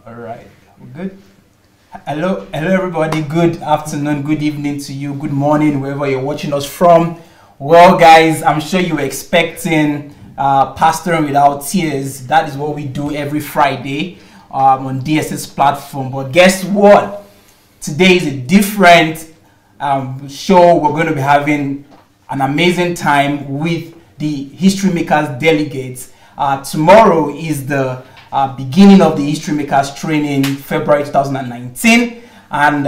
All right, good. Hello, everybody. Good afternoon, good evening to you. Good morning, wherever you're watching us from. Well, guys, I'm sure you were expecting Pastoring Without Tears. That is what we do every Friday on DSS platform. But guess what? Today is a different show. We're going to be having an amazing time with the History Makers Delegates. Tomorrow is the beginning of the History Makers training, February 2019, and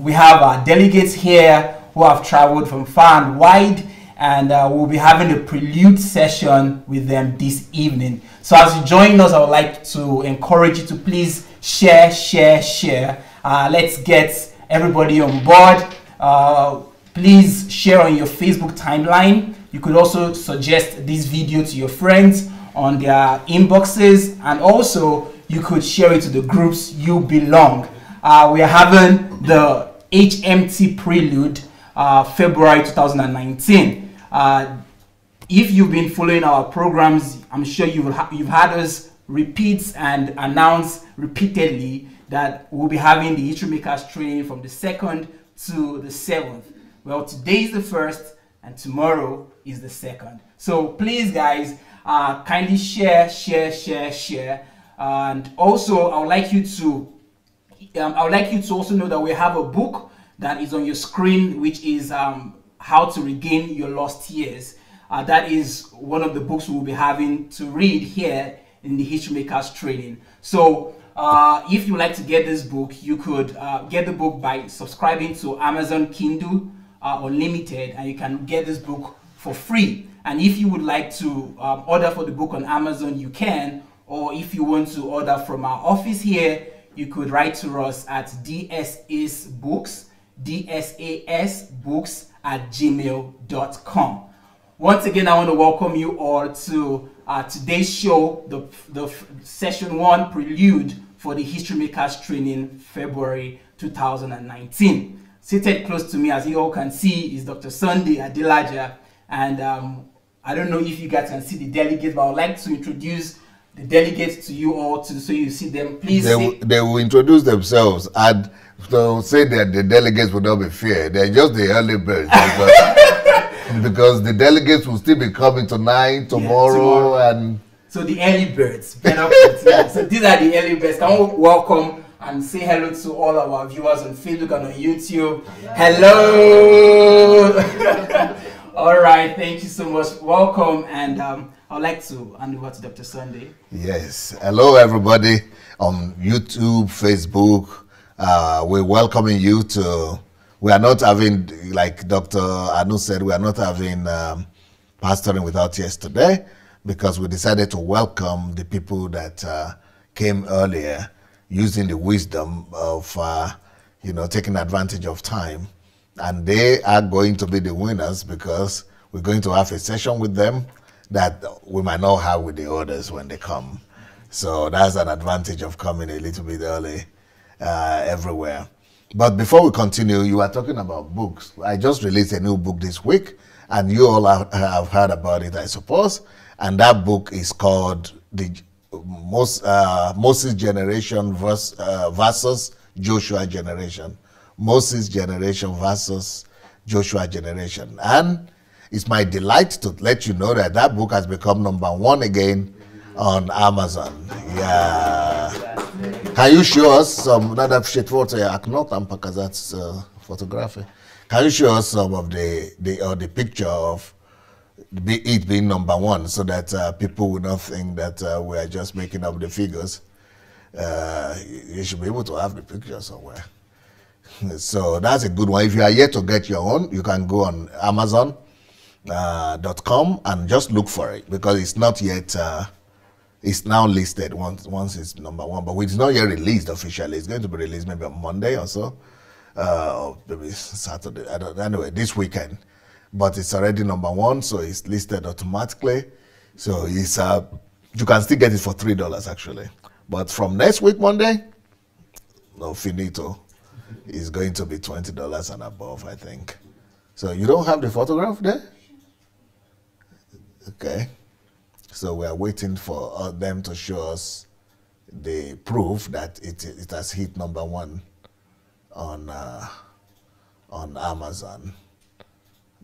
we have our delegates here who have traveled from far and wide, and we'll be having a prelude session with them this evening. So as you join us, I would like to encourage you to please share. Let's get everybody on board. Please share on your Facebook timeline. You could also suggest this video to your friends on their inboxes, and also you could share it to the groups you belong. We are having the Hmt Prelude, February 2019. If you've been following our programs, I'm sure you've had us repeat and announce repeatedly that we'll be having the History Makers training from the 2nd to the 7th. Well, today is the 1st and tomorrow is the 2nd. So please, guys, kindly share, and also I would like you to also know that we have a book that is on your screen, which is How to Regain Your Lost Years. That is one of the books we'll be having to read here in the History Makers training. So if you like to get this book, you could get the book by subscribing to Amazon Kindle Unlimited, and you can get this book for free. And if you would like to order for the book on Amazon, you can. Or if you want to order from our office here, you could write to us at dsasbooks@gmail.com. Once again, I want to welcome you all to today's show, the session 1 prelude for the History Makers training, February 2019. Seated close to me, as you all can see, is Dr. Sunday Adelaja. And I don't know if you guys can see the delegates, but I would like to introduce the delegates to you all, so you see them. Please. They will introduce themselves, and so say that the delegates will not be fair. They're just the early birds. Because the delegates will still be coming tonight, tomorrow. And so the early birds. So these are the early birds. Can we welcome and say hello to all of our viewers on Facebook and on YouTube. Hello. All right, thank you so much. Welcome, and I'd like to hand over to Dr. Sunday. Yes, hello everybody on YouTube, Facebook. We're welcoming you to. We are not having, like Dr. Anu said, we are not having Pastoring Without Tears today, because we decided to welcome the people that came earlier, using the wisdom of taking advantage of time. And they are going to be the winners, because we're going to have a session with them that we might not have with the others when they come. So that's an advantage of coming a little bit early everywhere. But before we continue, you are talking about books. I just released a new book this week, and you all have heard about it, I suppose. And that book is called The Moses Generation versus Joshua Generation. Moses Generation versus Joshua Generation. And it's my delight to let you know that that book has become #1 again on Amazon. Yeah. Can you show us some another shit photo? Because that's photography. Can you show us some of the picture of it being #1, so that people will not think that we are just making up the figures? You should be able to have the picture somewhere. So that's a good one. If you are yet to get your own, you can go on Amazon.com and just look for it, because it's not yet. It's now listed once it's #1, but it's not yet released officially. It's going to be released maybe on Monday or so, or maybe Saturday. I don't. Anyway, this weekend. But it's already #1, so it's listed automatically. So it's you can still get it for $3 actually. But from next week Monday, no finito. It's going to be $20 and above, I think. So you don't have the photograph there? Okay. So we are waiting for them to show us the proof that it has hit #1 on Amazon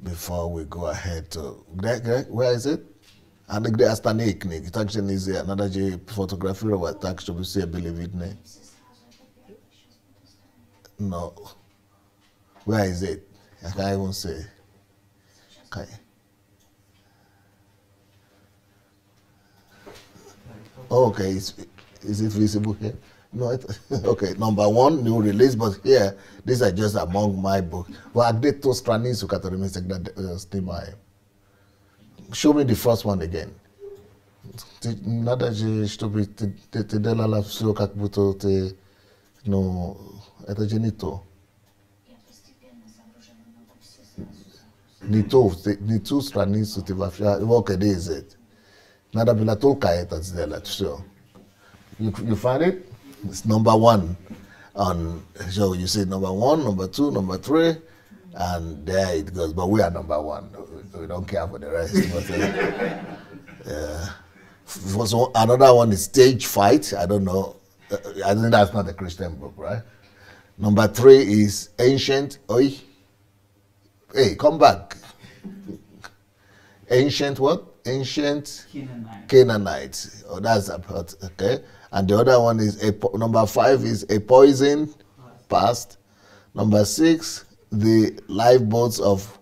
before we go ahead to where is it? And the Astanik, it actually is another photography or what actually say believe it name. No. Where is it? I can't even say. Okay. Okay, is it visible here? No, okay, #1, new release, but here, these are just among my books. Well, I did two stranies, show me the first one again. No, это же не то. Не ту страницу ты вообще, okay, this is it. Надо было только это сделать, все. You find it? It's #1 on, so you see #1, #2, #3, and there it goes. But we are #1. We don't care for the rest. But, another one is Stage Fight. I don't know. I think that's not a Christian book, right? #3 is Ancient. Oi. Hey, come back. Ancient what? Ancient Canaanites. Oh, that's about, okay. And the other one is #5 is A Poison Past. #6, The Lifeboats of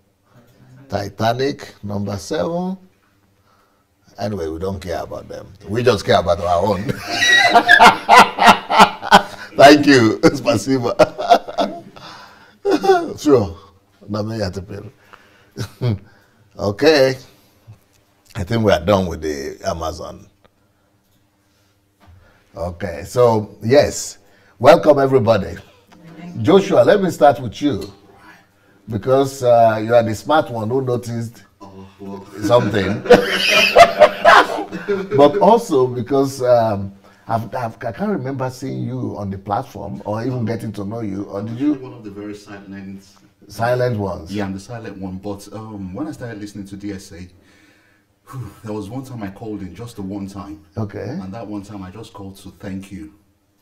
Titanic. #7. Anyway, we don't care about them. We just care about our own. Thank you. Spasiba. Sure. Okay. I think we are done with the Amazon. Okay, so yes, welcome everybody. Joshua, let me start with you because you are the smart one who noticed something. But also because I can't remember seeing you on the platform or even getting to know you. Or did you? One of the very silent ones. Yeah, I'm the silent one. But when I started listening to DSA, there was one time I called in, just the one time. Okay. And that one time I just called to thank you,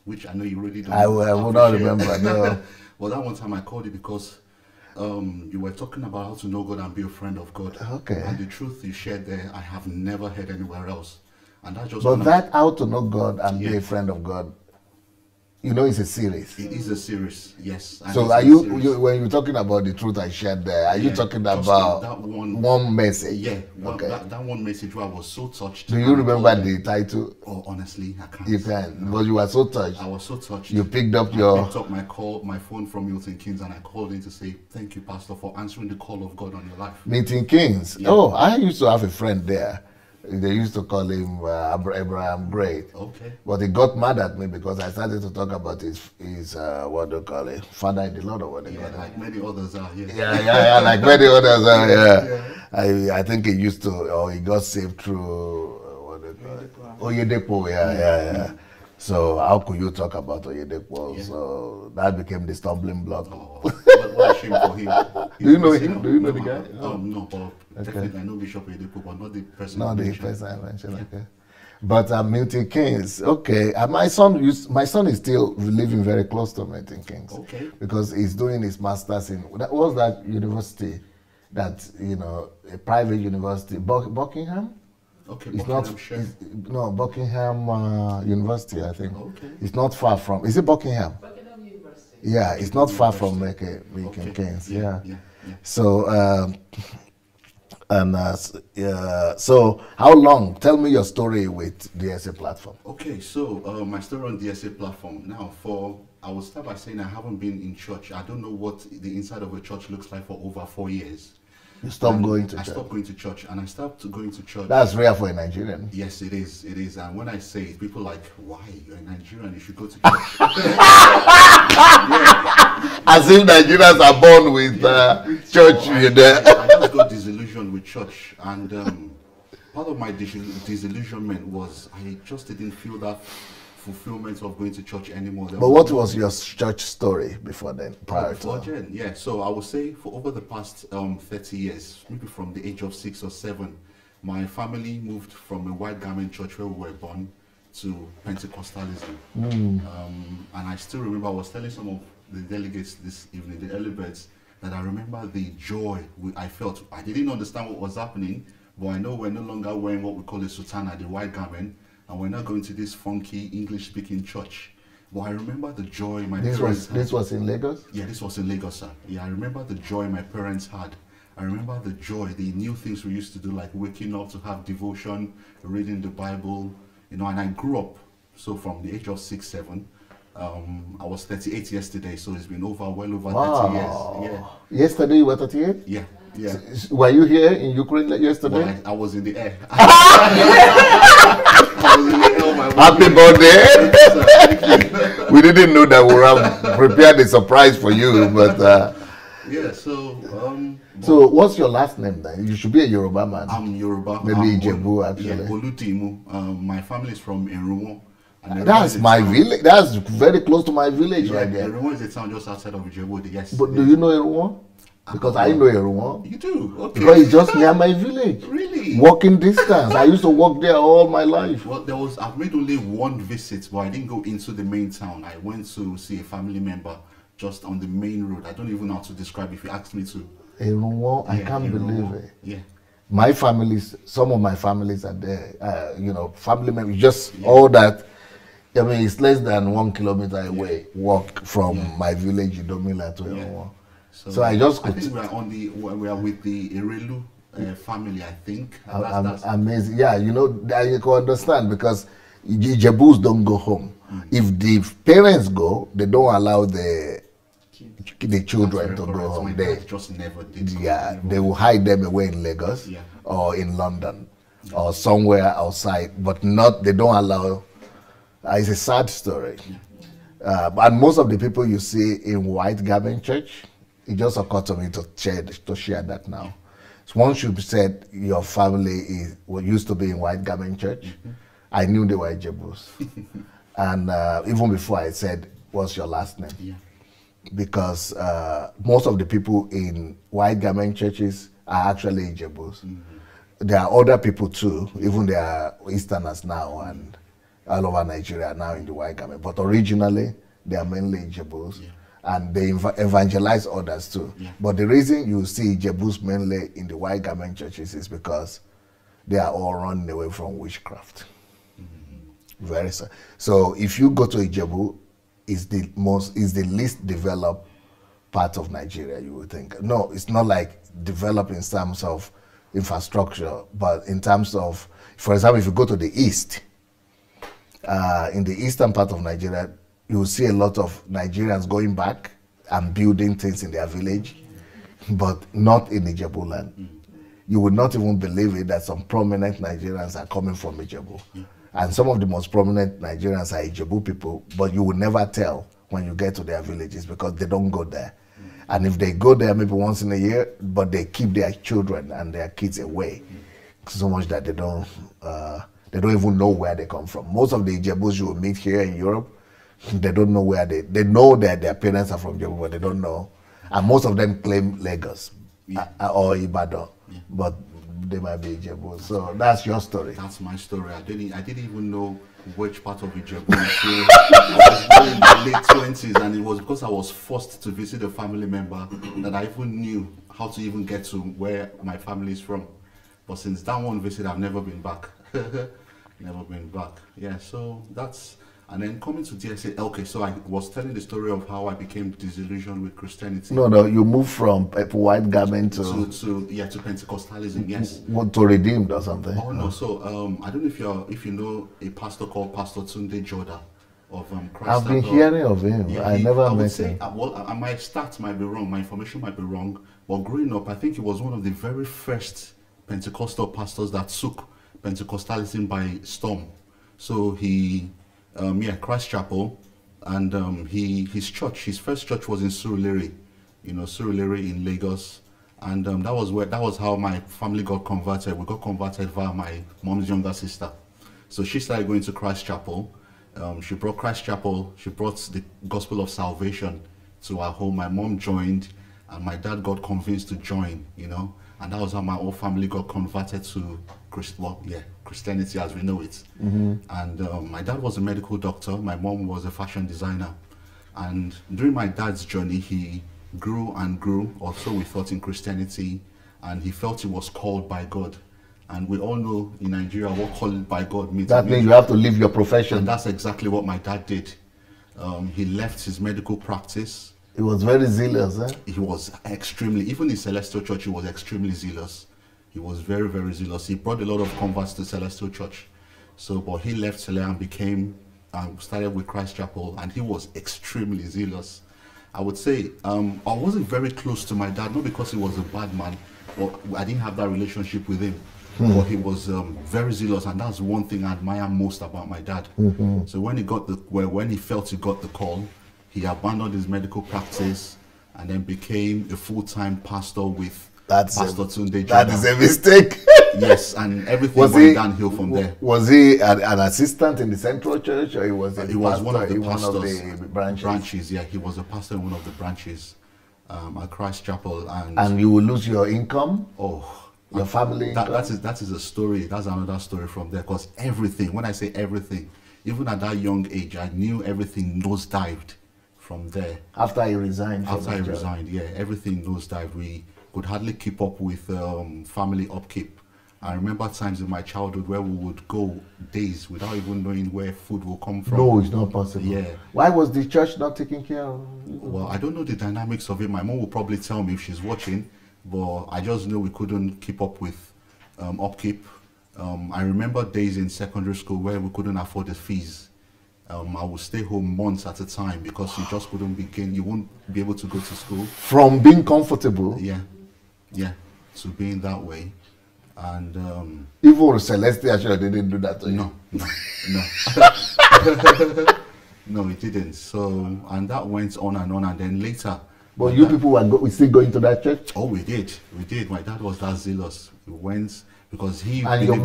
which I know you really don't. I will not remember, no. Well, that one time I called you because you were talking about how to know God and be a friend of God. Okay. And the truth you shared there, I have never heard anywhere else. And that just. But that how to know God and be a friend of God, you know, it's a series. It is a series, yes. So are you when you're talking about the truth I shared there, are you talking about that one message? Yeah, okay. That one message where I was so touched. Do you remember the title? Oh, honestly, I can't. You can, but you were so touched. I was so touched. You picked up my phone from Milton Keynes, and I called in to say thank you, Pastor, for answering the call of God on your life. Milton Keynes. Yeah. Oh, I used to have a friend there. They used to call him Abraham Great. Okay. But he got mad at me because I started to talk about his what do you call it, father in the Lord or what they call it. Like many others are, yes. Yeah, like many others are, yeah. I think he used to, or he got saved through, what do you call it? Oyedepo, yeah. So how could you talk about Oyedepo? Yeah. So that became the stumbling block. Oh, what a shame for him. Do you know him? Do you know the guy? No, but definitely I know Bishop Oyedepo, but not the person. Not the person I mentioned. Yeah. Okay. But Milton Keynes, okay. My son is still living very close to Milton Keynes. Okay. Because he's doing his masters in what was that university? That a private university, Buckingham. Okay, it's Buckingham, Buckingham University, I think. Okay. It's not far from. Is it Buckingham? Buckingham University. Yeah, it's not far from Milton Keynes. Yeah. So. So how long? Tell me your story with DSA platform. Okay, so my story on DSA platform. Now, I will start by saying I haven't been in church. I don't know what the inside of a church looks like for over 4 years. You stopped going to church? I stopped going to church, and I stopped going to church. That's rare for a Nigerian. Yes, it is. It is. And when I say it, people are like, why? You're a Nigerian, you should go to church. As if Nigerians are born with church. I just got disillusioned with church. And part of my disillusionment was I just didn't feel that fulfillment of going to church anymore. But what was your church story before then, prior to? Yeah, so I would say for over the past 30 years, maybe from the age of 6 or 7, my family moved from a white garment church where we were born to Pentecostalism. And I still remember I was telling some of the delegates this evening, the early birds, that I remember the joy I felt. I didn't understand what was happening, but I know we're no longer wearing what we call a sutana, the white garment, and we're not going to this funky English-speaking church. But I remember the joy my parents had. This was in Lagos? Yeah, this was in Lagos, sir. Yeah, I remember the joy my parents had. I remember the joy, the new things we used to do, like waking up to have devotion, reading the Bible, you know, and I grew up. So from the age of 6, 7, I was 38 yesterday, so it's been well over 30 years. Yeah. Yesterday you were 38? Yeah. Yeah. Were you here in Ukraine yesterday? Well, I was in the air. Happy birthday! We didn't know that we would have prepared a surprise for you, but yeah. So what's your last name then? You should be a Yoruba man. I'm Yoruba. Maybe Ijebu actually. Yeah, Olutimu. My family is from Erumo. That's my village. That's very close to my village right there. Erumo is a town just outside of Ijebu. Yes. But do you know Erumo? Because I know Erumo. You do? Okay. Because it's just near my village. Really? Walking distance. I used to walk there all my life. Well, I've made only one visit, but I didn't go into the main town. I went to see a family member just on the main road. I don't even know how to describe if you asked me to. Erumo, I can't believe it. Yeah. My families, some of my families are there. You know, family members, just all that. I mean, it's less than 1 kilometer away. Walk from my village, Idomila, to Erumo. So I think we are with the Erelu family, I think. That's amazing. Yeah, you know, you can understand because Ijebus don't go home. If the parents go, they don't allow the children to go home. They just never did. Yeah, they will hide them away in Lagos or in London or somewhere outside, but they don't allow. It's a sad story. And most of the people you see in white garment church, it just occurred to me to share that now. So once you said your family used to be in white garment church, I knew they were Ijebus. And even before I said, what's your last name? Yeah. Because most of the people in white garment churches are actually Ijebus. There are other people too, even there are Easterners now and all over Nigeria now in the white garment. But originally, they are mainly Ijebus. And they evangelize others too. But the reason you see Ijebus mainly in the white garment churches is because they are all running away from witchcraft. Very sad. So if you go to Ijebu, it's the least developed part of Nigeria, you would think. No, it's not like developed in terms of infrastructure, but in terms of, for example, if you go to the east, in the eastern part of Nigeria, you will see a lot of Nigerians going back and building things in their village, but not in Ijebu land. You would not even believe it that some prominent Nigerians are coming from Ijebu. And some of the most prominent Nigerians are Ijebu people, but you will never tell when you get to their villages because they don't go there. And if they go there maybe once in a year, but they keep their children and their kids away so much that they don't even know where they come from. Most of the Ijebus you will meet here in Europe, they don't know where they know that their parents are from Ijebu, but they don't know. And most of them claim Lagos or Ibadan, but they might be Ijebu. So that's your story. That's my story. I didn't even know which part of Ijebu until I was in my late 20s, and it was because I was forced to visit a family member that I even knew how to even get to where my family is from. But since that one visit, I've never been back. Never been back. Yeah, so that's. And then coming to DSA, okay, so I was telling the story of how I became disillusioned with Christianity. No, you moved from white garment to Pentecostalism, yes. What, to Redeemed or something? Oh no, so I don't know if you know a pastor called Pastor Tunde Joda of Christ. I've been hearing of him. Yeah, I never met him. Well, my stats might be wrong, my information might be wrong, but growing up, I think he was one of the very first Pentecostal pastors that took Pentecostalism by storm. So he Christ Chapel, and his first church was in Surulere, Surulere in Lagos, and that was how my family got converted. We got converted via my mom's younger sister. So she started going to Christ Chapel. She brought the gospel of salvation to our home. My mom joined, and my dad got convinced to join, and that was how my whole family got converted to Christianity as we know it. And my dad was a medical doctor, my mom was a fashion designer, and during my dad's journey he grew and grew, or so we thought, in Christianity, and he felt he was called by God. And we all know in Nigeria what called by God means. That means you have to leave your profession. And that's exactly what my dad did. He left his medical practice. He was very zealous, eh? He was extremely, even in Celestial Church, he was extremely zealous. He was very, very zealous. He brought a lot of converts to Celestial Church. So, but he left Cele and became, started with Christ Chapel, and he was extremely zealous. I would say, I wasn't very close to my dad, not because he was a bad man, but I didn't have that relationship with him. But he was very zealous, and that's one thing I admire most about my dad. So when he felt he got the call, he abandoned his medical practice and then became a full-time pastor with Pastor Tunde. That is a mistake. Yes, and everything went downhill from there. Was he an assistant in the Central Church, or he was He was one of the pastors, one of the branches? Yeah, he was a pastor in one of the branches at Christ Chapel. And you will lose your income? Oh. Your family? That is a story. That's another story from there. Because everything, when I say everything, even at that young age, I knew everything nosedived from there. After he resigned? After I resigned, yeah, everything nosedived. We could hardly keep up with family upkeep. I remember times in my childhood where we would go days without even knowing where food will come from. No, it's not possible. Yeah. Why was the church not taking care of you? Well, I don't know the dynamics of it. My mom will probably tell me if she's watching. But I just know we couldn't keep up with upkeep. I remember days in secondary school where we couldn't afford the fees. I would stay home months at a time because you just couldn't begin. You won't be able to go to school. From being comfortable? Yeah, to being that way. And even Celestial Church didn't do that to you? No. No, it didn't. So, and that went on, and then later. But you people were still going to that church? Oh, we did. My dad was that zealous. We went because he and your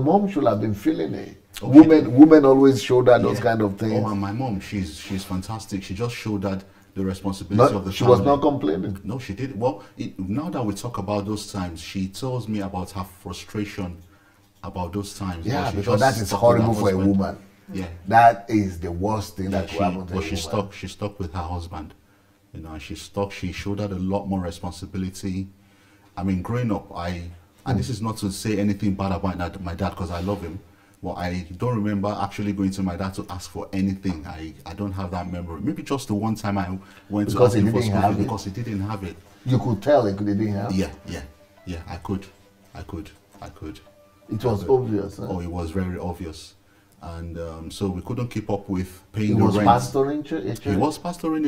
mom should have been feeling it. Oh, women always show that those kind of things. Oh, and my mom, she's fantastic. She just showed that the responsibility of the family. She was not complaining. No, she did. Well, now that we talk about those times, she tells me about her frustration about those times. Yeah, because that is horrible for a woman. Yeah, that is the worst thing that could happen to a woman. She stuck with her husband. You know, she showed her a lot more responsibility. I mean, growing up, and this is not to say anything bad about my dad because I love him, but I don't remember actually going to my dad to ask for anything. I don't have that memory. Maybe just the one time I went to ask him for school because he didn't have it. You could tell he didn't have it? Yeah, I could. It was obvious. Huh? Oh, it was very obvious. And so we couldn't keep up with paying the rent. He was pastoring church? He was pastoring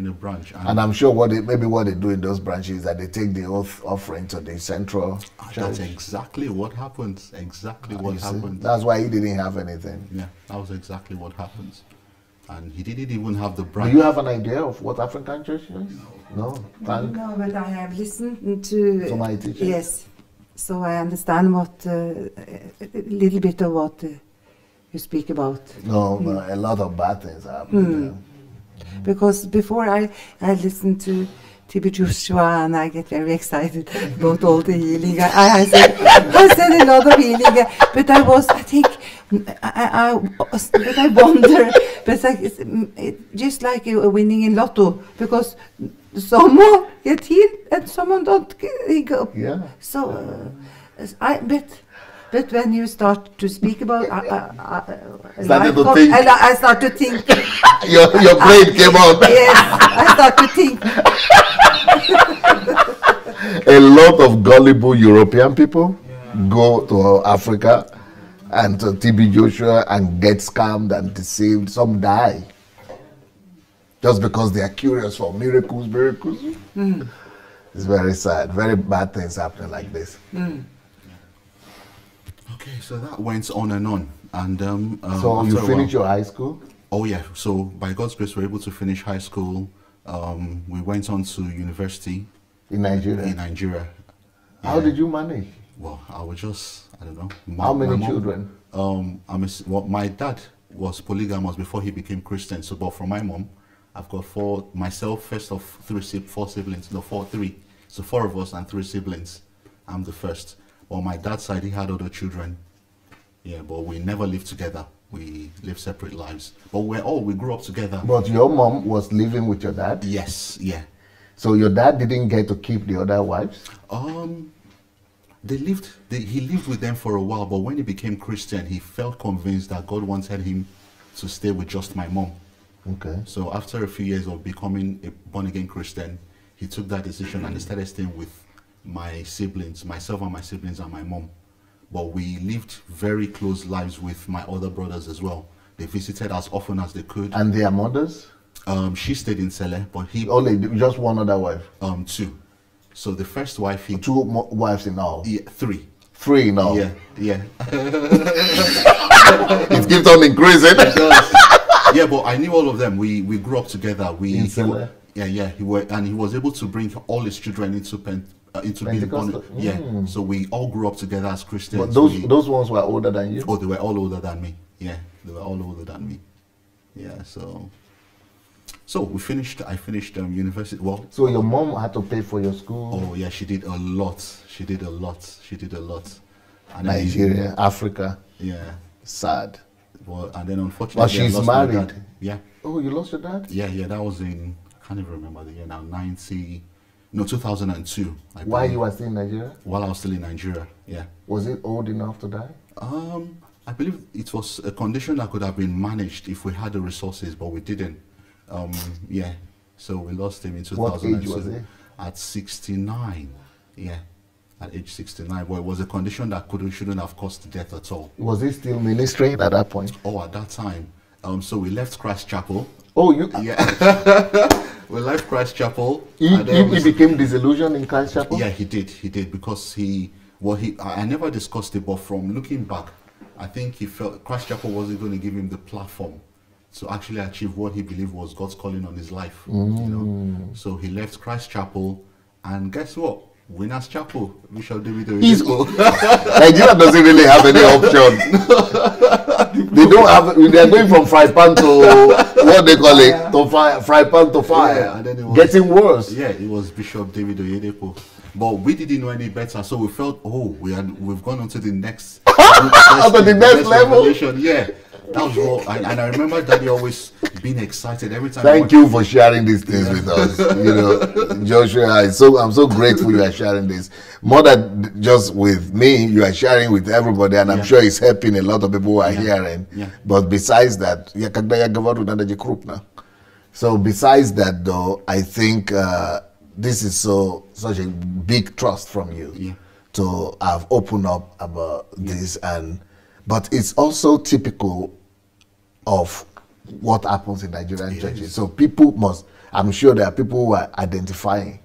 a branch. And I'm sure maybe what they do in those branches is that they take the offering to the central church. That's exactly what happens. That's why he didn't have anything. Yeah, that was exactly what happens. And he didn't even have the branch. Do you have an idea of what African church is? No? No, but I have listened to my teachers. Yes. So I understand what a little bit of what you speak about. No, a lot of bad things happen. Because before I listened to TB Joshua and I get very excited about all the healing. I said a lot of healing, but I wonder, but just like winning in lotto, because someone get healed and someone don't go. Yeah. So, but when you start to speak about, I start to think. your brain came out. Yes, I start to think. A lot of gullible European people go to Africa and to TB Joshua and get scammed and deceived. Some die just because they are curious for miracles. It's very sad. Very bad things happening like this. Okay, so that went on and on. And so you finished your high school? Oh yeah. So by God's grace, we were able to finish high school. We went on to university in Nigeria. Yeah. How did you manage? Well, I don't know. How many children? My dad was polygamous before he became Christian. So, but from my mom, I've got four, myself, first of four siblings, no, three. So 4 of us and 3 siblings. I'm the first. On my dad's side, he had other children. Yeah, but we never lived together. We lived separate lives. But we grew up together. But your mom was living with your dad? Yes, yeah. So your dad didn't get to keep the other wives? He lived with them for a while, but when he became Christian, he felt convinced that God wanted him to stay with just my mom. Okay. So after a few years of becoming a born-again Christian, he took that decision and he started staying with my siblings, myself and my siblings and my mom. But we lived very close lives with my other brothers as well. They visited as often as they could. And their mothers? She stayed in Sele, but he... Only just one other wife? 2. So the first wife... 2 wives in all? Yeah, 3. 3 in all? Yeah, yeah. It keeps on increasing. Yeah, but I knew all of them. We grew up together. In Sele? Yeah. He was able to bring all his children into being born. Yeah, so we all grew up together as Christians. But those ones were older than you? Oh, they were all older than me. Yeah, they were all older than me. Yeah, so we finished. I finished university. Well, so your mom had to pay for your school? Oh yeah, she did a lot. She did a lot. And Nigeria, Africa. Yeah. Sad. Well, and then unfortunately, but she's married. Yeah. Oh, you lost your dad? Yeah. That was in, I can't even remember the year now. 2002. While you were still in Nigeria? While I was still in Nigeria. Yeah. Was it old enough to die? I believe it was a condition that could have been managed if we had the resources, but we didn't. Yeah. So we lost him in 2002. What age was he? At 69. Yeah. At age 69. Well, it was a condition that shouldn't have caused death at all. Was he still ministering at that point? Oh, at that time. So we left Christ Chapel. Oh, you? Yeah. We left Christ Chapel. He became disillusioned in Christ Chapel? Yeah, he did because I never discussed it, but from looking back, I think he felt Christ Chapel wasn't going to give him the platform to actually achieve what he believed was God's calling on his life. You know? So he left Christ Chapel, and guess what? Winners Chapel, Bishop David Oyedepo. Nigeria doesn't really have any option. They don't have. They're going from fry pan to what they call it, to fry pan to fire. Yeah, and then it was, getting worse. Yeah, it was Bishop David Oyedepo. But we didn't know any better, so we felt, we've gone on to the next, the next level. Yeah, that was what, and I remember Daddy always being excited every time. Thank you for sharing these things with us. You know, Joshua, I'm so grateful you are sharing this. More than just with me, you are sharing with everybody, and I'm sure it's helping a lot of people who are hearing. Yeah. But besides that, so besides that, though, I think this is such a big trust from you to have opened up about this, but it's also typical of what happens in Nigerian churches. So people I'm sure there are people who are identifying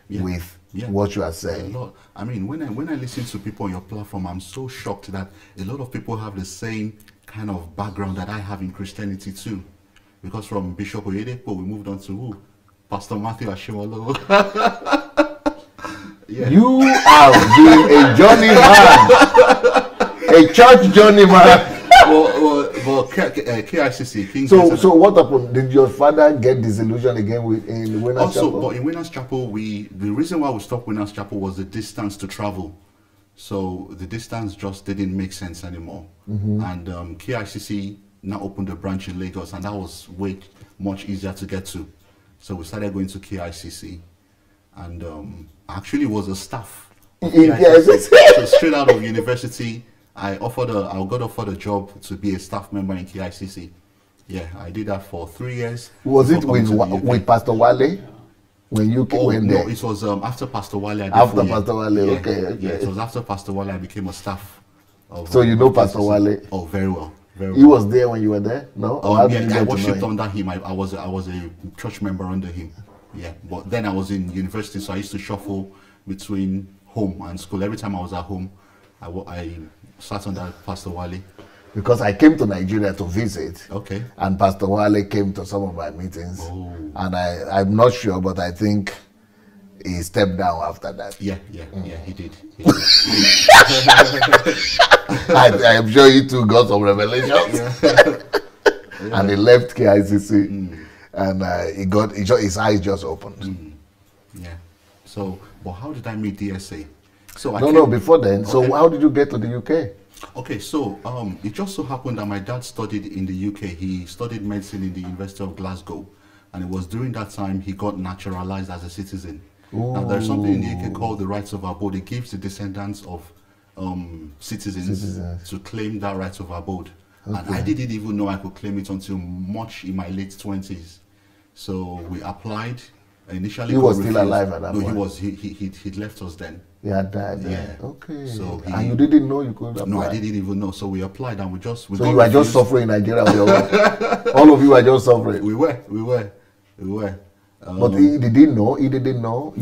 with what you are saying. I mean, when I listen to people on your platform, I'm so shocked that a lot of people have the same kind of background that I have in Christianity too. Because from Bishop Oyedepo, we moved on to who? Pastor Matthew Ashimolo. You are being a journeyman, a church journeyman. Well, KICC. So what happened? Did your father get disillusioned again in Winners Chapel? But in Winners Chapel, the reason why we stopped Winners Chapel was the distance to travel. So the distance just didn't make sense anymore. And KICC now opened a branch in Lagos, and that was much easier to get to. So we started going to KICC, and actually was a staff. So straight out of university, I got offered a job to be a staff member in KICC. Yeah, I did that for 3 years. Was it with Pastor Wale? When you went there? No, it was after Pastor Wale. After Pastor Wale, okay. Yeah, it was after Pastor Wale I became a staff. So you know Pastor Wale? Oh, very well. He was there when you were there? No? I worshipped under him. I was a church member under him. Yeah, but then I was in university, so I used to shuffle between home and school. Every time I was at home, I sat under Pastor Wale. Because I came to Nigeria to visit. Okay. And Pastor Wale came to some of my meetings. Oh. And I'm not sure, but I think he stepped down after that. Yeah, he did. I'm sure he too got some revelations. And he left KICC. and his eyes just opened. Yeah. So, but how did I meet DSA? So No, before then. Okay. So how did you get to the UK? Okay, so it just so happened that my dad studied in the UK. He studied medicine in the University of Glasgow, and it was during that time he got naturalized as a citizen. Now there's something in the UK called the rights of abode. It gives the descendants of citizens to claim that right of abode. Okay. And I didn't even know I could claim it until much in my late 20s. So we applied. Initially, he was still alive at that point. No, he was. He'd left us then. He had died. Yeah. Okay. So and you didn't know you could apply? No, I didn't even know. So we applied and we just. So you were just suffering in Nigeria. All of you were just suffering. We were. But he didn't know. He didn't know.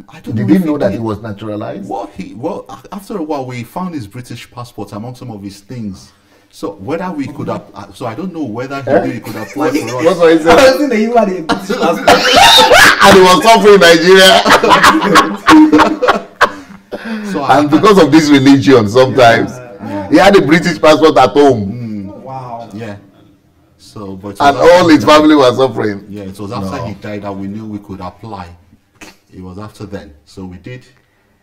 I don't know. Did he know that he was naturalized? Well, after a while, we found his British passport among some of his things. So whether we could have, so I don't know whether he knew he could apply for us. What's what he said? I was thinking you had a British passport. And he was suffering in Nigeria. And because of this religion, sometimes he had a British passport at home. Wow. Yeah. So, but and all his family was suffering. Yeah, it was after he died that we knew we could apply. It was after then, so we did,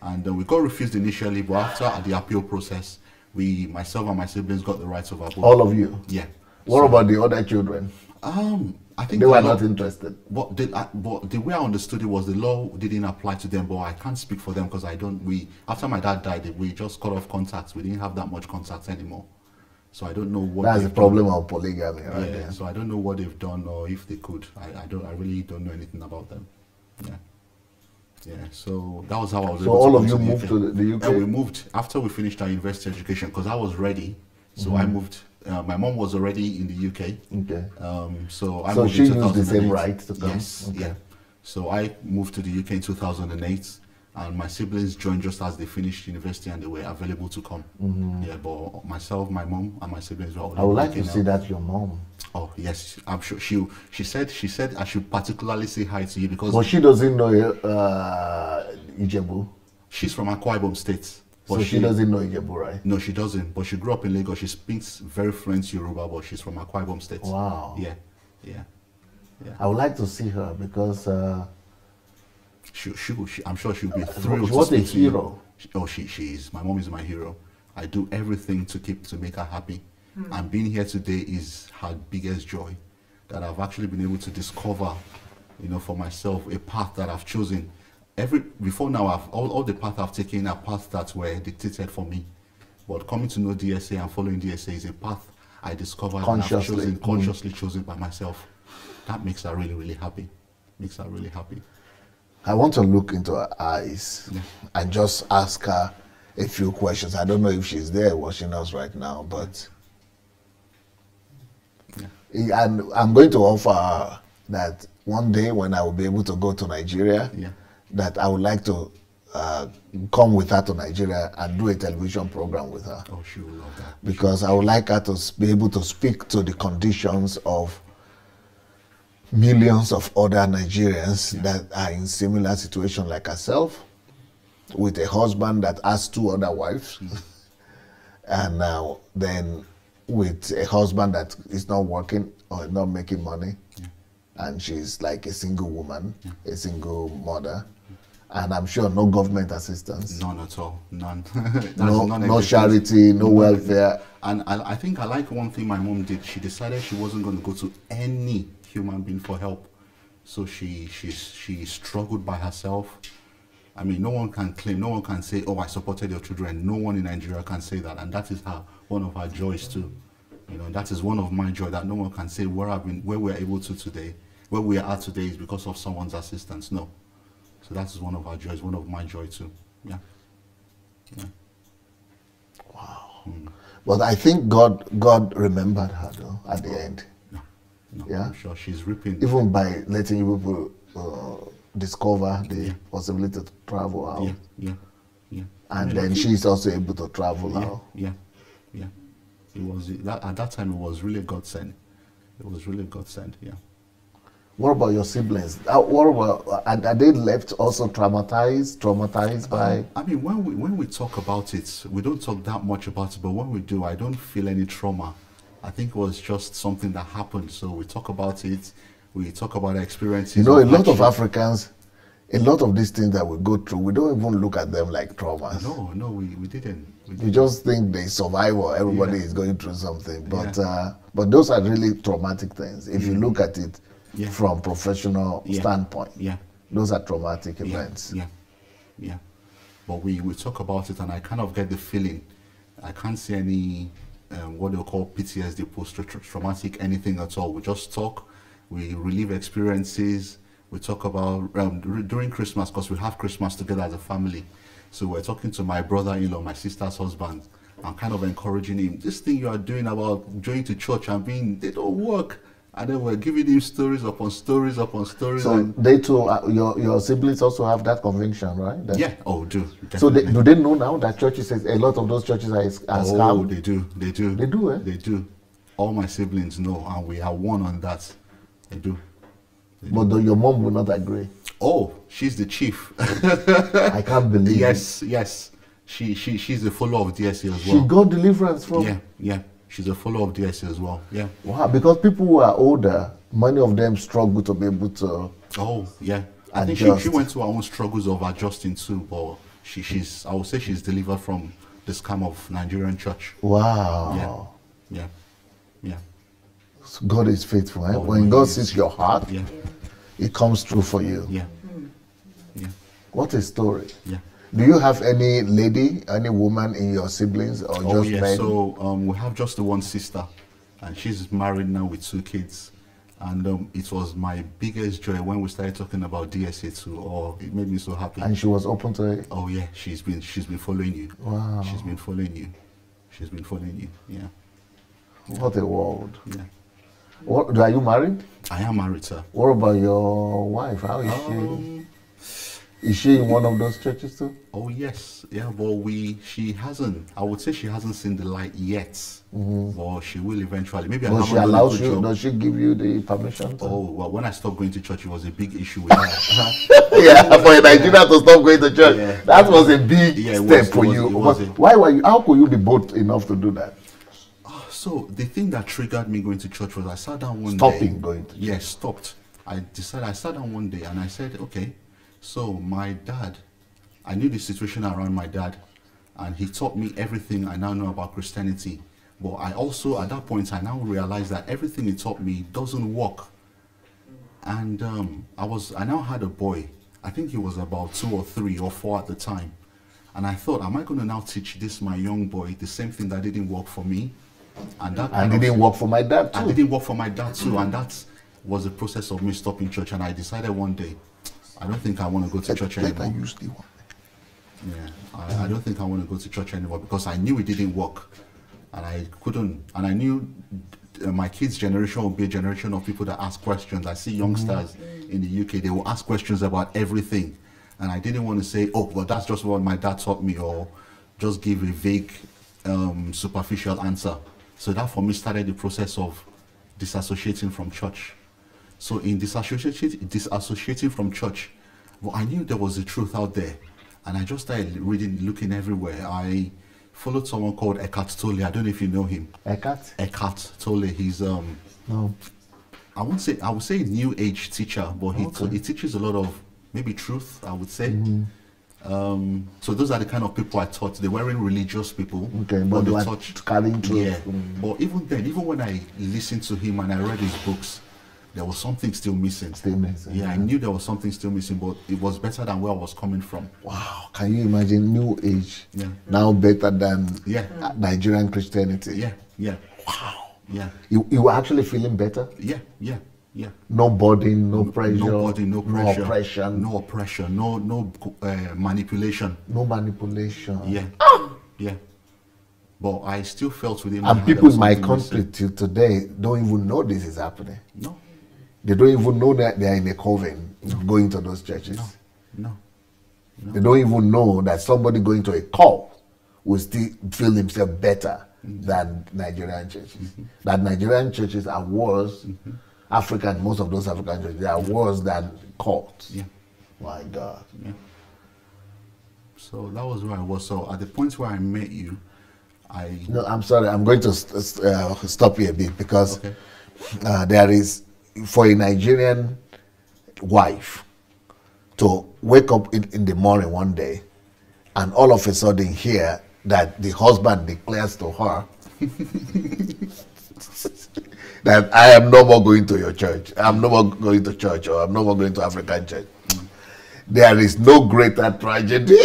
and we got refused initially, but after the appeal process, myself and my siblings got the rights of our book. All of you? Yeah. What about the other children? I think they were not interested. But the way I understood it was the law didn't apply to them, but I can't speak for them because after my dad died, we just cut off contacts. We didn't have that much contact anymore. So I don't know what. That's the problem of polygamy, right? Yeah. So I don't know what they've done or if they could. I really don't know anything about them. Yeah. Yeah. So that was how I was. So all of you moved to the UK. And we moved after we finished our university education because I was ready. So I moved. My mom was already in the UK. Okay. So I so moved she in used the same right to come. Yes. Okay. Yeah. So I moved to the UK in 2008. And my siblings joined just as they finished university and they were available to come. Yeah, but myself, my mom, and my siblings were all. I would like to see that your mom. Oh yes, I'm sure she said I should particularly say hi to you because. But she doesn't know Ijebu. She's from Akwa Ibom State. But so she doesn't know Ijebu, right? No, she doesn't. But she grew up in Lagos. She speaks very fluent Yoruba, but she's from Akwa Ibom State. Wow. Yeah. I would like to see her because. I'm sure she'll be thrilled. She was a hero. She is. My mom is my hero. I do everything to make her happy. And being here today is her biggest joy. That I've actually been able to discover, for myself, a path that I've chosen. Before now, all the paths I've taken are paths that were dictated for me. But coming to know DSA and following DSA is a path I discovered consciously. and I've consciously chosen by myself. That makes her really, really happy. I want to look into her eyes and just ask her a few questions. I don't know if she's there watching us right now, but and I'm going to offer her that one day when I will be able to go to Nigeria, that I would like to come with her to Nigeria and do a television program with her. Oh, she will love that. Because I would like her to be able to speak to the conditions of millions of other Nigerians that are in similar situation like herself, with a husband that has 2 other wives, and now then with a husband that is not working or not making money, and she's like a single woman, a single mother, and I'm sure no government assistance. None at all, none. no charity, no welfare. And I think I like one thing my mom did. She decided she wasn't going to go to any human being for help. So she struggled by herself. I mean, no one can claim, no one can say, oh, I supported your children. No one in Nigeria can say that. And that is one of her joys too. That is one of my joy, that no one can say where we're able to today, where we are at today is because of someone's assistance. No. So that is one of our joys, one of my joy too. Yeah. Wow. But I think God remembered her though at the end. No, yeah, I'm sure she's reaping. Even by letting you people discover the possibility to travel out. Yeah. And then she's also able to travel out. Yeah. It was at that time. It was really a godsend. Yeah. What about your siblings? What about are they left also traumatized by? I mean, when we talk about it, we don't talk that much about it. But when we do, I don't feel any trauma. I think it was just something that happened. So we talk about it, We talk about experiences. You know, a lot of hardship. Africans, a lot of these things that we go through, we don't even look at them like traumas. No, we didn't. You just think they survive or everybody Yeah. is going through something. But those are really traumatic things. If you look at it Yeah. from professional Yeah. standpoint, Yeah. those are traumatic Yeah. events. Yeah. But we talk about it, and I kind of get the feeling. I can't see any what they'll call PTSD, post-traumatic anything at all. We just talk. We relive experiences. We talk about during Christmas, because we have Christmas together as a family. So we're talking to my brother-in-law, my sister's husband. I'm kind of encouraging him. This thing you are doing about going to church and they don't work. And then we're giving him stories upon stories upon stories. So they too, your siblings also have that conviction, right? That, yeah, do. So Definitely. do they know now that churches, a lot of those churches are scam? They do. They do, eh? They do. All my siblings know, and we are one on that. They do. But your mom will not agree. Oh, she's the chief. I can't believe it. Yes. She's a follower of DSA as She well. got deliverance from... Yeah. She's a follower of DSA as well. Yeah. Wow, because people who are older, many of them struggle to be able to... Oh, yeah. I think she went through her own struggles of adjusting too, but I would say she's delivered from the scam of Nigerian church. Wow. Yeah. So God is faithful. Eh? Oh, When no, God he sees is. your heart, Yeah. it comes true for you. Yeah. What a story. Yeah. Do you have any lady, any woman in your siblings, or Oh just yeah, men? so we have just the one sister, and she's married now with 2 kids. And it was my biggest joy when we started talking about DSA too. Oh, it made me so happy. And she was open to it? Oh yeah, she's been following you. Wow. She's been following you. Yeah. What a world. Yeah. Are you married? I am married, sir. What about your wife? How is she? Is she in one of those churches too? Oh yes, yeah. But she hasn't. I would say she hasn't seen the light yet. But she will eventually. Maybe I But haven't she done a allows good you, job. does she give you the permission to? Oh well, when I stopped going to church, it was a big issue with her. Yeah, for a Nigerian to stop going to church, Yeah. that was a big Yeah, it step was- for it was- you. it was But a- why were you? How could you be bold enough to do that? So the thing that triggered me going to church was I sat down one day. Stopping going to church. Yeah, stopped. I sat down one day and I said, okay, so my dad, I knew the situation around my dad, and he taught me everything I now know about Christianity. But I also, at that point, I now realized that everything he taught me doesn't work. And I now had a boy. I think he was about 2 or 3 or 4 at the time. And I thought, am I going to now teach this my young boy the same thing that didn't work for me? And that And it didn't work for my dad I too. didn't work for my dad too, and that was the process of me stopping church. And I decided one day, I don't think I want to go to church Let her anymore. use the one. Yeah, I don't think I want to go to church anymore because I knew it didn't work, and I couldn't. And I knew my kids' generation will be a generation of people that ask questions. I see youngsters in the UK; they will ask questions about everything, and I didn't want to say, "Oh, well, that's just what my dad taught me," or just give a vague, superficial answer. So that for me started the process of disassociating from church. So in disassociating from church, well, I knew there was a truth out there, and I just started reading, looking everywhere. I followed someone called Hmt Tolle. I don't know if you know him. Hmt Tolle. He's No. I would say a new age teacher, but he teaches a lot of maybe truth, I would say. So those are the kind of people I taught. They weren't religious people, Okay, but they they were taught carrying truth. Yeah, but even then, even when I listened to him and I read his books, there was something still missing. Still missing, Yeah, I knew there was something still missing, but it was better than where I was coming from. Wow, can you imagine New Age Yeah. now better than Yeah. Nigerian Christianity? Yeah. Wow. Yeah. You were actually feeling better? Yeah. No burden, no pressure, No body, no pressure, no oppression, no oppression, no manipulation. no manipulation. Yeah. Yeah. But I still felt within And heart people there was in my something country missing. till today don't even know this is happening. No. They don't even know that they are in a coven going to those churches. No. They don't even know that somebody going to a cult will still feel himself better than Nigerian churches. That Nigerian churches are worse, most of those African churches, they are worse than cults. Yeah. My God. Yeah. So that was where I was. So at the point where I met you, No, I'm sorry, I'm going to stop you a bit because Okay. there is for a Nigerian wife to wake up in the morning one day and all of a sudden hear that the husband declares to her that I am no more going to your church, I'm no more going to church, or I'm no more going to African church. There is no greater tragedy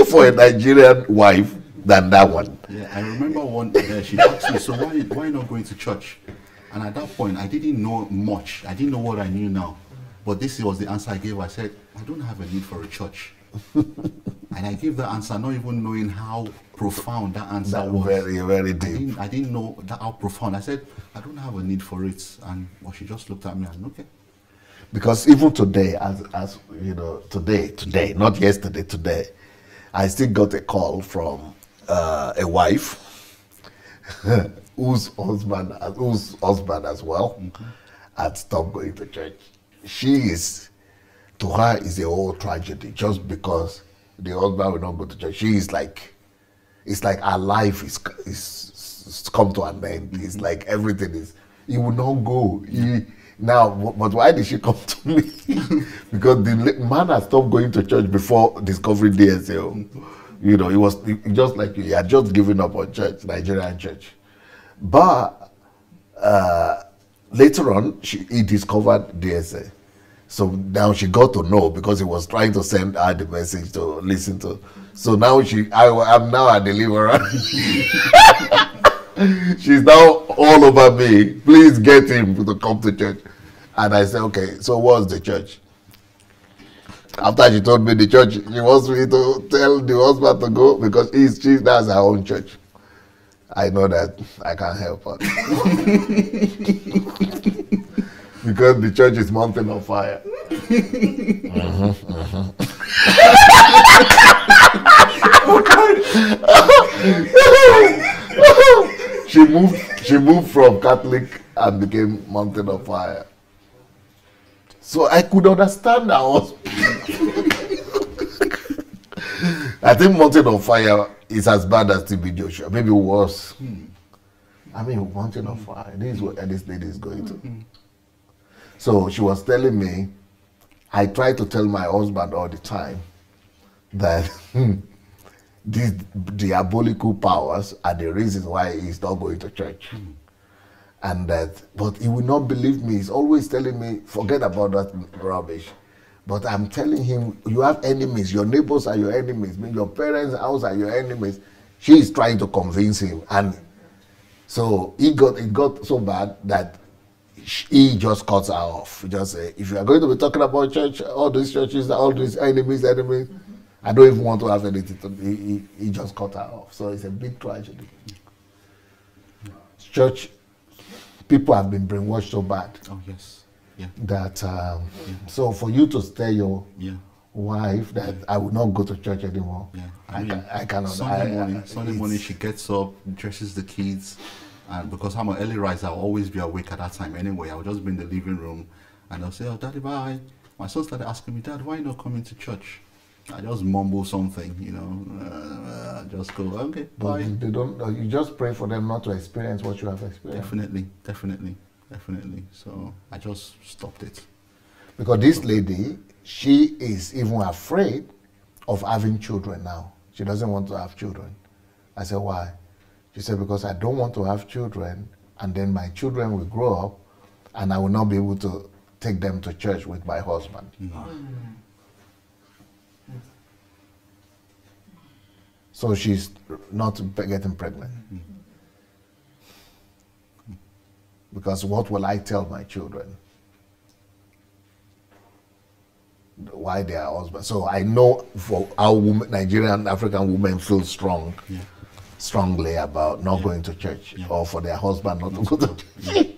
for a Nigerian wife than that one. Yeah, I remember one. She asked me, "So why not going to church?" And at that point, I didn't know much. I didn't know what I knew now. But this was the answer I gave. I said, "I don't have a need for a church." And I gave the answer, not even knowing how profound that answer was. Very, very deep. I didn't know how profound. I said, "I don't have a need for it." And well, she just looked at me and okay. Because even today, as you know, today, not yesterday, today, I still got a call from a wife whose husband as well had stopped going to church. To her is a whole tragedy just because the husband will not go to church. She is like, it's like her life is come to an end. It's like everything is, he will not go. Now, but why did she come to me? Because the man had stopped going to church before discovering DSL. You know, he just like you, he had just given up on church, Nigerian church. But later on, he discovered DSA. So now she got to know because he was trying to send her the message to listen to. So now I'm now a deliverer. She's now all over me. Please get him to come to church. And I said, okay, so what's the church? After she told me the church, she wants me to tell the husband to go because she has her own church. I know that I can't help her. Because the church is mountain on fire. She moved from Catholic and became mountain of fire. So I could understand that I think mountain of fire is as bad as TB Joshua, maybe worse. I mean, mountain of fire. This is what this lady is going to. So she was telling me, I try to tell my husband all the time that these diabolical powers are the reasons why he's not going to church. And that, but he will not believe me. He's always telling me, forget about that rubbish. But I'm telling him, you have enemies. Your neighbors are your enemies. Your parents' house are your enemies. She is trying to convince him. And so it got so bad that he just cuts her off. He just say, if you are going to be talking about church, all these churches, all these enemies, I don't even want to have anything to do. He just cut her off. So it's a big tragedy. Church, people have been brainwashed so bad. Oh, yes. Yeah. That, so for you to tell your wife that I will not go to church anymore, I cannot. Sunday morning she gets up, dresses the kids, and because I'm an early riser, I'll always be awake at that time anyway. I'll just be in the living room and I'll say, oh, Daddy, bye. My son started asking me, Dad, why not coming to church? I just mumble something, you know, just go, okay, but bye. They don't, you just pray for them not to experience what you have experienced. Definitely. So I just stopped it. Because this lady, she is even afraid of having children now. She doesn't want to have children. I said, why? She said, because I don't want to have children, and then my children will grow up, and I will not be able to take them to church with my husband. So she's not getting pregnant. Because what will I tell my children? Why they are husbands. So I know for how Nigerian African women feel strongly about not going to church, or for their husband not to go to church.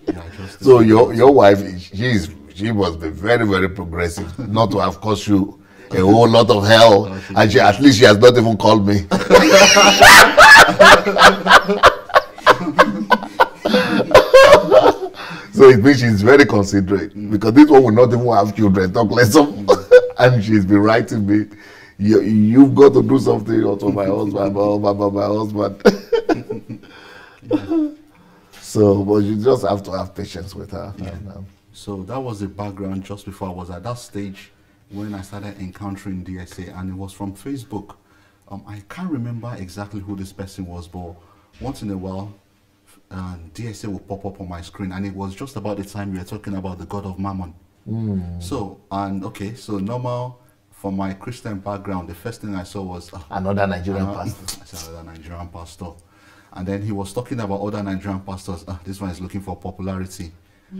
So your wife, she must be very, very progressive, not to have caused you a whole lot of hell, and at least she has not even called me. So it means she's very considerate, because this one will not even have children, talk less of, and she's been writing me, you've got to do something also my husband, my husband. So, but you just have to have patience with her. So that was the background just before I was at that stage when I started encountering DSA, and it was from Facebook. I can't remember exactly who this person was, but once in a while, DSA will pop up on my screen, and it was just about the time we were talking about the God of Mammon. So, so normal for my Christian background, the first thing I saw was another Nigerian pastor. I said another Nigerian pastor. And then he was talking about other Nigerian pastors. This one is looking for popularity.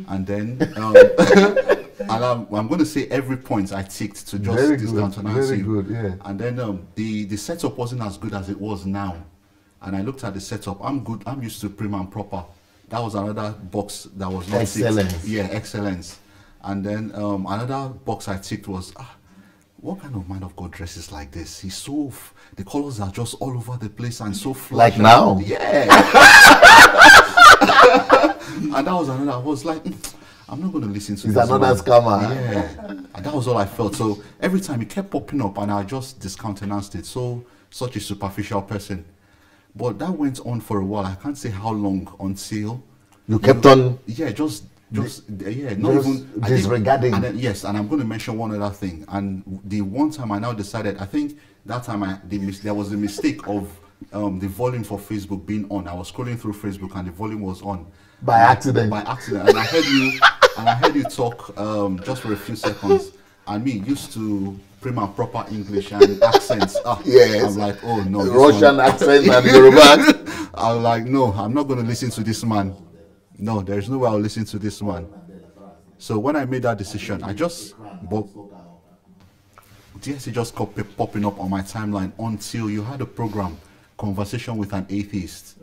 And then, and I'm going to say every point I ticked to just discountenance you. Very good, yeah. And then the setup wasn't as good as it was now. And I looked at the setup. I'm good. I'm used to prim and proper. That was another box that was not excellence. Ticked. Yeah, excellence. And then another box I ticked was, what kind of man of God dresses like this? He's so, the colors are just all over the place and so flashy. Like now? Yeah. And that was another, I was like, I'm not going to listen to this. It's another scammer. Yeah. And that was all I felt. So every time it kept popping up and I just discountenanced it. So, such a superficial person. But that went on for a while. I can't say how long until... You kept on... Yeah, disregarding. And then, yes, and I'm going to mention one other thing. And the one time I now decided, I think that time there was a mistake of the volume for Facebook being on. I was scrolling through Facebook and the volume was on. By accident. By accident. And I heard you talk just for a few seconds. And me used to prim and proper English and accents. Yes. I'm like, oh no. Russian accent and Yoruba. I'm like, no, I'm not going to listen to this man. No, there's no way I'll listen to this man. So when I made that decision, DSA just kept popping up on my timeline until you had a program, Conversation with an Atheist.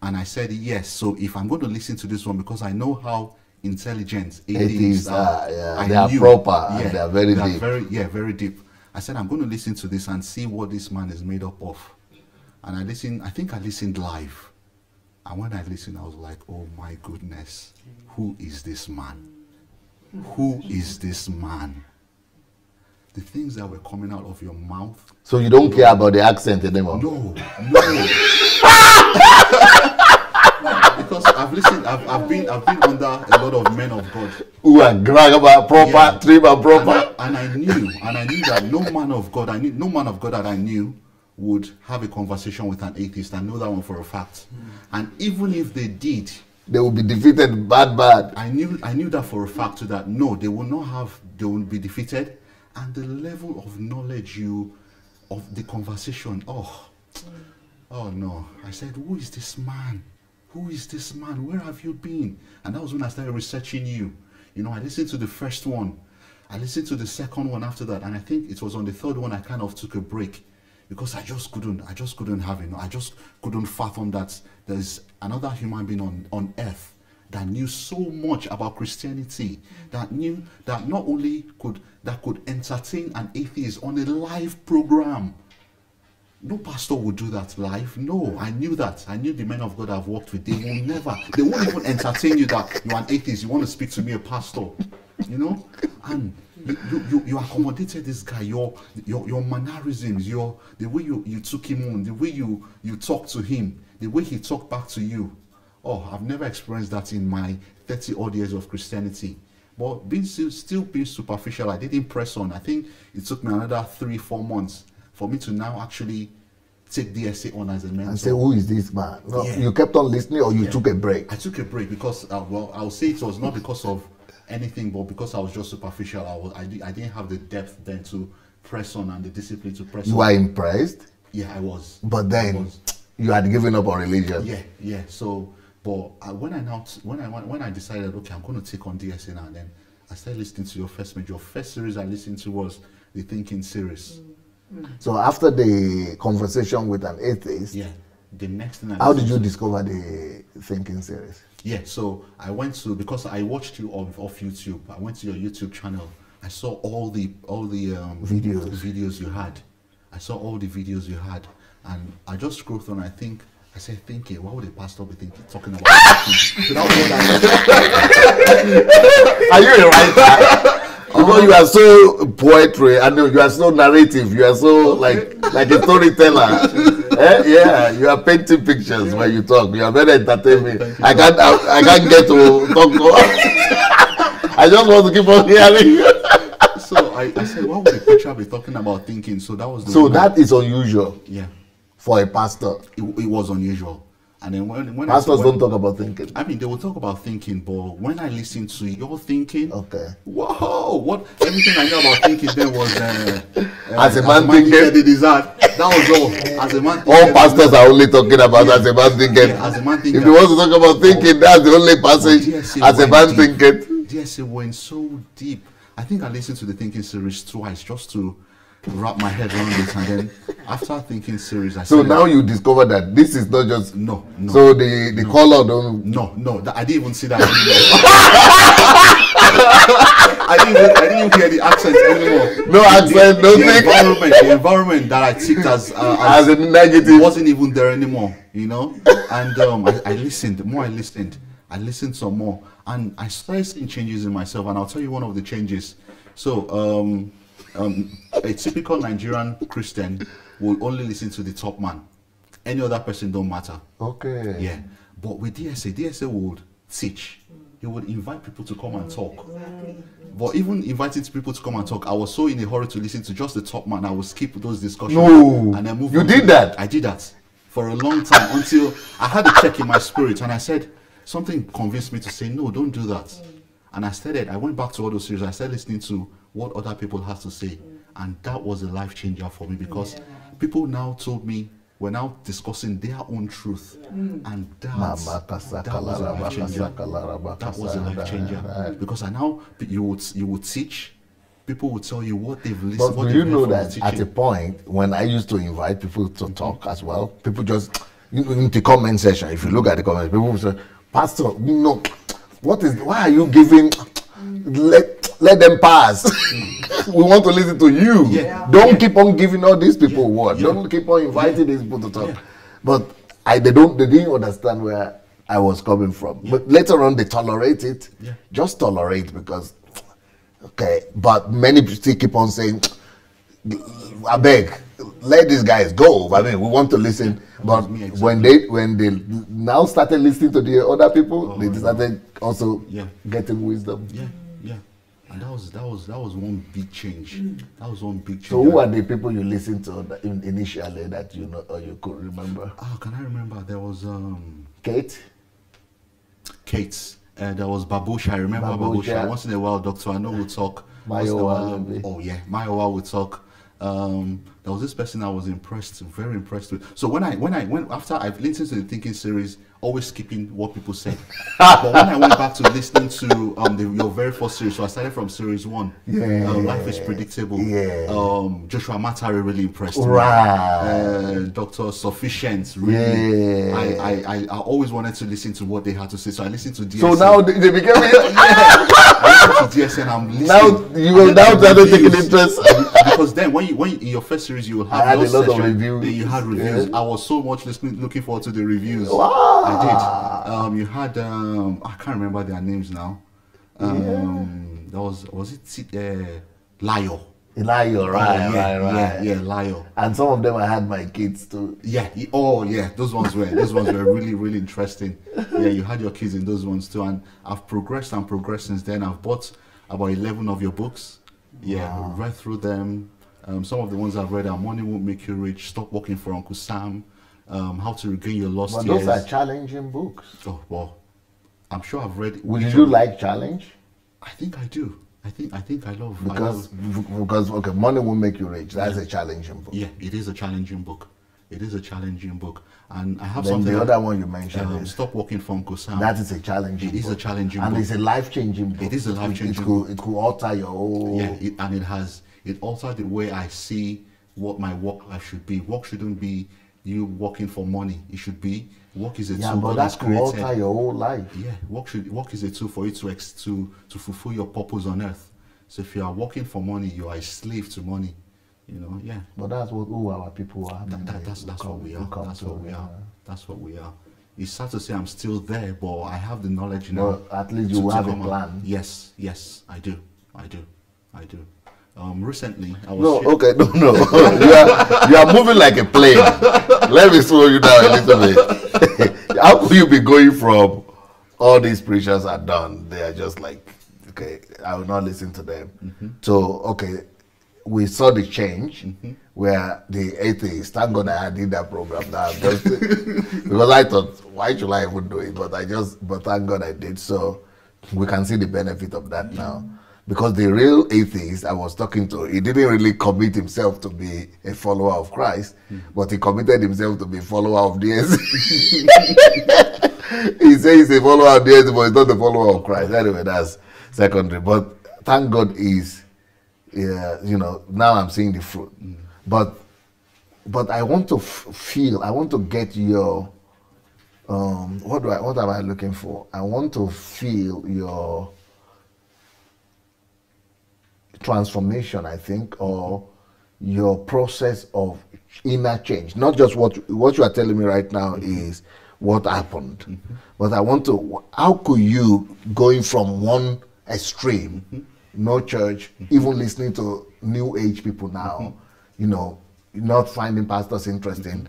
And I said, yes, so if I'm going to listen to this one, because I know how intelligent atheists are. Yeah. They are proper, and they are very deep. Very deep. I said, I'm going to listen to this and see what this man is made up of. And I think I listened live. And when I listened, I was like, oh my goodness, who is this man? Who is this man? The things that were coming out of your mouth. So you don't care about the accent anymore? No. Because I've been under a lot of men of God who are grab proper, trim and proper. And I knew that no man of God that I knew would have a conversation with an atheist. I know that one for a fact. And even if they did, they will be defeated bad. I knew that for a fact too, that no, they will be defeated. And the level of knowledge of the conversation, oh no. I said, who is this man? Who is this man? Where have you been? And that was when I started researching you. I listened to the first one. I listened to the second one after that. And I think it was on the third one I kind of took a break. Because I just couldn't have it. I just couldn't fathom that there's another human being on earth that knew so much about Christianity, that knew that not only could entertain an atheist on a live program. No pastor would do that live. No, I knew that. I knew the men of God I've worked with. They won't even entertain you that you're an atheist. You want to speak to me, a pastor, and you accommodated this guy. Your mannerisms, the way you took him on, the way you talked to him, the way he talked back to you. Oh, I've never experienced that in my 30 odd years of Christianity. But still being superficial, I didn't press on. I think it took me another 3-4 months for me to now actually take DSA on as a mentor. And say, who is this man? No, yeah. You kept on listening, or you took a break? I took a break because, I'll say it was not because of anything, but because I was just superficial. I didn't have the depth then to press on and the discipline to press on. You were impressed? Yeah, I was. But then you had given up on religion. Yeah. So, but when I decided, okay, I'm going to take on DSA now, then I started listening to your first major. First series I listened to was the Thinking series. So after the conversation with an atheist, the next thing how did you discover the Thinking series? Yeah, so I went to, because I watched you off YouTube. I went to your YouTube channel. I saw all the videos you had. I saw all the videos you had, and I just scrolled through and I said, thinking, why would a pastor be talking about thinking? So that was Are you a writer? Because you are so poetry, and you are so narrative, you are so like a storyteller. Yeah, you are painting pictures when you talk. You are very entertaining. I can't get to talk. I just want to keep on hearing. So I said, why would a preacher be talking about thinking? So that was the So that is unusual. Yeah. For a pastor. It was unusual. And then when pastors don't talk about thinking. I mean, they will talk about thinking, but when I listen to your thinking, okay, whoa, what everything I know about thinking then was as a man thinking. That was all. As a man thinking, all pastors are only talking about as a man thinking. Yeah, as a man thinking. If you want to talk about thinking, that's the only passage. As a man thinking. DSA went so deep. I think I listened to the thinking series twice just to wrap my head around it, and then after thinking series, I so now you discover that this is not just no. So the color don't. No, I didn't even see that anymore. I didn't even hear the accent anymore. No accent, no thing. The environment that I took as a negative wasn't even there anymore. You know, and I listened. The more I listened some more, and I started seeing changes in myself. And I'll tell you one of the changes. So a typical Nigerian Christian will only listen to the top man. Any other person don't matter. Okay. Yeah. But with DSA would teach. He would invite people to come and talk. But even inviting people to come and talk, I was so in a hurry to listen to just the top man, I would skip those discussions. No. And then move. You did that? I did that for a long time until I had a check in my spirit, and I said, something convinced me to say, no, don't do that. And I went back to all those series. I started listening to what other people had to say, and that was a life changer for me, because people now told me, we're now discussing their own truth, and that was a life changer. That was a life changer, because I now you would teach, people would tell you what they've listened. But do you know that at a point when I used to invite people to talk as well, people just in the comment section, if you look at the comments, people will say, Pastor, why are you giving? Let them pass. We want to listen to you. Don't keep on giving all these people what. Don't keep on inviting these people to talk. But they didn't understand where I was coming from. But later on they tolerate it. Just tolerate, because but many people still keep on saying, I beg, let these guys go. I mean, we want to listen. But when they now started listening to the other people, they started also getting wisdom. And that was one big change. That was one big change. So who are the people you listened to initially that you know or you could remember? Oh, can I remember? There was Kate. There was Babusha. I remember Babusha. Once in a while, Dr. Ano would talk. Mayowa would talk. There was this person I was very impressed with. So when I went after I've listened to the thinking series, always skipping what people said. But when I went back to listening to your very first series, so I started from series 1. Life is Predictable. Joshua Matari really impressed me. Dr. Sufficient really. I always wanted to listen to what they had to say, so I listened to DSN. So now they became I listened to DSN. I'm listening. Now you will now started taking interest. Because then when in your first series you will have a lot of reviews. Then you had reviews. I was so much looking forward to the reviews. Wow. I did. You had I can't remember their names now. That was it Lio. Right. Lio. And some of them I had my kids too. Those ones were really, really interesting. You had your kids in those ones too, and I've progressed since then. I've bought about 11 of your books. Read through them. Some of the ones I've read are Money Won't Make You Rich, Stop Working for Uncle Sam, How to Regain Your Lost Years. But those are challenging books. Oh, well, I'm sure I've read. Would you like challenge? I think I do. I think I love. Because Money Won't Make You Rich. That's a challenging book. Yeah, it is a challenging book. And I have then something. The other one you mentioned is Stop Working for Uncle Sam. That is a challenging book. It is a challenging book. And it's a life-changing book. It is a life-changing book. It could alter your whole... It altered the way I see what my work life should be. Work shouldn't be you working for money. It should be work is a tool. But that could alter your whole life. Work is a tool for you to fulfill your purpose on earth. So if you are working for money, you are a slave to money. But that's who our people are. That's what we are. That's what we are. It's sad to say I'm still there, but I have the knowledge now. Well, at least you have a plan. Yes, I do. Recently, I was... No. You are moving like a plane. Let me slow you down a little bit. How could you be going from all these preachers are done? They are just like okay, I will not listen to them. So, okay, we saw the change where the atheists, thank God I did that program now, just because I thought, why should I even do it? But thank God I did. So we can see the benefit of that now. Because the real atheist I was talking to, he didn't really commit himself to be a follower of Christ, but he committed himself to be a follower of DSC. He says he's a follower of DSC, but he's not a follower of Christ. Anyway, that's secondary. But thank God now I'm seeing the fruit. But I want to feel, I want to get your, what am I looking for? I want to feel your transformation, I think, or your process of inner change. Not just what you are telling me right now is what happened, but I want to, how could you, going from one extreme, no church, even listening to new age people now, not finding pastors interesting,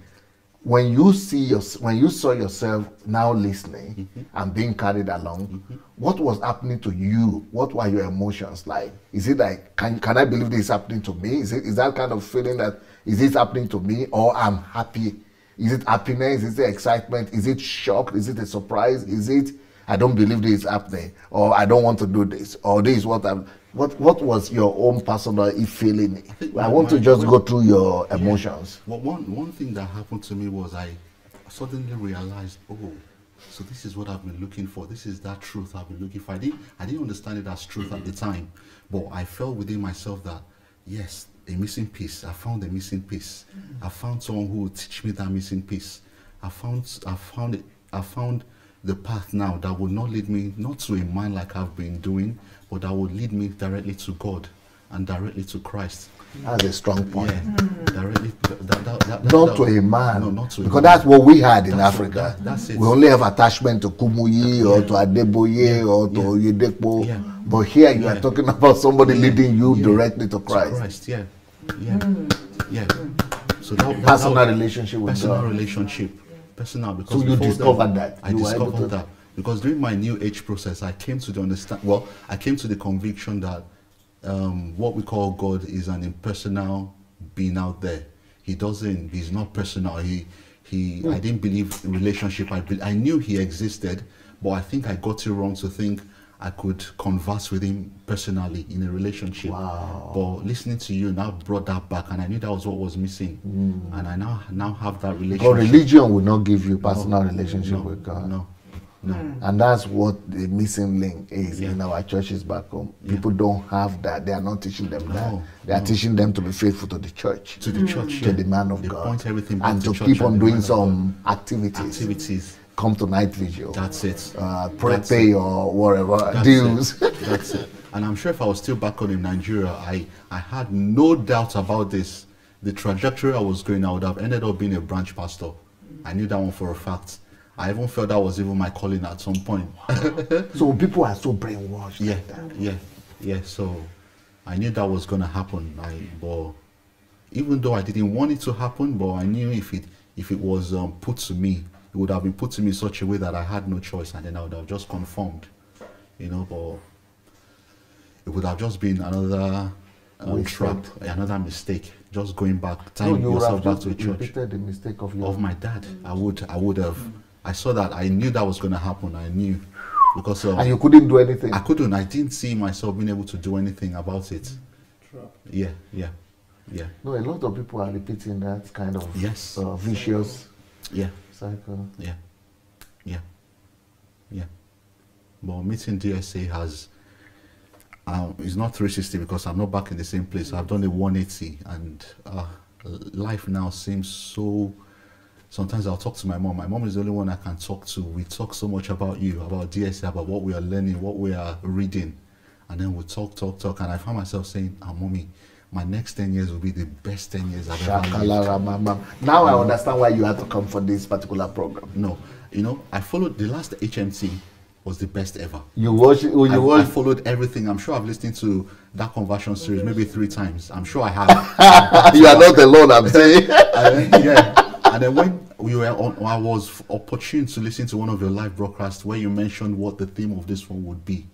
when you saw yourself now listening and being carried along, what was happening to you? What were your emotions like? Is it like, can I believe this is happening to me? Is that kind of feeling that, is this happening to me, or I'm happy? Is it happiness? Is it excitement? Is it shock? Is it a surprise? Is it, I don't believe this is happening, or I don't want to do this, or this is what I'm, what was your own personal feeling? I want to just go through your emotions. Well, one thing that happened to me was I suddenly realized, oh, so this is what I've been looking for. This is that truth I've been looking for. I didn't understand it as truth at the time, but I felt within myself that, yes, a missing piece. I found a missing piece. I found someone who would teach me that missing piece. I found the path now that would not lead me not to a man like I've been doing, but that would lead me directly to God and directly to Christ. That's a strong point. Yeah, directly. Not to a man. No, not to a because man. that's what we had in Africa. That's it. We only have attachment to Kumuyi or to Adeboye or to Oyedepo. Yeah. But here you are talking about somebody leading you directly to Christ. To Christ, yeah. So that Personal relationship with personal God. relationship. Personal, because So you before discovered that. I You were able discovered to- that because during my new age process, I came to the conviction that what we call God is an impersonal being out there. He's not personal. I didn't believe in relationship. I knew he existed, but I think I got it wrong to think I could converse with him personally in a relationship. Wow. But listening to you now brought that back, and I knew that was what was missing. And I now have that relationship. But religion will not give you personal relationship with God. No. And that's what the missing link is in our churches back home. People don't have that. They are not teaching them that. They are teaching them to be faithful to the church. To the church. To the man of They God. point everything back And to to church keep and on the doing man of some activities. Come to night vigil. That's it. Pay or whatever. That's Dues. That's it. And I'm sure if I was still back home in Nigeria, I had no doubt about this. The trajectory I was going, I would have ended up being a branch pastor. I knew that one for a fact. I even felt that was even my calling at some point. So people are so brainwashed. like that. Yeah. So I knew that was going to happen. But even though I didn't want it to happen, but I knew if it was put to me, it would have been put to me in such a way that I had no choice, and then I would have just conformed, but it would have just been another trap, another mistake, just going back, tying yourself back to a church. Repeated the mistake of my dad. I would have. I saw that. I knew that was going to happen. I knew, because and you couldn't do anything. I couldn't. I didn't see myself being able to do anything about it. Trap. Yeah. No, a lot of people are repeating that kind of vicious cycle. Yeah. But meeting DSA has, it's not 360 because I'm not back in the same place. I've done a 180, and life now seems so. Sometimes I'll talk to my mom. My mom is the only one I can talk to. We talk so much about you, about DSA, about what we are learning, what we are reading, and then we talk, and I find myself saying, "Mommy, my next 10 years will be the best 10 years I've ever lived." Now I understand why you had to come for this particular program. No, I followed the last HMT was the best ever. I followed everything. I'm sure I've listened to that conversion series maybe 3 times. I'm sure I have. You are not alone, I'm saying. And then when we were on, I was opportune to listen to one of your live broadcasts where you mentioned what the theme of this one would be.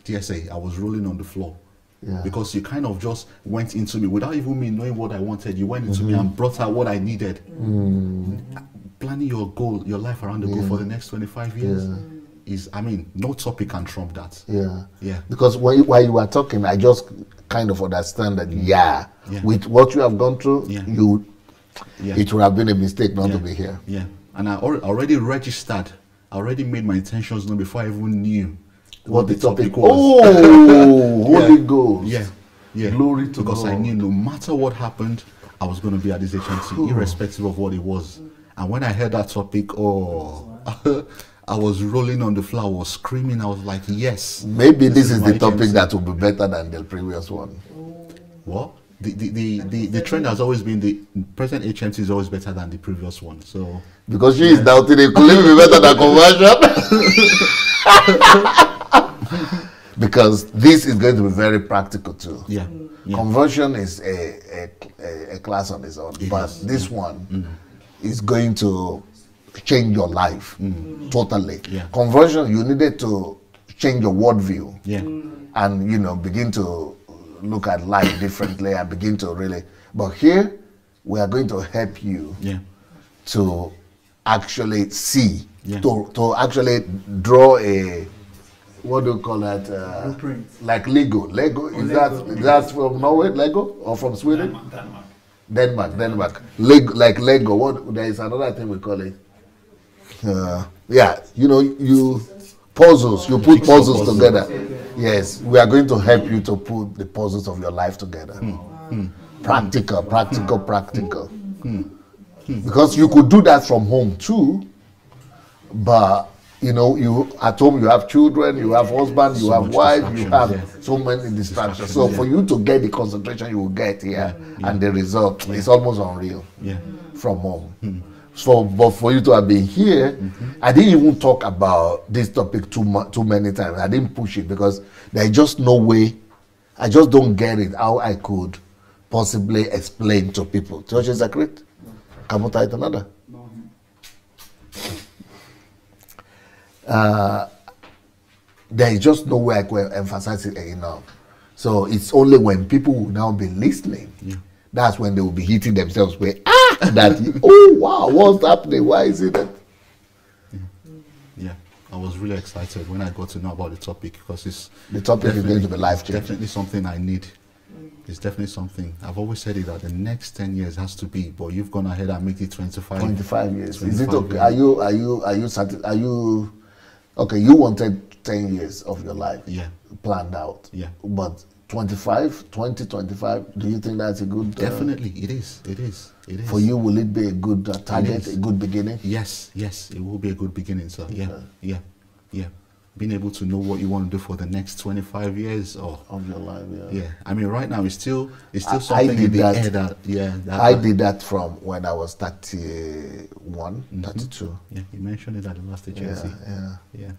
DSA, I was rolling on the floor. Yeah. Because you kind of just went into me without even me knowing what I wanted. You went into me and brought out what I needed. Planning your goal, your life around the goal for the next 25 years is, I mean, no topic can trump that. Yeah. Yeah. Because while you were talking, I just kind of understand that, with what you have gone through, it would have been a mistake not to be here. Yeah. And I already registered. I already made my intentions known before I even knew what the topic was. Oh, Holy Ghost. Yeah. Yeah. Glory to because God. I knew no matter what happened, I was going to be at this HMT, irrespective of what it was. And when I heard that topic, I was rolling on the floor, I was screaming. I was like, yes. Maybe this is the topic HMT. that will be better than the previous one. What? The trend has always been the present HMT is always better than the previous one. So because she is doubting it, could it be better than conversion? Because this is going to be very practical too. Yeah. Conversion is a class on its own, but this one is going to change your life totally. Yeah. Conversion, you needed to change your worldview. Yeah. And begin to look at life differently and begin to really. But here, we are going to help you to actually see, to actually draw a, what do you call that? Like Lego. Lego, is that from Norway, Lego? Or from Sweden? Denmark. Lego, like Lego. What? There is another thing we call it. You puzzles. You put puzzles together. Yes, we are going to help you to put the puzzles of your life together. Practical. Because you could do that from home too, but you at home you have children, you have husband, you have wife, you have so many distractions. So for you to get the concentration you will get here and the result is almost unreal from home. So, but for you to have been here, I didn't even talk about this topic too many times. I didn't push it because there's just no way. I just don't get it how I could possibly explain to people. Church is sacred. Kamuta it another. There is just no way I could emphasize it enough. So it's only when people will now be listening, that's when they will be hitting themselves with, oh wow, what's happening? Why is it that? Yeah, I was really excited when I got to know about the topic because the topic is going to be life-changing. Definitely something I need. It's definitely something. I've always said it that the next 10 years has to be, but you've gone ahead and made it 25. 25 years. 25 is it okay? years. Are you okay? You wanted 10 years of your life planned out. Yeah. But 2025, do you think that's a good? Definitely, it is. It is. For you, will it be a good target, a good beginning? Yes, it will be a good beginning, sir. Yeah. Being able to know what you want to do for the next 25 years of your life. Yeah. I mean, right now it's still something in the air that I did that from when I was 31, 32. Yeah, you mentioned it at the last agency. Yeah.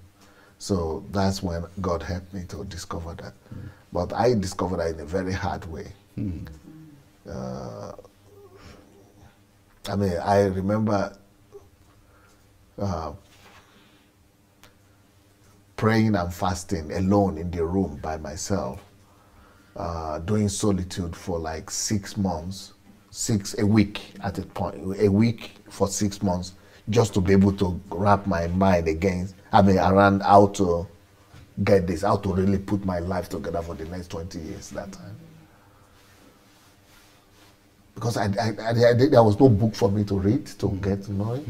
So that's when God helped me to discover that. But I discovered that in a very hard way. I mean, I remember praying and fasting alone in the room by myself, doing solitude for like 6 months, a week at a point, a week for 6 months, just to be able to wrap my mind around how to get this, how to really put my life together for the next 20 years that time. Because there was no book for me to read, to get to know it.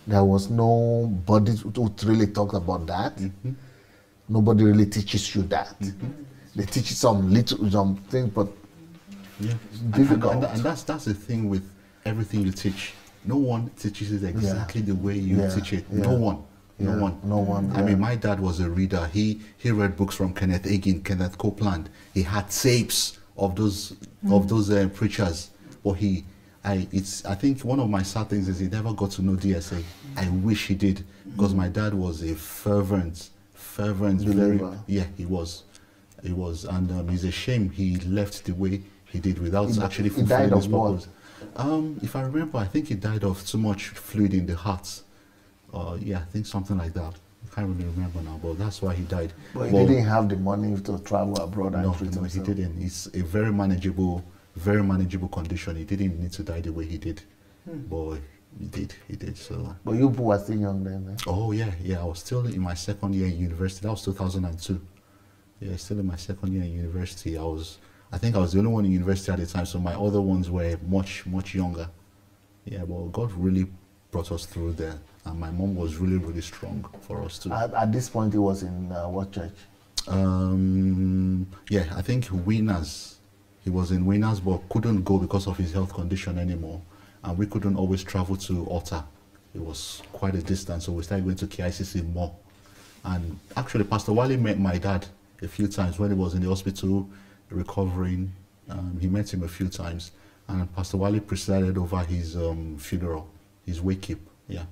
There was nobody who really talked about that. Nobody really teaches you that. They teach you some things, but it's difficult. And that's the thing with everything you teach. No one teaches it exactly the way you teach it. No one. I mean, my dad was a reader. He read books from Kenneth Hagin, Kenneth Copeland. He had tapes of those preachers. But I think one of my sad things is he never got to know DSA. I wish he did, because my dad was a fervent believer. He was, and it's a shame he left the way he did without actually fulfilling his purpose. If I remember, I think he died of too much fluid in the heart. I think something like that. can't really remember now, but that's why he died. But he didn't have the money to travel abroad and treat No, himself. he didn't. It's a very manageable condition. He didn't need to die the way he did, but he did. So. But you were still young then, eh? Oh yeah. I was still in my second year in university. That was 2002. Yeah, still in my second year in university. I think I was the only one in university at the time, so my other ones were much younger. Yeah, but God really brought us through there, and my mom was really, really strong for us too. At this point, he was in what church? Yeah, I think Winners. He was in Winners, but couldn't go because of his health condition anymore, and we couldn't always travel to Otta. It was quite a distance, so we started going to KICC more. And actually, Pastor Wale met my dad a few times when he was in the hospital recovering. He met him a few times, and Pastor Wale presided over his funeral, his wake keep. Yeah.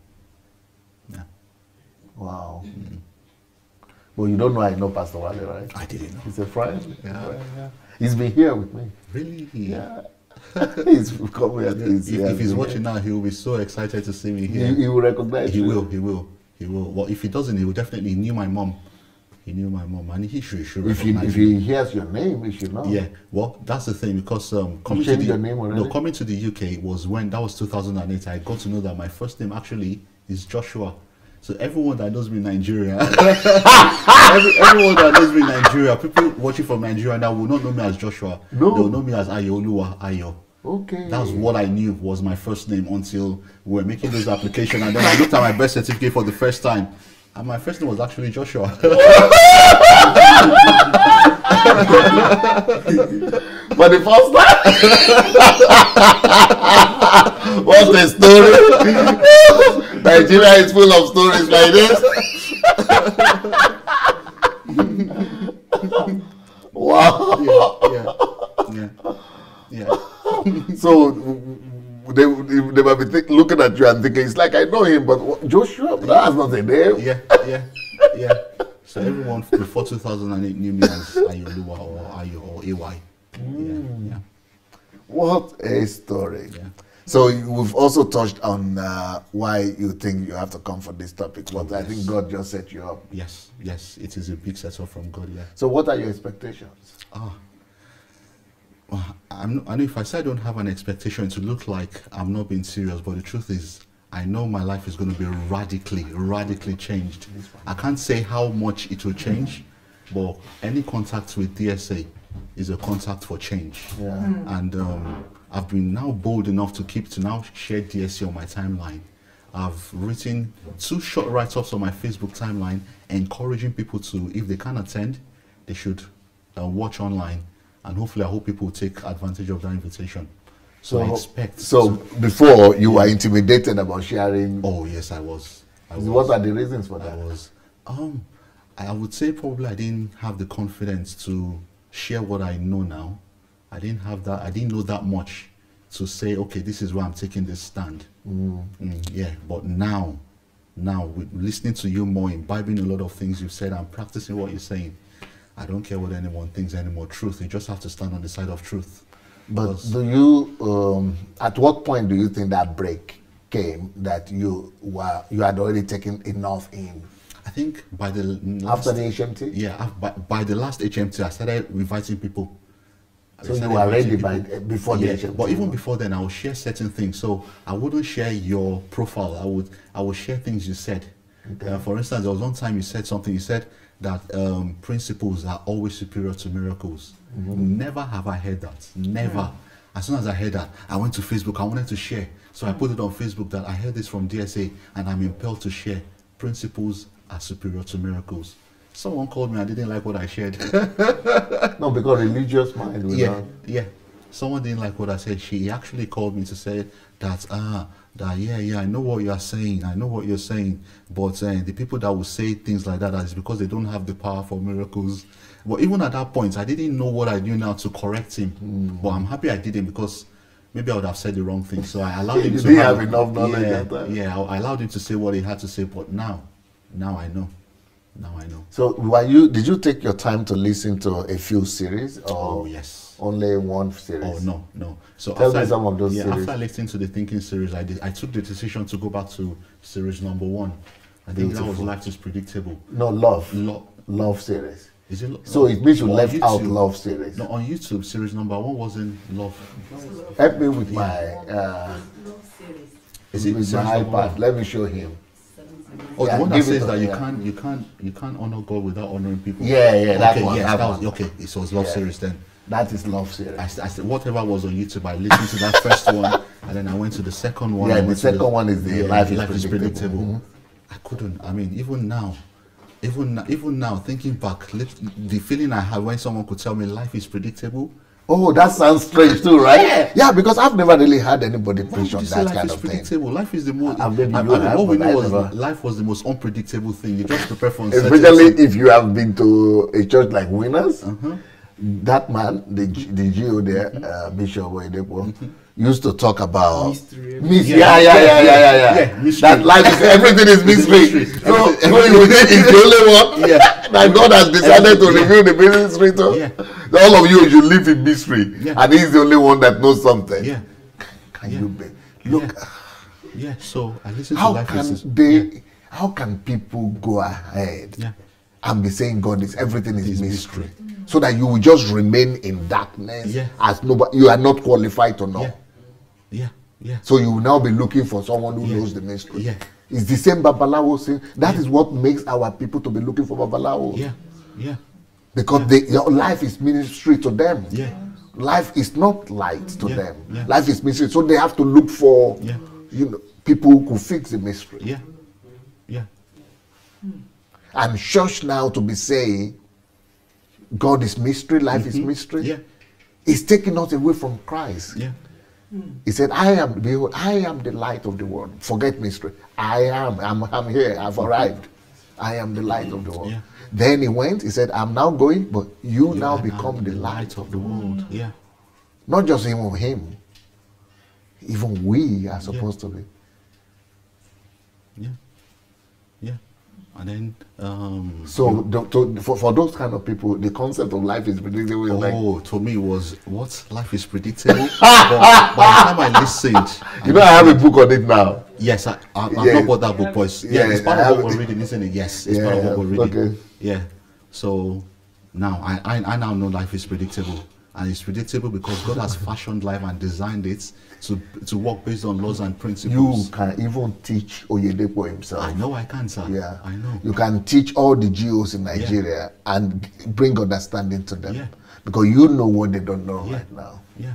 Wow. Well, you don't know I know Pastor Wale, right? I didn't know. He's a friend. Yeah. He's been here with me. Really? Yeah. He's coming at If he's watching now, he will be so excited to see me here. He will recognize He you. will. Well, if he doesn't, he will definitely. He knew my mom. And he should recognize If he hears your name, he should know. Yeah, well, that's the thing, because coming changed your name already? coming to the UK that was 2008. I got to know that my first name actually is Joshua. So everyone that knows me in Nigeria, everyone that knows me in Nigeria, people watching from Nigeria now will not know me as Joshua. No. They'll know me as Ayoluwa Ayo. Okay. That's what I knew was my first name until we were making those applications, and then I looked at my birth certificate for the first time, and my first name was actually Joshua. But the first time, what's the story? Nigeria is full of stories like this. Wow. Yeah. So they might be looking at you and thinking, it's like I know him, but Joshua, that's not a name. Yeah. So everyone before 2008 knew me as Ayoluwa or Ayo or AY. Yeah. What a story. Yeah. So we've also touched on why you think you have to come for this topic, but I think God just set you up. Yes, it is a big setup from God, yeah. So what are your expectations? Well, I know if I say I don't have an expectation, to look like I'm not being serious, but the truth is, I know my life is going to be radically changed. I can't say how much it will change, but any contact with DSA is a contact for change. Yeah. And I've been now bold enough to now share DSA on my timeline. I've written 2 short write-ups on my Facebook timeline encouraging people to, if they can attend, they should watch online. And hopefully I hope people will take advantage of that invitation. So I expect. So before you were intimidated about sharing. Oh yes, I was. What are the reasons for that? I would say probably I didn't have the confidence to share what I know now. I didn't have that. I didn't know that much to say, okay, this is where I'm taking this stand. Yeah, but now with listening to you more, imbibing a lot of things you've said and practicing what you're saying, I don't care what anyone thinks anymore. Truth, you just have to stand on the side of truth. But do you, at what point do you think that break came, that you had already taken enough in? I think by the after the HMT? Yeah, by the last HMT, I started inviting people. So you were ready before the HMT? But even before then, I would share certain things. So I wouldn't share your profile. I would share things you said. Okay. For instance, there was one time you said something. You said that principles are always superior to miracles. Never have I heard that. Never. As soon as I heard that, I went to Facebook. I wanted to share. So I put it on Facebook that I heard this from DSA and I'm impelled to share. Principles are superior to miracles. Someone called me. I didn't like what I shared. No, because religious mind. Yeah. Someone didn't like what I said. She actually called me to say that, I know what you are saying. I know what you're saying. But the people that will say things like that is because they don't have the power for miracles. But even at that point, I didn't know what I knew now to correct him. But I'm happy I didn't, because maybe I would have said the wrong thing. So I allowed him to didn't have enough knowledge at that. Yeah, I allowed him to say what he had to say. But now I know. So did you take your time to listen to a few series? Or yes. Only one series? Oh, no. So tell me some of those series. After listening to the Thinking series, I took the decision to go back to series number 1. I think that was Beautiful. Life is Predictable. No, Love. Lo- Love series. Is it? So it means you on left out YouTube. Love series. No, on YouTube, series number 1 wasn't Love. Help me with my Is it with series my number iPad. 1? Let me show him. Oh, Yeah, the one that give it says to- that yeah. you can't honor God without honoring people. Yeah, that okay, one. Yes, that that was one. okay. It was Love Yeah. series then. That is Love series. I said whatever was on YouTube. I listened to that first one, and then I went to the second one. Yeah, I the went to second one is the Life is Predictable. Mm-hmm. I couldn't. I mean, even now, thinking back, the feeling I had when someone could tell me life is predictable. Oh, that sounds strange too, right? Yeah, because I've never really had anybody Why preach would on you say that life kind is of thing. predictable? Life is the most. Maybe you have, what we but know I was never- life was the most unpredictable thing. You just prepare for Especially uncertainty. if you have been to a church like Winners. Uh-huh. That man, the GO there, Bishop Oyedepo, used to talk about Mystery. mystery. Yeah, Yeah. mystery. That life is everything is mystery. mystery. So you think it's the only one Yeah. that God has decided to Yeah. reveal the mystery to. Yeah. All of you should live in mystery, Yeah. and He's the only one that knows something. Yeah. Can Yeah. you be? Look, Yeah. So I listened to how life can is. they? How can people go ahead Yeah. and be saying God is everything is mystery, so that you will just remain in darkness Yeah. as nobody, you are not qualified to know. Yeah. Yeah. Yeah. So you will now be looking for someone who Yeah. knows the mystery. Yeah. It's the same Babalawo thing. That is what makes our people to be looking for Babalawo. Yeah. Yeah. Because your life is ministry to them. Yeah. Life is not light to Yeah. them. Yeah. Life is mystery. So they have to look for Yeah. people who could fix the mystery. Yeah. Yeah. And church now to be saying God is mystery, life is mystery. Yeah. It's taking us away from Christ. Yeah. He said, behold, I am the light of the world. Forget mystery. I'm here, I've arrived. I am the light of the world. Yeah. Then he went, he said, I'm now going, but you now are become the light of the world. world. Yeah. Not just even him, even we are supposed to be. Yeah. Yeah. And then So for those kind of people, the concept of life is predictable. Is like, to me was what life is predictable. But by the time I listened, I have a book on it now. yes, I've Yeah. not bought that book, boys. Yeah, it's part I of have what it. we're reading, isn't it? Yes, it's part of what we're reading. Okay. Yeah. So now I now know life is predictable. And it's predictable because God has fashioned life and designed it to work based on laws and You principles. can even teach Oyedepo himself. I know I can, sir. Yeah, I know. You can teach all the GOs in Nigeria and bring understanding to them, Yeah. because you know what they don't know Yeah. right now. Yeah.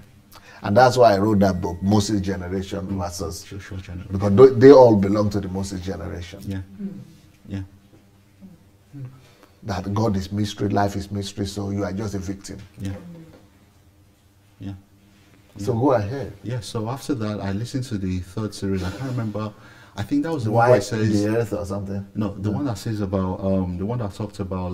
And that's why I wrote that book, Moses Generation versus, Sure, General. because they all belong to the Moses generation. Yeah. Yeah. That God is mystery, life is mystery, so you are just a victim. Yeah. Yeah. So go ahead. Yeah, so after that, I listened to the third series. I can't remember. I think that was the one Why where it says the earth or something? no, the one that says about the one that talked about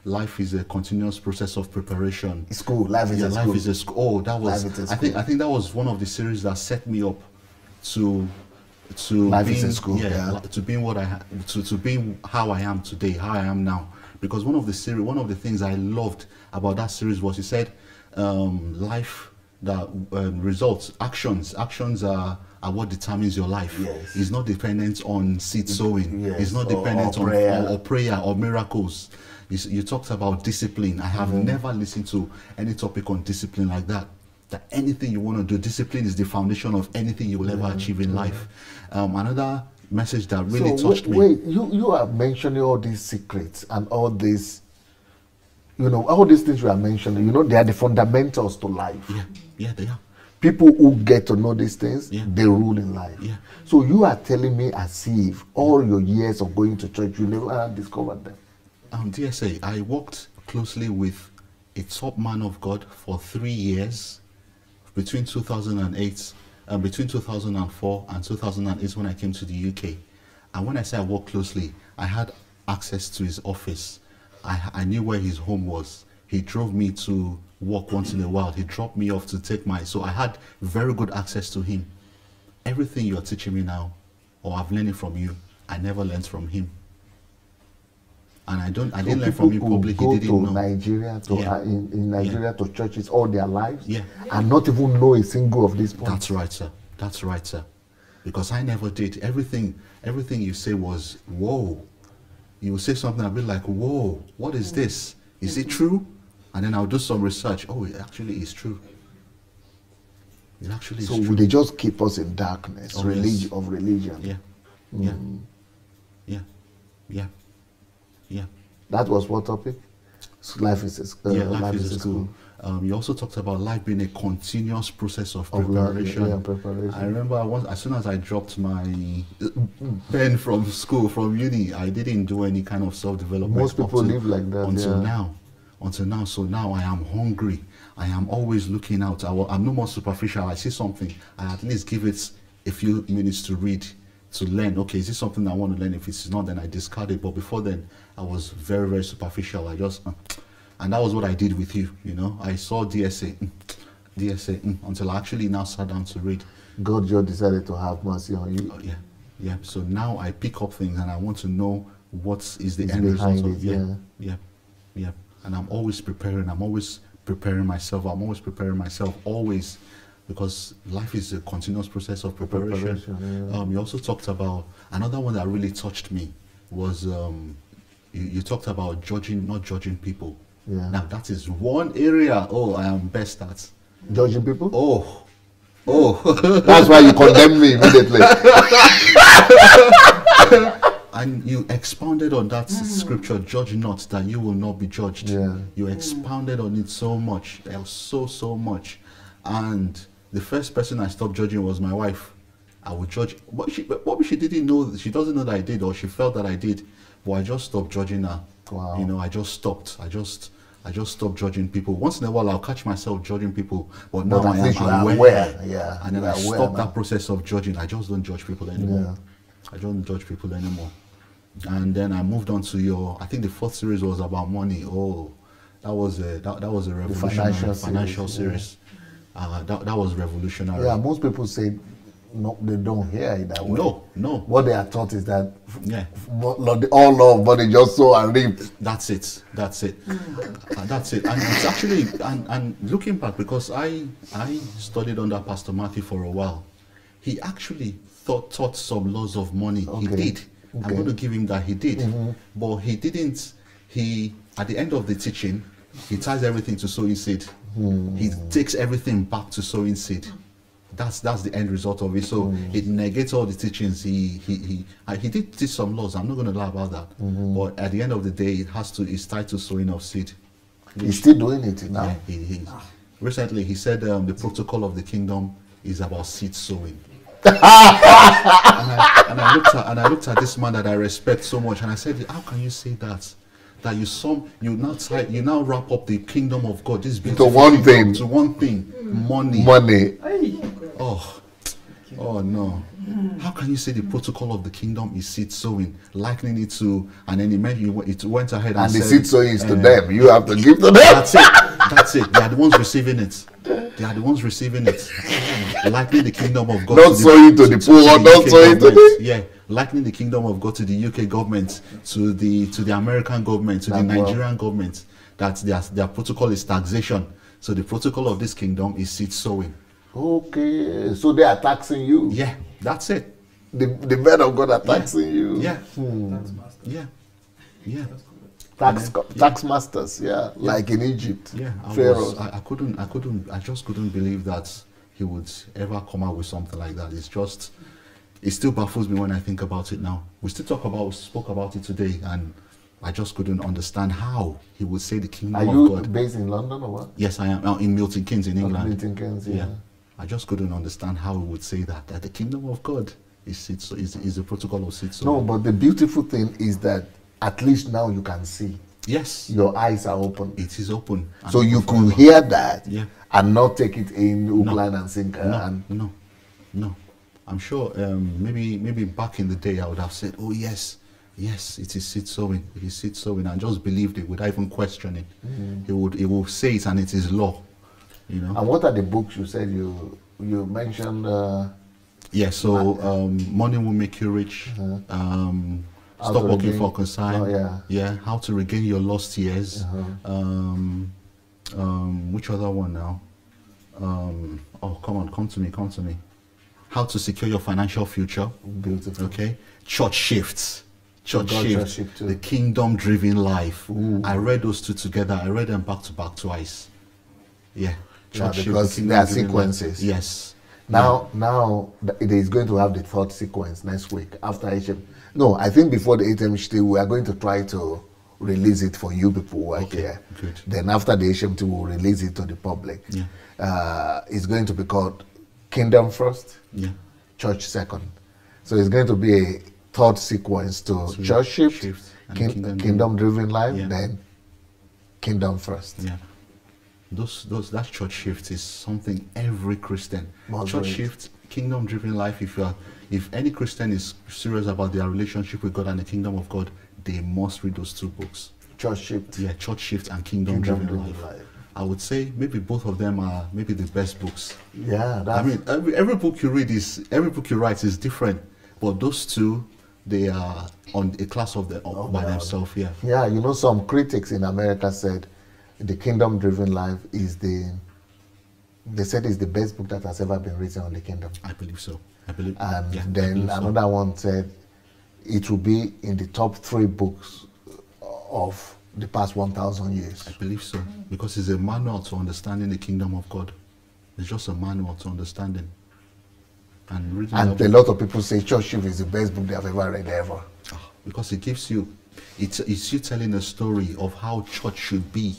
life is a continuous process of preparation. It's cool. Life is Yeah, a life school. is a school. Oh, that was. Life is a I think that was one of the series that set me up to Life is being, a school, yeah. to being what to being how I am today, how I am now. Because one of the things I loved about that series was he said, life that results, actions are what determines your life. Yes. It's not dependent on seed sowing. Yes, It's not or dependent on prayer. prayer or miracles. You talked about discipline. I have never listened to any topic on discipline like that. That anything you want to do, discipline is the foundation of anything you will ever achieve in life. Another message that really touched me. Wait, you are mentioning all these secrets and all these, all these things you are mentioning, they are the fundamentals to life. Yeah, they are. People who get to know these things, Yeah. they rule in life. Yeah. So you are telling me as if all your years of going to church, you never discovered them. DSA, I worked closely with a top man of God for 3 years between 2008, between 2004 and 2008 when I came to the UK. And when I say I worked closely, I had access to his office. I knew where his home was. He drove me to work once in a while. He dropped me off to take so I had very good access to him. Everything you're teaching me now, or I've learned it from you, I never learned from him. And I didn't learn from him probably. He Go didn't to know. Nigeria, in Nigeria to churches all their lives, Yeah. and not even know a single of these points. That's right, sir. That's right, sir. because I never did. Everything you say was, whoa. You will say something, I'll be like, whoa, what is this? Is it true? And then I'll do some research. Oh, it actually is true. It actually is So true. will they just keep us in darkness, Oh, religion yes. of religion? Yeah. Yeah. That was what topic? Life is a Life is a school. You also talked about life being a continuous process of preparation. preparation. I remember as soon as I dropped my pen from school, from uni, I didn't do any kind of self-development. Most people live like that until now. So now I am hungry. I am always looking out. I'm no more superficial. I see something, I at least give it a few minutes to read, to learn. Okay, is this something I want to learn? If it's not, then I discard it. But before then, I was very, very superficial. I just, and that was what I did with you. You know, I saw DSA, until I actually now sat down to read. God just decided to have mercy on you. Oh, yeah. So now I pick up things and I want to know what is the end result of it. Yeah. And I'm always preparing. I'm always preparing myself. Always, because life is a continuous process of preparation. You also talked about another one that really touched me was you talked about not judging people. Yeah. Now that is one area I am best at. Judging people? Oh. That's why you condemn me immediately. And you expounded on that scripture, judge not that you will not be judged. Yeah. You expounded on it so much. There was so much. And the first person I stopped judging was my wife. I would judge, but she didn't know, she doesn't know that I did, or she felt that I did. But I just stopped judging her. Wow. You know, I just stopped. I just stopped judging people. Once in a while, I'll catch myself judging people, but now I am aware. Yeah. And then I stop that process of judging. I just don't judge people anymore. Yeah. I don't judge people anymore. And then I moved on to I think the fourth series was about money. Oh, that was a revolutionary financial series. Yeah. That was revolutionary. Yeah, most people say no, they don't hear it that way. No. What they are taught is that all love money just so and reap. That's it. That's it. And it's actually and looking back, because I studied under Pastor Matthew for a while. He actually taught some laws of money. Okay. He did. Okay. I'm going to give him that he did. But he didn't. He, at the end of the teaching, he ties everything to sowing seed. He takes everything back to sowing seed. That's the end result of it. So it negates all the teachings. He did teach some laws. I'm not going to lie about that. But at the end of the day, it's tied to sowing of seed. He's still doing it now. Yeah, recently, he said the protocol of the kingdom is about seed sowing. and I looked at this man that I respect so much, and I said, how can you say that? That you now wrap up the kingdom of God, this beautiful kingdom, to one thing, money. Oh no. How can you say the protocol of the kingdom is seed sowing, likening it to, and then it went ahead and the said, seed sowing is to them. You have to give to them. That's it. They are the ones receiving it. Likening the kingdom of God. Not sowing to the poor, not sowing to the... Yeah, likening the kingdom of God to the UK government, to the American government, to the Nigerian government. That their protocol is taxation. So the protocol of this kingdom is seed sowing. Okay, so they are taxing you. Yeah, that's it. The men of God are taxing you. Yeah. Yeah. Tax masters, like in Egypt. Yeah, I just couldn't believe that he would ever come out with something like that. It still baffles me when I think about it now. We spoke about it today, and I just couldn't understand how he would say the kingdom of God. Are you based in London or what? Yes, I am in Milton Keynes in England. Milton Keynes, yeah. I just couldn't understand how he would say that the kingdom of God is a protocol of seed sowing. No, but the beautiful thing is that at least now you can see. Yes. Your eyes are open. It is open. So you could hear that and not take it in Ugland and Sinker. No. I'm sure maybe back in the day I would have said, oh yes, it is seed sowing. It is seed sowing, and just believed it without even questioning. He will say it, and it is law. You know. And what are the books you said you mentioned? Money Will Make You Rich. Stop Working for Consign. How to Regain Your Lost Years. Which other one now? Come to me. how to secure your financial future. Beautiful. Okay. Church shifts. Church God, shift. church shift too. The kingdom-driven life. Ooh. I read those two together. I read them back to back twice. Yeah. Yeah, Shift, because the there are kingdom-driven life. sequences. Yes. Now it is going to have the third sequence next week after HM. No, I think before the HMT we are going to try to release it for you people who are here. Good. Then after the HMT we'll release it to the public. Yeah. It's going to be called Kingdom First, Yeah. Church Second. So it's going to be a third sequence to So Church Shift, and Kingdom Driven Life, Yeah. then Kingdom First. Yeah. That church shift is something every Christian. Must Church read. shift, kingdom driven life. If any Christian is serious about their relationship with God and the kingdom of God, they must read those two books. Church Shift. Yeah, church shift and kingdom driven life. I would say maybe both of them are maybe the best books. Yeah, I mean, every book you read every book you write is different, but those two, they are on a class of by themselves. Yeah. Yeah, you know, some critics in America said the Kingdom Driven Life is they said it's the best book that has ever been written on the kingdom. I believe so. I believe. And yeah, then I believe so. another one said it will be in the top 3 books of the past 1,000 years. I believe so, because it's a manual to understanding the kingdom of God. It's just a manual to understanding. And reading And a lot of people say Church Shift is the best book they have ever read ever. because it gives you, it's you telling a story of how church should be.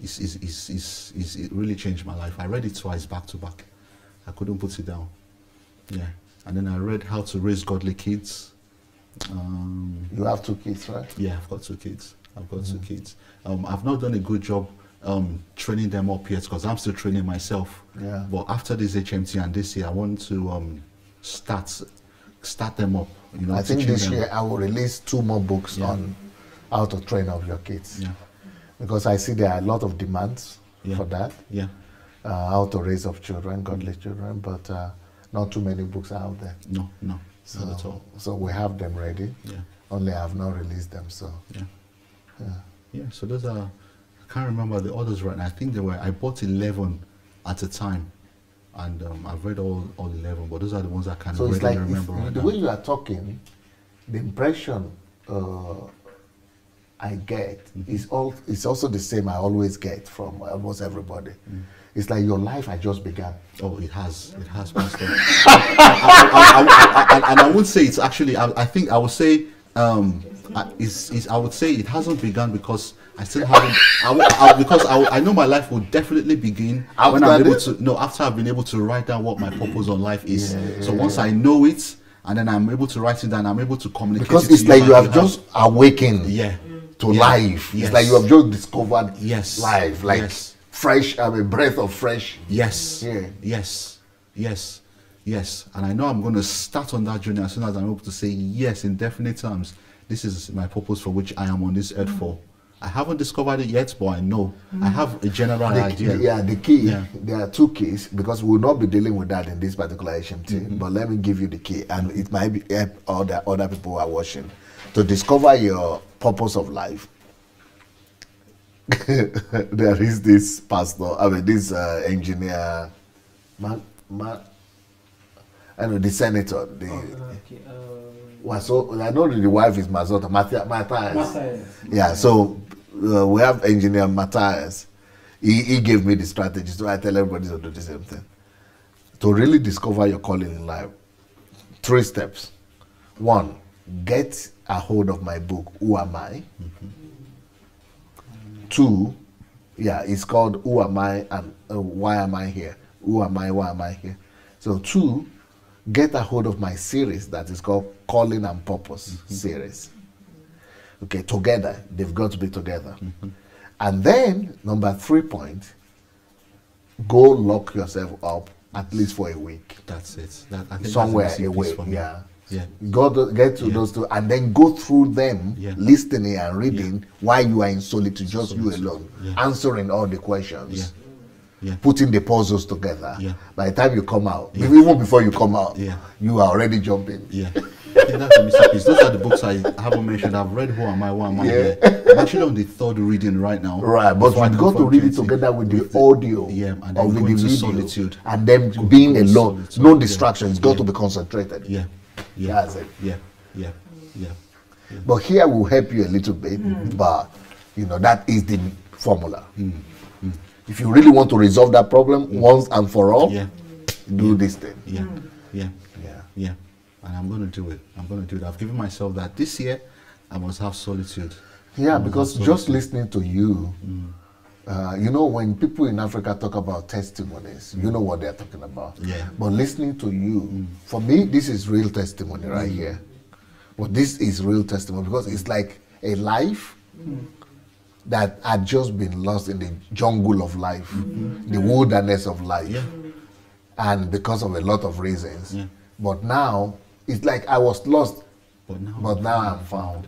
It really changed my life. I read it twice back to back. I couldn't put it down. Yeah, and then I read How to Raise Godly Kids. You have 2 kids, right? Yeah, I've got 2 kids. Two kids. I've not done a good job training them up yet because I'm still training myself. Yeah. But after this HMT and this year, I want to start them up. You know, I think teaching this them. year I will release 2 more books Yeah. on how to train up your kids. Yeah, Because I see there are a lot of demands Yeah. for that. yeah, How to raise up children, godly children, but not too many books are out there. no, not at all. So we have them ready. Yeah, Only I have not released them. So yeah. So those are. I can't remember the others right now. I think I bought 11 at a time, and I've read all 11. But those are the ones I can so it's really like remember right the now. way you are talking, the impression I get is also the same I always get from almost everybody. It's like your life had just begun. Oh, it has, Pastor. And I would say it's actually. I think I would say. I would say it hasn't begun because I still haven't. I know my life will definitely begin when I'm able to. No, after I've been able to write down what my purpose on life is. So once I know it, and then I'm able to write it down, I'm able to communicate. Because it it's to like you have and just awakened. Yeah. To Yeah. life. Yes. It's like you have just discovered Yes. life, like Yes. fresh, breath of fresh. Yes. Yeah. Yes. And I know I'm going to start on that journey as soon as I'm able to say yes in definite terms. This is my purpose for which I am on this earth for. I haven't discovered it yet, but I know. I have a general idea. The key, Yeah. there are 2 keys, because we will not be dealing with that in this particular HMT, but let me give you the key, and it might be help other people who are watching to discover your purpose of life. There is this this engineer, the senator. So I know the wife is Mazota, Matthias. Yeah, so we have engineer Matthias. He gave me the strategy, so I tell everybody to do the same thing. To really discover your calling in life, 3 steps. 1, get a hold of my book, Who Am I? 2, it's called Who Am I and Why Am I Here? Who am I? Why am I here? So 2, get a hold of my series that is called Calling and Purpose series. Okay, together. They've got to be together. And then, number 3 point, go lock yourself up at least for a week. That's it. I think Somewhere that's the missing away, piece for me. Yeah. Get to those 2 and then go through them, Yeah. listening and reading while you are in solitude, just you alone, Yeah. answering all the questions. Yeah. Putting the puzzles together. Yeah. By the time you come out, even before you come out, Yeah. you are already jumping. Yeah. That's the mistake. Those are the books I haven't mentioned. I've read Who Am I, Who Am I Here. I'm actually on the 3rd reading right now. Right, but you've got to read it together with the audio and of the video, solitude. and then being alone, no distractions. Got to be concentrated. Yeah. That's it. Yeah. But here will help you a little bit, but that is the formula. If you really want to resolve that problem once and for all, do this thing. Yeah. And I'm going to do it. I've given myself that this year I must have solitude. Yeah, because just listening to you, when people in Africa talk about testimonies, you know what they're talking about. Yeah. But listening to you, for me, this is real testimony right here. But this is real testimony because it's like a life that had just been lost in the jungle of life, the wilderness of life, and because of a lot of reasons. Yeah. But now, it's like I was lost, but now I'm found.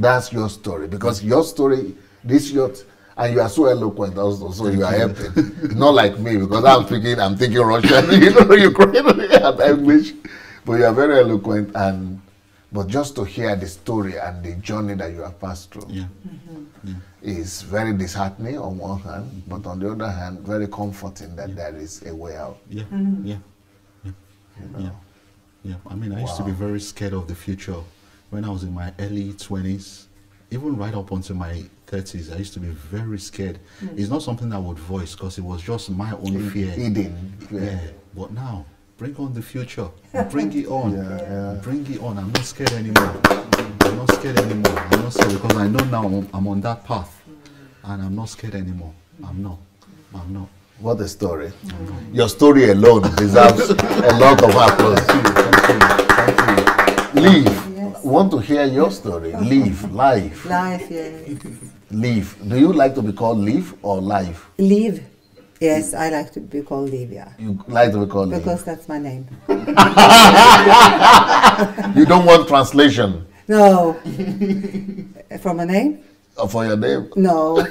That's your story, because your story, and you are so eloquent also, so you are helping. Not like me, because I'm thinking Russian, Ukrainian and English, but you are very eloquent, but just to hear the story and the journey that you have passed through is very disheartening on one hand, but on the other hand, very comforting that there is a way out. Yeah. I mean, I used to be very scared of the future when I was in my early 20s, even right up until my 30s. I used to be very scared. It's not something I would voice because it was just my own fear. Yeah. But now, bring on the future. Bring it on. Bring it on. I'm not scared anymore. I'm not scared because I know now I'm on that path, and I'm not scared anymore. I'm not. What a story. Your story alone deserves a lot of applause. Thank you. Leave. Want to hear your story? Live. Life, yes. Live. Do you like to be called Live or Life? Live. Yes, I like to be called Liv, yeah. You like to be called Liv? Because that's my name. You don't want translation? No. For my name? Or for your name? No.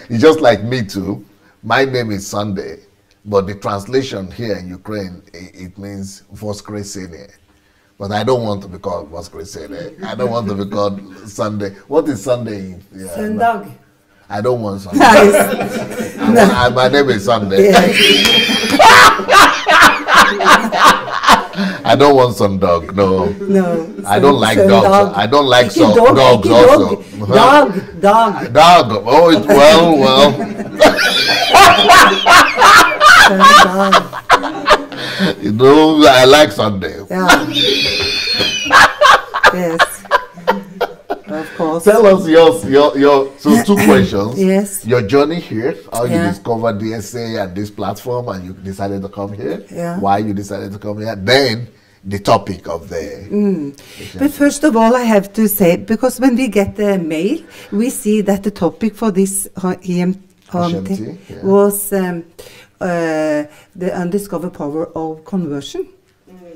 It's just like me too. My name is Sunday, but the translation here in Ukraine, it means Voskresenie. But I don't want to be called Voskresenie. I don't want to be called Sunday. What is Sunday? Sundag. I don't want Sunday. Nice. My name is Sunday. Yes. I don't want some dog. No. I don't like dogs. Dog. I don't like Dog, dogs also. Dog. Dog. Oh, well. I like Sunday. Yeah. Yes. Of course. Tell us your so 2 questions. Yes. Your journey here, how you discovered the essay and this platform and you decided to come here. Yeah. Why you decided to come here. Then the topic of the... But first of all, I have to say, because when we get the mail, we see that the topic for this Hmt was the undiscovered power of conversion.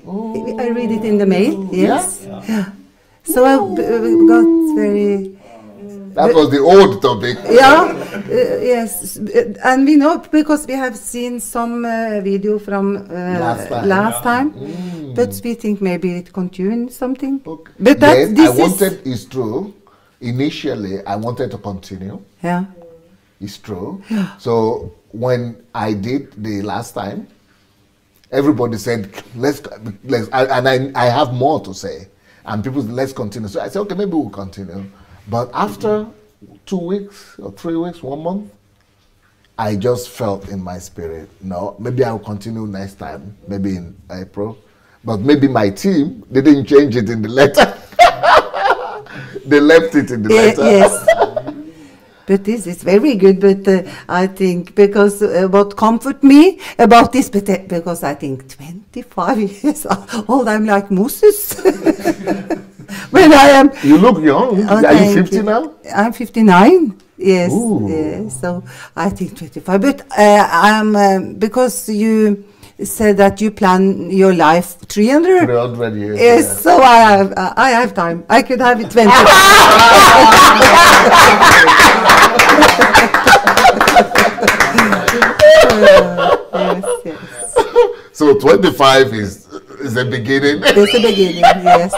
I read it in the mail, yes. Yeah. So I got very... That was the old topic. Yes, and we know because we have seen some video from last time, but we think maybe it continues something. Okay. But it's true. Initially, I wanted to continue. Yeah. It's true. Yeah. So when I did the last time, everybody said, let's and I have more to say. And people said, let's continue. So I said, okay, maybe we'll continue. But after 2 weeks or 3 weeks, 1 month, I just felt in my spirit, no, maybe I'll continue next time, maybe in April. But maybe my team, they didn't change it in the letter. They left it in the letter. Yes. But this is very good, but I think, because what comfort me about this, because I think 25 years old, I'm like Moses. When I am... You look young. Are you 50 now? I'm 59. Yes. Ooh. Yes. So I think 25. But I'm because you said that you plan your life 300 years. Yes. Yeah. So I have time. I could have it 20. Yes. So 25 is It's the beginning. It's the beginning, yes.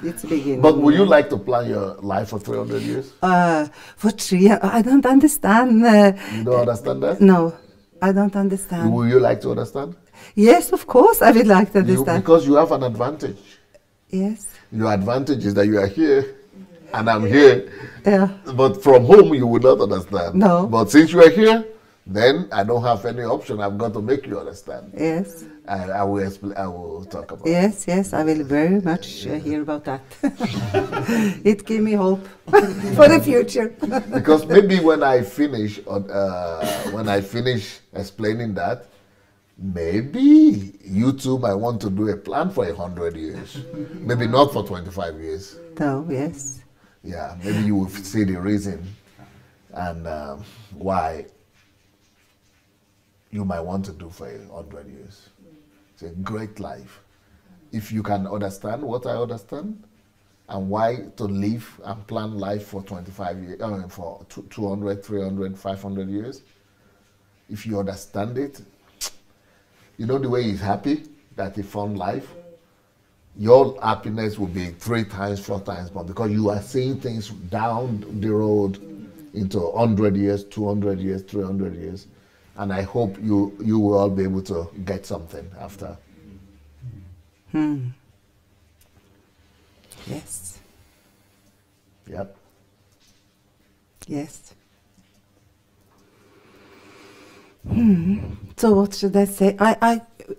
It's the beginning. But would you like to plan your life for 300 years? For 3, I don't understand. You don't understand that? No, I don't understand. Would you like to understand? Yes, of course, I would like to understand. Because you have an advantage. Yes. Your advantage is that you are here, and I'm here. Yeah. But from home, you would not understand. No. But since you are here, then I don't have any option. I've got to make you understand. Yes. I will explain. I will talk about. Yes, yes, I will very much hear about that. It gives me hope for the future. Because maybe when I finish, explaining that, maybe you too might want to do a plan for 100 years. Maybe not for 25 years. No, yes. Yeah, maybe you will see the reason and why you might want to do for 100 years. It's a great life. If you can understand what I understand and why to live and plan life for 25 years, for 200, 300, 500 years, if you understand it, you know the way he's happy that he found life, your happiness will be 3 times, 4 times more because you are seeing things down the road into 100 years, 200 years, 300 years. And I hope you will all be able to get something after. Yes. Yep. Yes. So what should I say?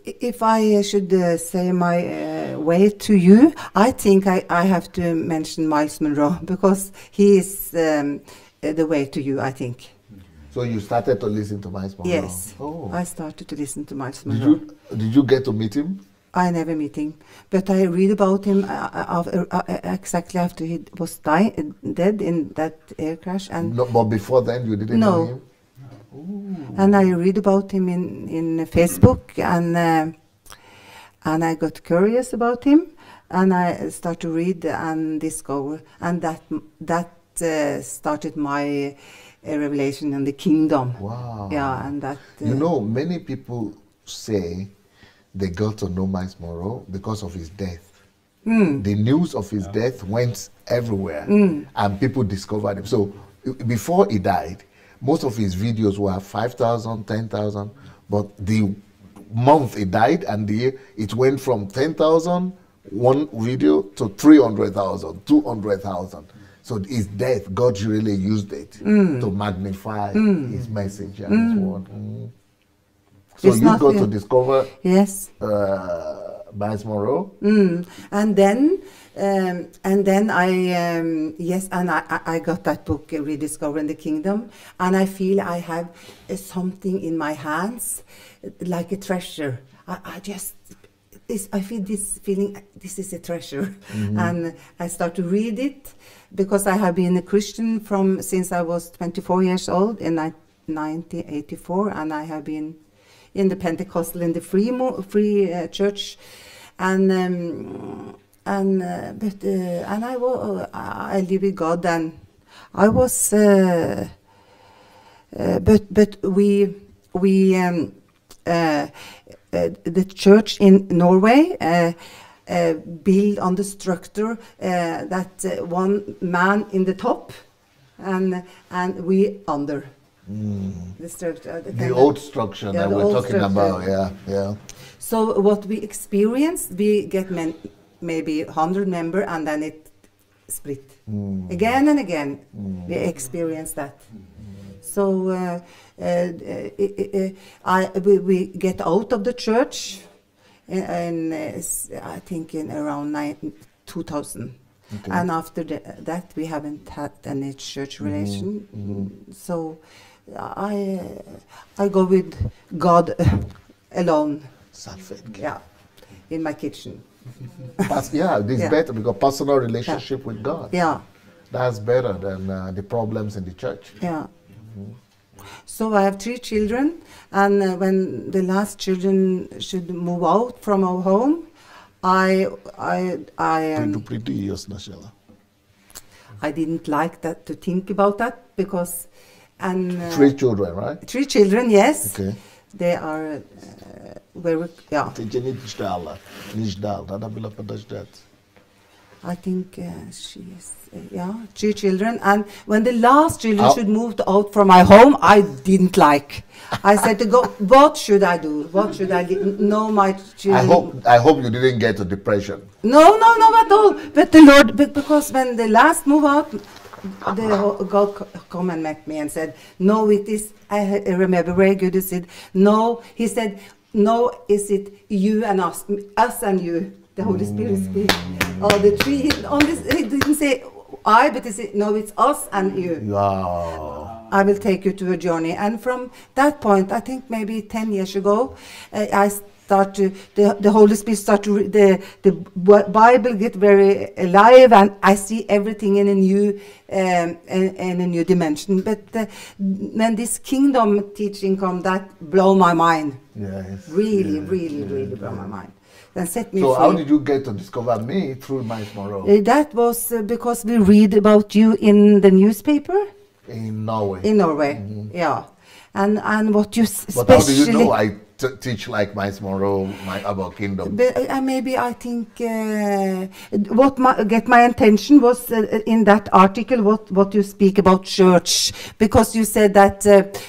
If I should say my way to you, I think I have to mention Miles Monroe because he is the way to you, I think. So you started to listen to Miles Monroe? Yes. Oh. I started to listen to Miles Monroe. Did you get to meet him? I never meet him, but I read about him exactly after he was dead in that air crash. And no, but before then you didn't know him? Ooh. And I read about him in Facebook, and I got curious about him, and I started to read and discover, and that started my revelation in the kingdom. Wow. Yeah, and that. You know, many people say they got to know Miles Monroe because of his death. The news of his death went everywhere, and people discovered him. So before he died, most of his videos were 5,000, 10,000, but the month he died and the year, it went from 10,000 one video to 300,000, 200,000. So his death, God really used it to magnify his message and his word. So It's you got to discover yes. Miles Monroe, and then I got that book, Rediscovering the Kingdom, and I feel I have something in my hands, like a treasure. I feel this feeling. This is a treasure, and I start to read it because I have been a Christian since I was 24 years old in 1984, and I have been in the Pentecostal, in the free church, and I live with God, and I was, but the church in Norway built on the structure that one man in the top, and we under. The structure, the old structure that we're talking about, yeah. So what we experience, we get maybe 100 members, and then it split again and again. We experience that. So we get out of the church, in I think in around 2000. Okay. And after that, we haven't had any church relation. So I go with God alone. Yeah, in my kitchen. This better because personal relationship with God. Yeah, that's better than the problems in the church. Yeah. So I have 3 children, and when the last children should move out from our home, I didn't like that to think about that because 3 children, right? 3 children, yes. Okay. they are very, yeah. I think she is, yeah, 3 children. And when the last children should move out from my home, I didn't like. I said to God, what should I do? What should I do? No, my children. I hope you didn't get to depression. No, at all. But the Lord, because when the last move out, God come and met me and said, no, it is, I remember very good, he said, no, he said, no, is it you and us and you, the Holy Spirit speak. Oh, the 3, on this, he didn't say I, but he said, no, it's us and you. Wow. I will take you to a journey. And from that point, I think maybe 10 years ago, I start to, the Holy Spirit start to, the Bible get very alive, and I see everything in a new, in a new dimension. But when this kingdom teaching come, that blow my mind. Yes. Really blow my mind. And set me so free. How did you get to discover me through Hmt Prelude? That was because we read about you in the newspaper. In Norway. In Norway, yeah. And what you But how do you know I teach like Hmt Prelude about kingdom? Maybe I think what get my attention was in that article what you speak about church, because you said that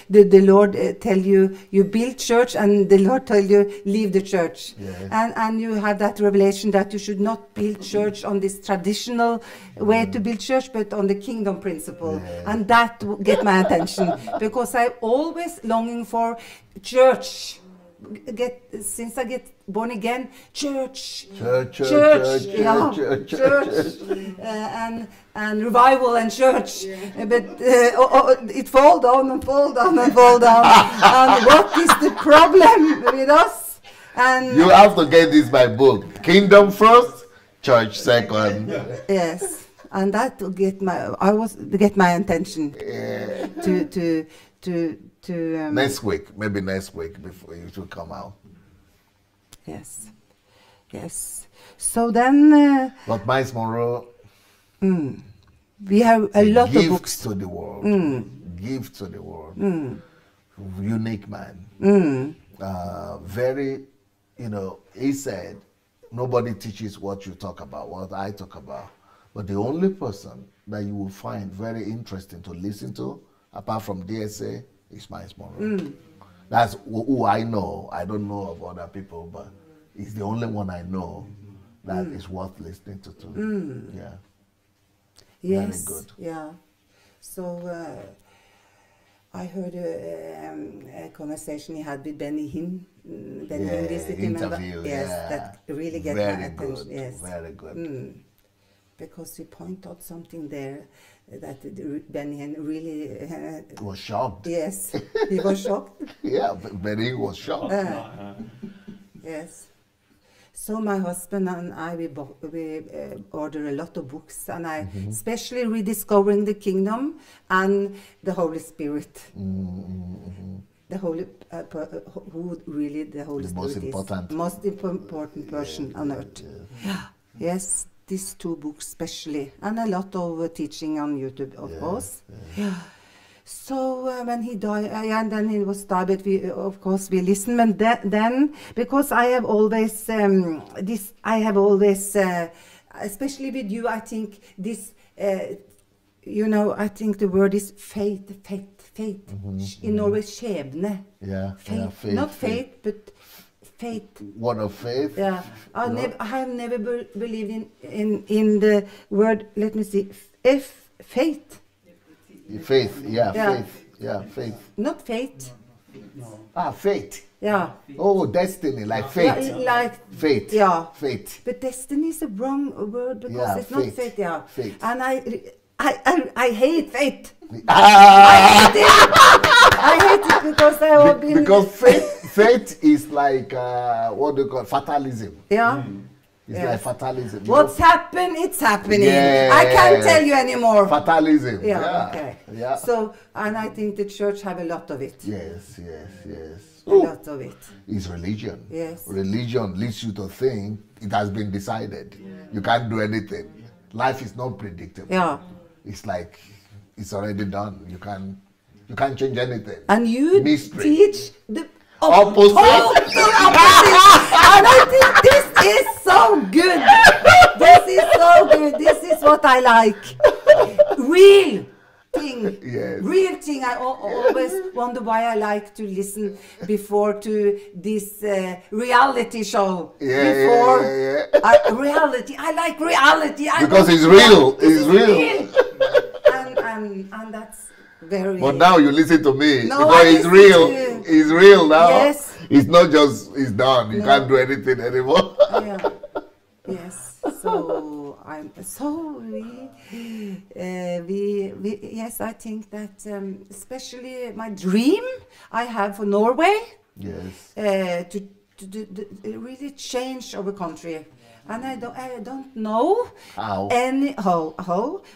the Lord tell you build church, and the Lord tell you leave the church. Yes. And you have that revelation that you should not build church on this traditional way to build church, but on the kingdom principle. Yes. And that get my attention, because I always longing for church. Since I get born again, church, and revival and church, but it fall down. And what is the problem with us? And you have to get this by book. Kingdom first, church second. Yes, and that will get my attention to maybe next week before you should come out. Yes. So then, but Hmt Prelude, we have a lot of books to the world. Give to the world. Unique man. Very, he said, nobody teaches what you talk about, what I talk about. But the only person that you will find very interesting to listen to, apart from DSA, is Hmt Prelude. That's who I know. I don't know of other people, but he's the only one I know that is worth listening to. Yeah. Yes. Very good. Yeah. So I heard a conversation he had with Benny Hinn. Interview. Yes, yeah. That really get very my attention. Good. Yes. Very good. Because he pointed out something there that Benny Hinn really was shocked. Yes, he was shocked. Yeah, Benny was shocked. Yes. So my husband and I, we order a lot of books, and I especially rediscovering the kingdom and the Holy Spirit. The Holy, who really the Holy Spirit is. Most important person on earth. Yes, these 2 books especially, and a lot of teaching on YouTube, of course. Yeah. So when he died, and then he was died, but we listen. And then because I have always especially with you, I think this, I think the word is faith. In Norway, skjebne. Yeah, faith. Not faith, but faith. What of faith? Yeah, I have never believed in the word. Let me see. Faith. Faith, faith. Not fate. No. Fate. Yeah. Oh, destiny, like fate. Yeah, like fate. Yeah. Fate. But destiny is a wrong word, because it's not fate. Yeah. Fate. And I hate fate. I hate it. I hate it because I have been. Because fate is like what do you call fatalism. Yeah. It's like fatalism. What's happened, it's happening. Yeah. I can't tell you anymore. Fatalism. Yeah. Okay. Yeah. So, and I think the church have a lot of it. Yes. A lot of it. It's religion. Yes. Religion leads you to think it has been decided. You can't do anything. Life is not predictable. Yeah. It's like it's already done. You can't change anything. And you Mystery. teach the opposite. Total opposite. And I think this is so good. This is so good. This is what I like. Real thing. Yes. Real thing. I always wonder why I like to listen before to this reality show. Reality. I like reality. Because it's real. It's real. And that's very. But now you listen to me. No, because it's real. It's real now. Yes. It's not just, it's done. You can't do anything anymore. Yeah. Yes. So I'm so yes, I think that especially my dream I have for Norway. Yes. To really change our country, and I don't know How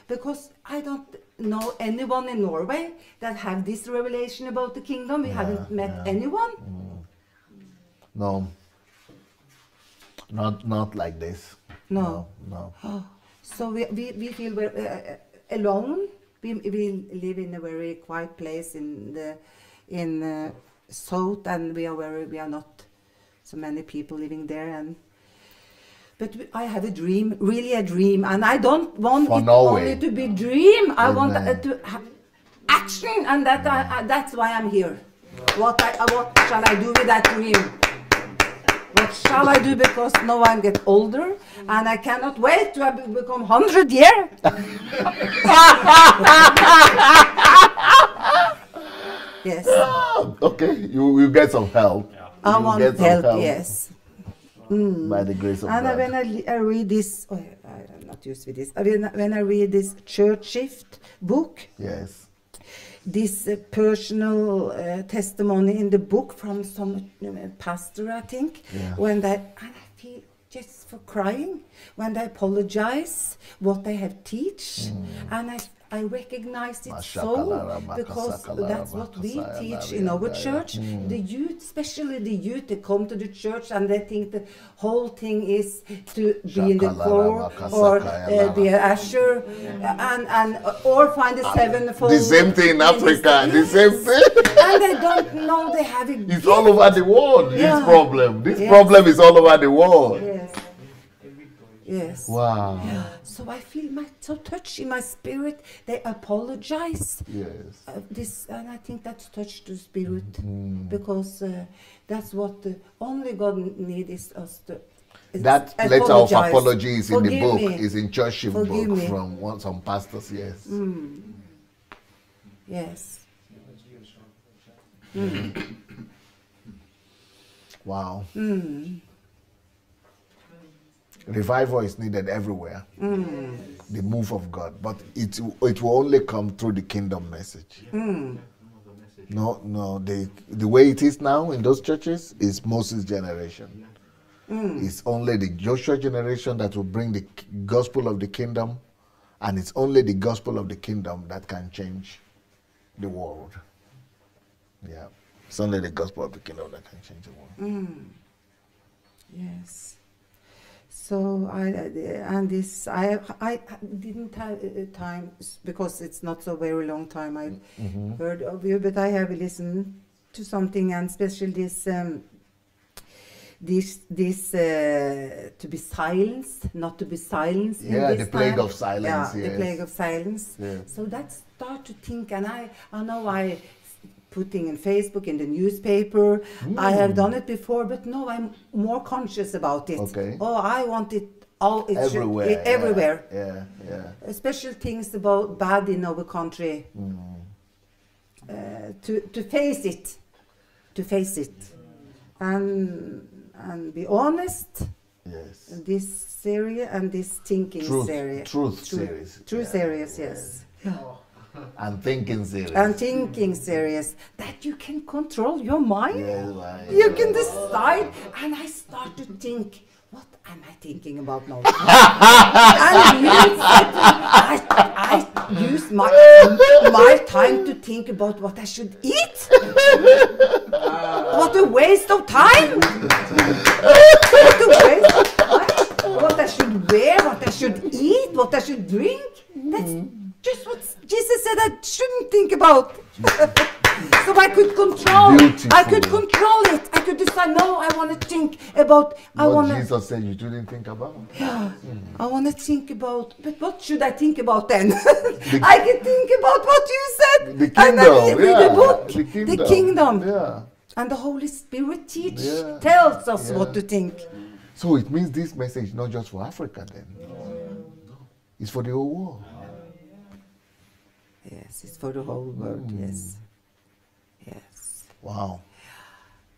because I don't know anyone in Norway that have this revelation about the kingdom. We haven't met anyone. No. Not like this. No. No. So we feel alone. We live in a very quiet place in south, and we are not so many people living there. But I have a dream, really a dream, and I don't want For it Norway. only to be dream. I want Amen. to have action, and that's why I'm here. What shall I do with that dream? What shall I do? Because now I get older, and I cannot wait to become 100 years. Yes. Okay, you get some help. I You want get some help. Yes. By the grace of And God. when I read this, I'm not used to this. When I read this church shift book, Yes. this personal testimony in the book from some pastor, I think, and I feel just for crying when they apologize what they have teach, and I recognize it so, because that's what we teach in our church. The youth, especially the youth, they come to the church and they think the whole thing is to be in the choir or be an usher and or find the sevenfold. The same thing in Africa. The same thing. And they don't know they have it. It's all over the world. Yeah. This problem. This Yes. problem is all over the world. Yes. Yes. Wow. So I feel so touched in my spirit. They apologize. Yes. And I think that's touched the spirit, because that's what only God needs us to. That letter of apologize. apology is in the Forgive book. me. Is in church book Forgive me. from some pastors. Yes. Yes. Wow. Revival is needed everywhere. The move of God, but it will only come through the kingdom message. No. The way it is now in those churches is Moses' generation. It's only the Joshua generation that will bring the gospel of the kingdom, and it's only the gospel of the kingdom that can change the world. Yeah, it's only the gospel of the kingdom that can change the world. Yes. So I didn't have time, because it's not so very long time I heard of you, but I have listened to something, and especially this to be silenced, not to be silenced. Yeah, in this the plague time. of silence. Yeah, Yes. the plague of silence. Yeah. So that start to think, and I know I putting in Facebook, in the newspaper. I have done it before, but now I'm more conscious about it. Okay. Oh, I want it all. It Everywhere. should, everywhere. Yeah. Especially things about bad in our country. To face it, and be honest. Yes. This series and this thinking series. Truth series. Truth series, yes. And thinking series. And thinking serious, that you can control your mind. Yes, right. You can decide. And I start to think, what am I thinking about now? And I use my time to think about what I should eat. What a waste of time! What a waste of time! What I should wear, what I should eat, what I should drink. That's just what Jesus said I shouldn't think about. So my could control. Beautiful. I could control it. I could decide. No, I want to think about. What Jesus said you shouldn't think about. I want to think about. But what should I think about then? I can think about what you said. The kingdom. And then read the book. The The kingdom. Yeah. And the Holy Spirit tells us what to think. So it means this message is not just for Africa then. It's for the whole world. Yes, it's for the whole world. Yes. Yes. Wow.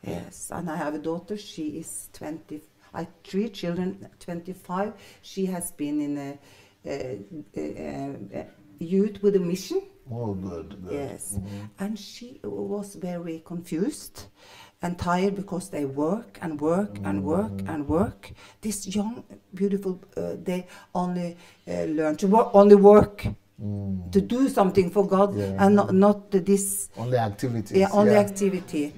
Yes, and I have a daughter. She is 20. I have 3 children. 25. She has been in a youth with a mission. Oh, good. Yes, and she was very confused and tired because they work and work and work and work. This young, beautiful, they only learn to work, only work. To do something for God and not this only activities. Yeah, only activity.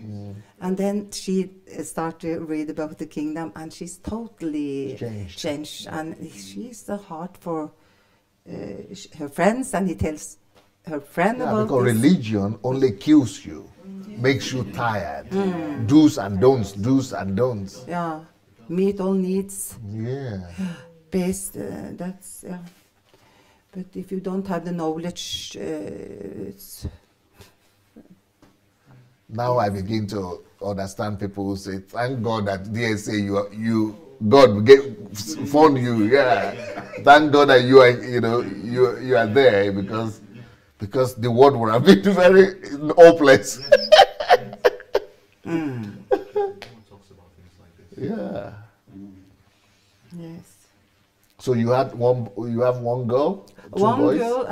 And then she started to read about the kingdom, and she's totally changed. And she's the heart for her friends, and he tells her friend about because this. religion only kills you, makes you tired. Do's and don'ts, do's and don'ts. Yeah, meet all needs. Yeah. Based, that's But if you don't have the knowledge, it's... Now I begin to understand people who say, "Thank God that DSA God found you." Yeah, thank God that you are there because the world would have been very hopeless. Yeah. Yes. So you have one girl, one boys? girl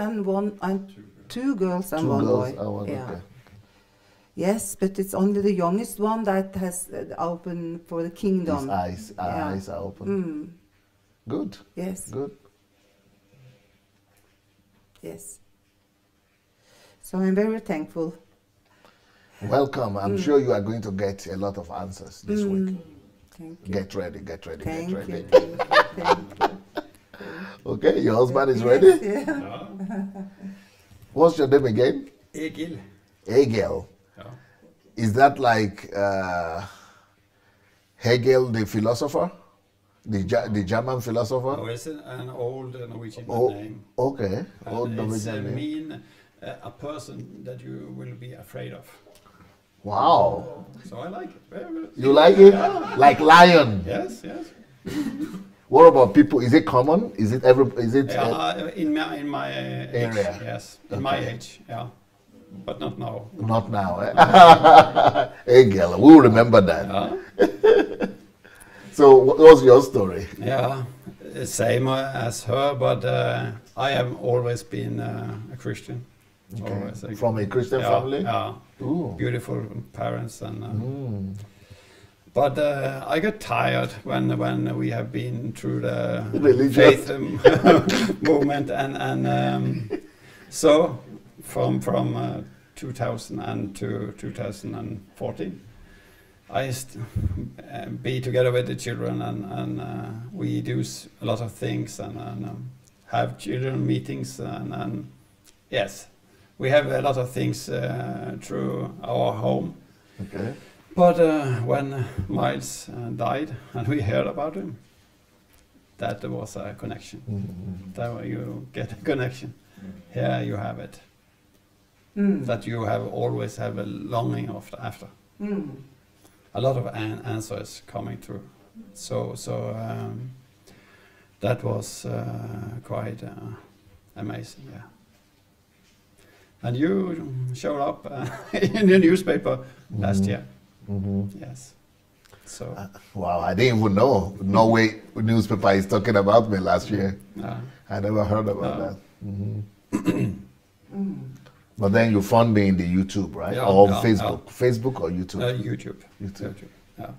and two girls and one boy. Okay. Yes, but it's only the youngest one that has open for the kingdom. His eyes are open. Good. Yes. Good. Yes. So I'm very thankful. Welcome. I'm sure you are going to get a lot of answers this week. Thank you. Get ready. Thank you. Thank you. Okay, your husband is ready? Yeah. What's your name again? Egil. Egil. Yeah. Is that like Hegel, the philosopher? The German philosopher? No, it's an old Norwegian name. Okay. And Old it's Norwegian name. mean a person that you will be afraid of. Wow. So I like it. Very good. You like it? Like lion. Yes, yes. What about people? Is it common? Is it In my age, area? yes. In my age, yeah. But not now. Not now. Eh? Egel, we'll remember that. Yeah. So what was your story? Yeah, same as her, but I have always been a Christian. Okay. Always, From a Christian family? Yeah. Ooh. Beautiful parents and. But I got tired when we have been through the Religious. faith movement and so from 2000 to 2014 I be together with the children and we do a lot of things and have children meetings and yes, we have a lot of things through our home. Okay. But when Miles died and we heard about him, that was a connection. That you get a connection. Here you have it. That you have always have a longing after. A lot of answers coming through. So that was quite amazing. Yeah. And you showed up in the newspaper last year. Yes. So. Wow, I didn't even know. Norway newspaper is talking about me last year. I never heard about that. But then you found me in the YouTube, right? Yeah, or yeah, Facebook. Facebook or YouTube? YouTube. YouTube. Yeah.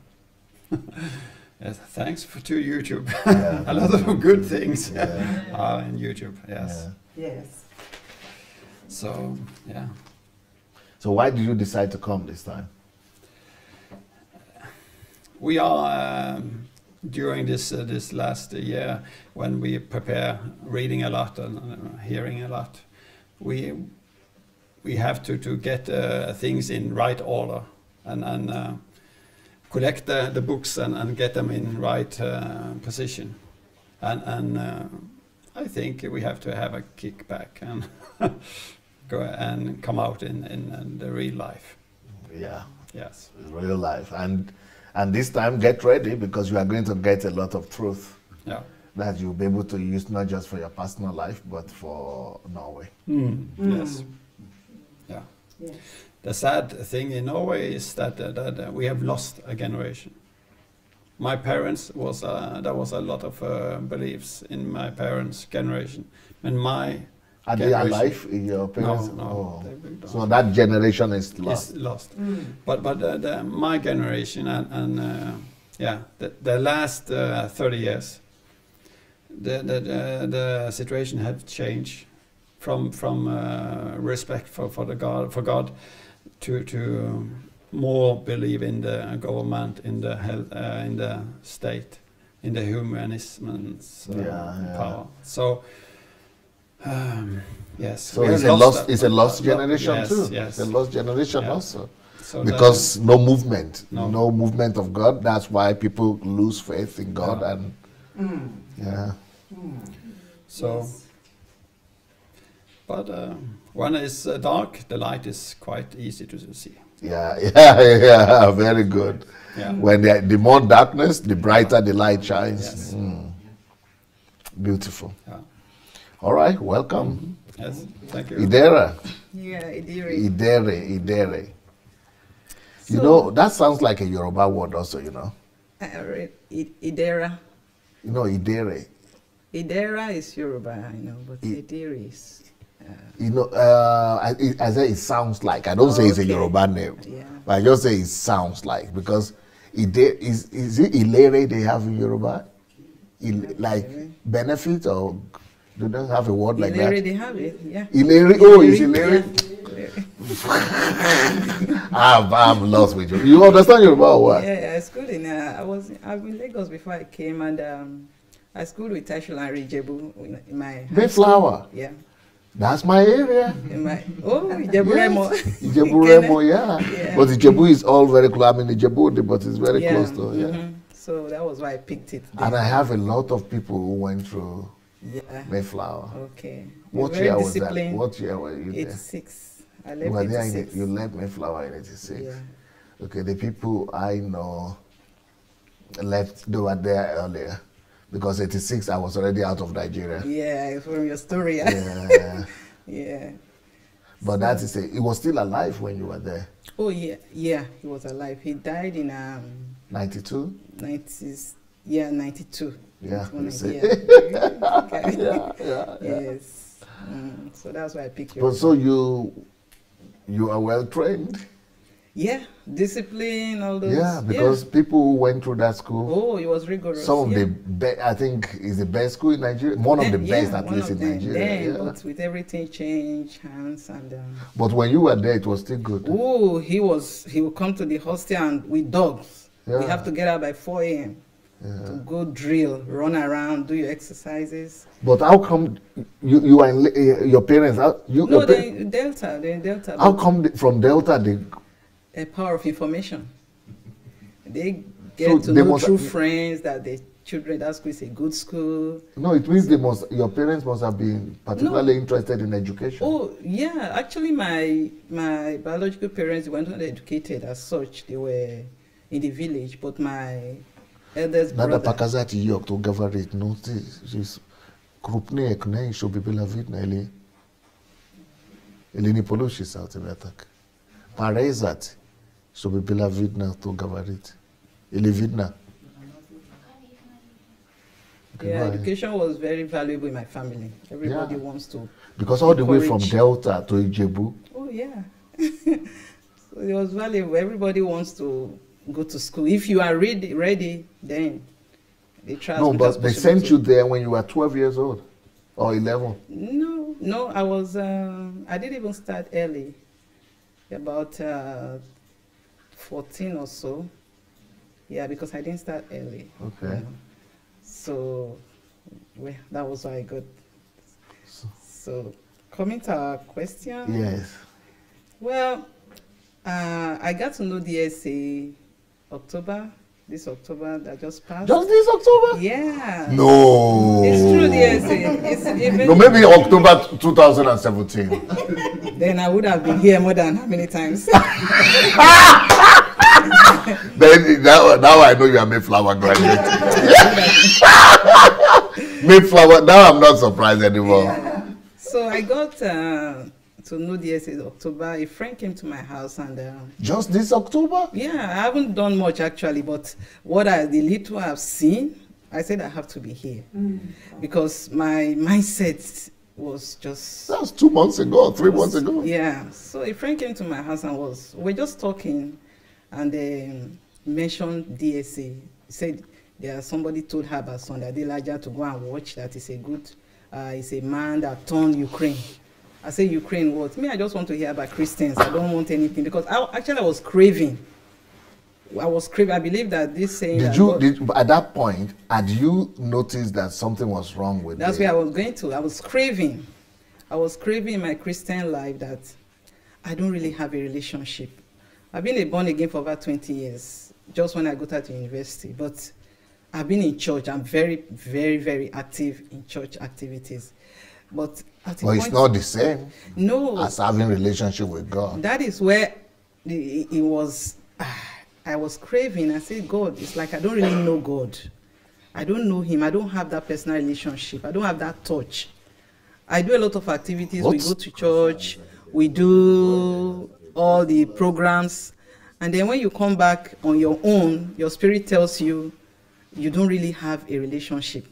Yes, thanks to YouTube. Yeah. A lot of good things Yeah. are in YouTube. Yes. Yeah. Yes. So yeah. So why did you decide to come this time? We are during this last year when we prepare reading a lot and hearing a lot. we have to get things in right order and collect the books and get them in right position. And I think we have to have a kickback and go and come out in the real life. Yeah. Yes. Real life. And this time, get ready, because you are going to get a lot of truth. Yeah. That you'll be able to use not just for your personal life, but for Norway. Yes. Yeah. Yes. The sad thing in Norway is that we have lost a generation. My parents there was a lot of beliefs in my parents' generation, and my Are they alive? Your parents? No. Oh. They So that generation is lost. is lost. But my generation and the last 30 years, the situation have changed from respect for God to more believe in the government, in the health, in the state, in the humanism's power. So yes. So it's a lost generation yes, too. Yes. It's a lost generation Yeah. also. So Because no movement, No. no movement of God. That's why people lose faith in God, Yeah. and So, Yes. but when it's dark, the light is quite easy to see. yeah, very good. Yeah. When the more darkness, the brighter the light shines. Yes. Beautiful. Yeah. All right, welcome, Yes. Thank you. Idera. Yeah, Idere. You So- know, that sounds like a Yoruba word also, you know. I read Idera. You know, Idere. Idera is Yoruba, I know, but I- Idere is. You know, I say it sounds like. I don't say it's a Okay. Yoruba name. Yeah. But I just say it sounds like, because is it Ilere they have in Yoruba? Like benefit, or do they have a word like Ilere, that? they have it, yeah. Ilere, oh, it's Ilere. Yeah. I'm lost with you. You understand Yoruba or what? Yeah, I schooled in. I've been in Lagos before I came, and I schooled with Tashula and Rijebu in my high Mayflower. school. Yeah. That's my area. In my Ijebu Remo. Ijebu Remo, yeah. Yeah. But Ijebu is all very close. I mean, Ijebu, but it's very Yeah. close to, yeah. Mhm. So that was why I picked it. And I have a lot of people who went through Yeah. Mayflower. Okay. What Very year was that? disciplined. What year were you there? 86. I You left were there 86. you left Mayflower in 86. Yeah. Okay, the people I know left, they were there earlier. Because 86, I was already out of Nigeria. Yeah, from your story. Yeah. Yeah. But that is it. He was still alive when you were there. Oh yeah, yeah. He was alive. He died in 92? 90s. Yeah, 92. Yeah, you see. Yeah. Okay. Yeah. Yes. So that's why I picked you. But so you are well trained? Yeah, discipline, all those. Yeah, because people who went through that school, Oh, it was rigorous. some of yeah. the I think is the best school in Nigeria. One of the best, at one least, of in them. Nigeria. Then, Yeah. but with everything changed hands and. But when you were there, it was still good. Oh, he would come to the hostel and with dogs. Yeah. We have to get up by 4 a.m. Yeah. to go drill, run around, do your exercises. But how come you are in, your parents? No, your they're in Delta. They're in Delta. how but come from Delta they? a power of information. They get So to they know must- through friends that the children, that school is a good school. No, it means your parents must have been particularly interested in education. Oh, yeah. Actually, my biological parents were not educated as such. They were in the village, but my eldest Nada brother... показать ее, кто говорит, ну ты здесь крупнее к ней, чтобы было видно, или не получится у тебя так. Порезать, чтобы было видно, кто говорит. Или видно. Yeah, Right. education was very valuable in my family. Everybody Yeah. wants to... Because all the way from encourage. Delta to Ijebu, Oh, yeah. So it was valuable. Everybody wants to go to school. If you are ready, then they try as no, much as but they possible sent to- you there when you were 12 years old, or 11. No, I was, I didn't even start early. About 14 or so. Yeah, because I didn't start early. Okay. you know. So, well, that was why I got. So, coming to our question. Yes. Well, I got to know DSA this October that just passed. Just this October? Yeah. No. It's true, DSA. It's even No, maybe October 2017. then I would have been here more than how many times? Then now I know you are Mayflower graduate. Mayflower. Now I'm not surprised anymore. Yeah. So I got to know DSA in October. A friend came to my house and Just this October? yeah, I haven't done much actually, but the little I've seen, I said I have to be here because my mindset was just. That was 2 months ago, 3 months ago. Yeah. So a friend came to my house and we're just talking, and mentioned DSA. He said somebody told her about Sunday Adelaja to go and watch that. Is a good. He's a man that turned Ukraine. I say Ukraine what? Me, I just want to hear about Christians. I don't want anything because I was craving. I believe that this saying. At that point, had you noticed that something was wrong with That's where I was going to. I was craving in my Christian life that I don't really have a relationship. I've been born again for about 20 years, just when I got out to university. But I've been in church. I'm very, very, very active in church activities. But it's not the same. No. As having relationship with God. That is where it was. I was craving. I said, God, it's like I don't really know God. I don't know Him. I don't have that personal relationship. I don't have that touch. I do a lot of activities. We go to church. We do all the programs. And then when you come back on your own, your spirit tells you you don't really have a relationship.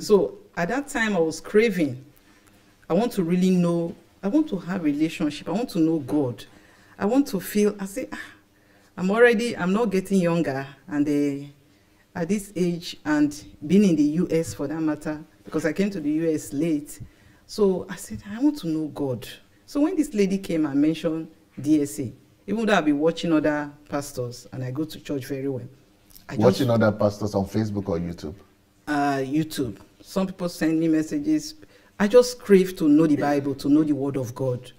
So at that time, I was craving. I want to really know. I want to have a relationship. I want to know God. I want to feel. I say, I'm not getting younger. And at this age, and being in the US for that matter, because I came to the US late. So I said, I want to know God. So when this lady came and mentioned DSA, even though I've been watching other pastors, and I go to church very well. Watching other pastors on Facebook or YouTube? YouTube. Some people send me messages. I just crave to know the Bible, to know the Word of God.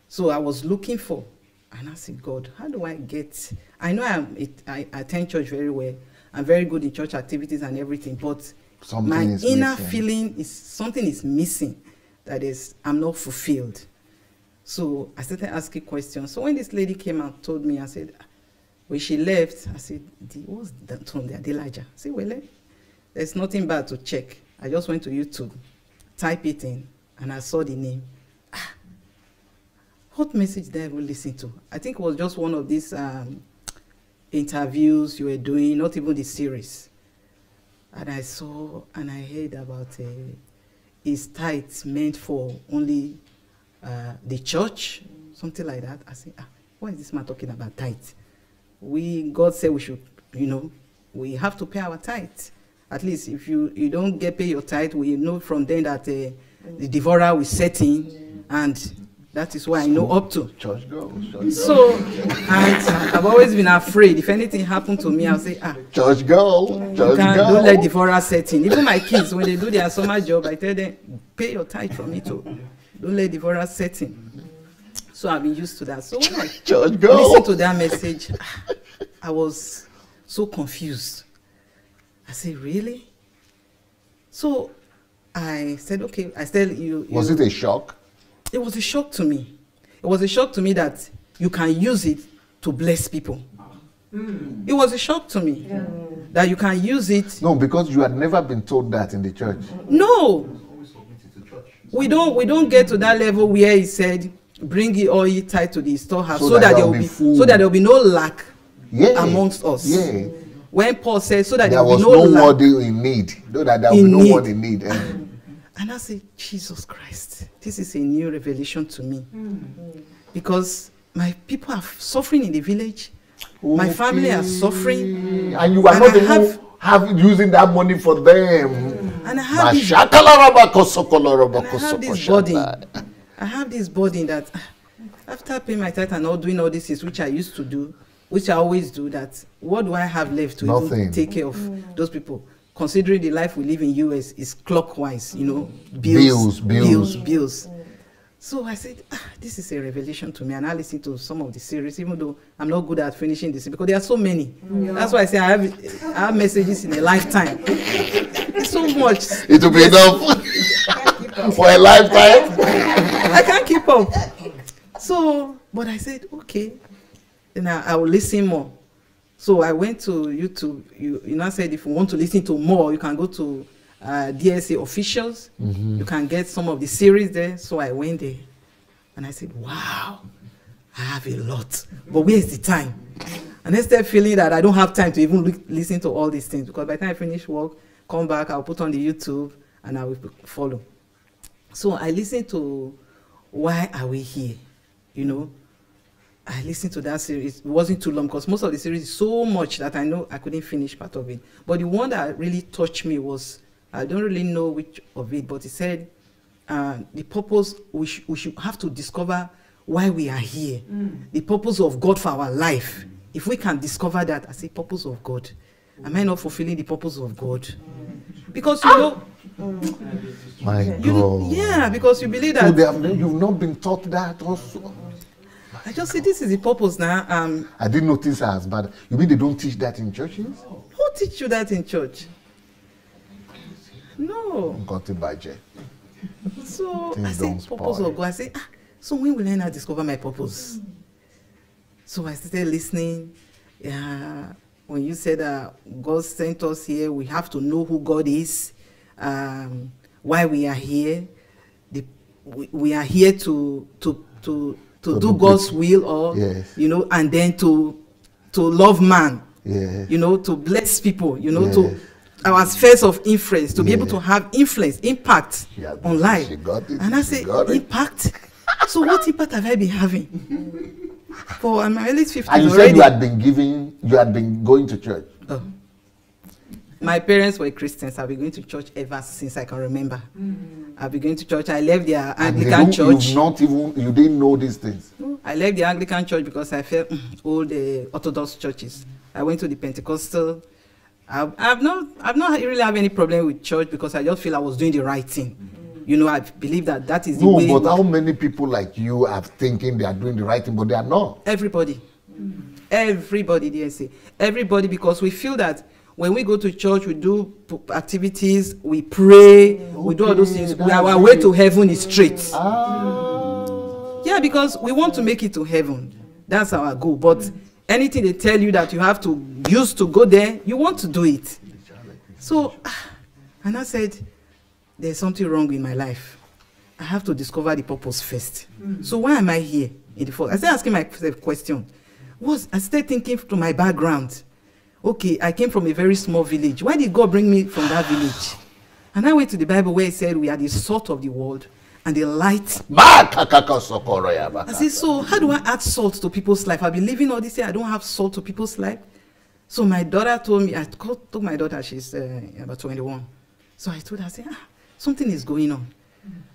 So I was looking for, and I said, God, how do I get? I know I attend church very well. I'm very good in church activities and everything, but my inner feeling is something is missing. That is, I'm not fulfilled. So I started asking questions. So when this lady came and told me, I said, when she left, I said, what's that from the Adelaja? I said, well, there's nothing bad to check. I just went to YouTube, type it in, and I saw the name. What message did I really listen to? I think it was just one of these interviews you were doing, not even the series. And I saw and I heard about his tithes meant for only the church, something like that. I said, why is this man talking about tithes? God said we should, we have to pay our tithes. At least if you don't pay your tithe, we know from then that the devourer will set in, and that is why I know up to. Church goes. So, and I've always been afraid. If anything happened to me, I'll say, church go. Church go. Don't let the devourer set in. Even my kids, when they do their summer job, I tell them, pay your tithe for me too. Don't let the devourer set in. So I've been used to that. So when I listened to that message, I was so confused. I said, really? So I said, okay. I said, Was it a shock? It was a shock to me. It was a shock to me that you can use it to bless people. It was a shock to me that you can use it. No, because you had never been told that in the church. No. We don't get to that level where he said, bring it all ye tithe to the storehouse so that there will be no lack amongst us. Yeah. When Paul said, so that there was will be no lack in need. No, that there will be no one in need. And I said, Jesus Christ, this is a new revelation to me. Because my people are suffering in the village. Okay. My family are suffering. And you are not even using that money for them. And I have this burden. I have this burden that after paying my tithe and all doing all this is which I used to do, which I always do, that what do I have left to even take care of those people? Considering the life we live in US is clockwise, bills. So I said, this is a revelation to me. And I listened to some of the series, even though I'm not good at finishing this, because there are so many. Yeah. That's why I say I have messages in a lifetime. It's so much. It will be enough for a lifetime. I can't keep up. So, but I said, okay, then I will listen more. So I went to YouTube. You now said if you want to listen to more, you can go to DSA officials. You can get some of the series there. So I went there and I said, wow, I have a lot, but where's the time? And I started feeling that I don't have time to even listen to all these things, because by the time I finish work, come back, I'll put on the YouTube and I will follow. So I listened to Why Are We Here? You know, I listened to that series. It wasn't too long, because most of the series is so much that I know I couldn't finish part of it. But the one that really touched me was, I don't really know which of it, but it said the purpose, we should have to discover why we are here. The purpose of God for our life. If we can discover that as a purpose of God, am I not fulfilling the purpose of God? Because you know, my God. Yeah, because you believe that. So you've not been taught that also. I just say this is the purpose now. I didn't notice as bad. You mean they don't teach that in churches? Who teach you that in church? No. Got it by Jay. So I say purpose of God. I say, so when will I now discover my purpose? So I started listening. When you said God sent us here, we have to know who God is, why we are here. We are here to do God's will, or yes. You know, and then to love man. Yes. You know, to bless people. You know, yes. to our spheres of influence, to be able to have influence, impact on life. She got it. And I say, impact? So what impact have I been having? For my early 50s and you already. said you had been going to church. Oh. My parents were Christians. I've been going to church ever since I can remember. I've been going to church. I left the Anglican church. You didn't know these things. No, I left the Anglican church because I felt all the Orthodox churches. I went to the Pentecostal. I've not really have any problem with church, because I just feel I was doing the right thing. You know, I believe that is the way. No, but how many people like you are thinking they are doing the right thing, but they are not? Everybody. Everybody, dear say. Everybody, because we feel that when we go to church, we do activities, we pray, we do all those things. Our way to heaven is straight. Yeah, because we want to make it to heaven. That's our goal. But anything they tell you that you have to use to go there, you want to do it. So, and I said, there's something wrong in my life. I have to discover the purpose first. So why am I here in the first? I started asking myself question. I started thinking to my background. Okay, I came from a very small village. Why did God bring me from that village? And I went to the Bible where it said we are the salt of the world and the light. I said, so how do I add salt to people's life? I've been living all this year, I don't have salt to people's life. So my daughter told me, I told my daughter, she's about 21. So I told her, I said, something is going on.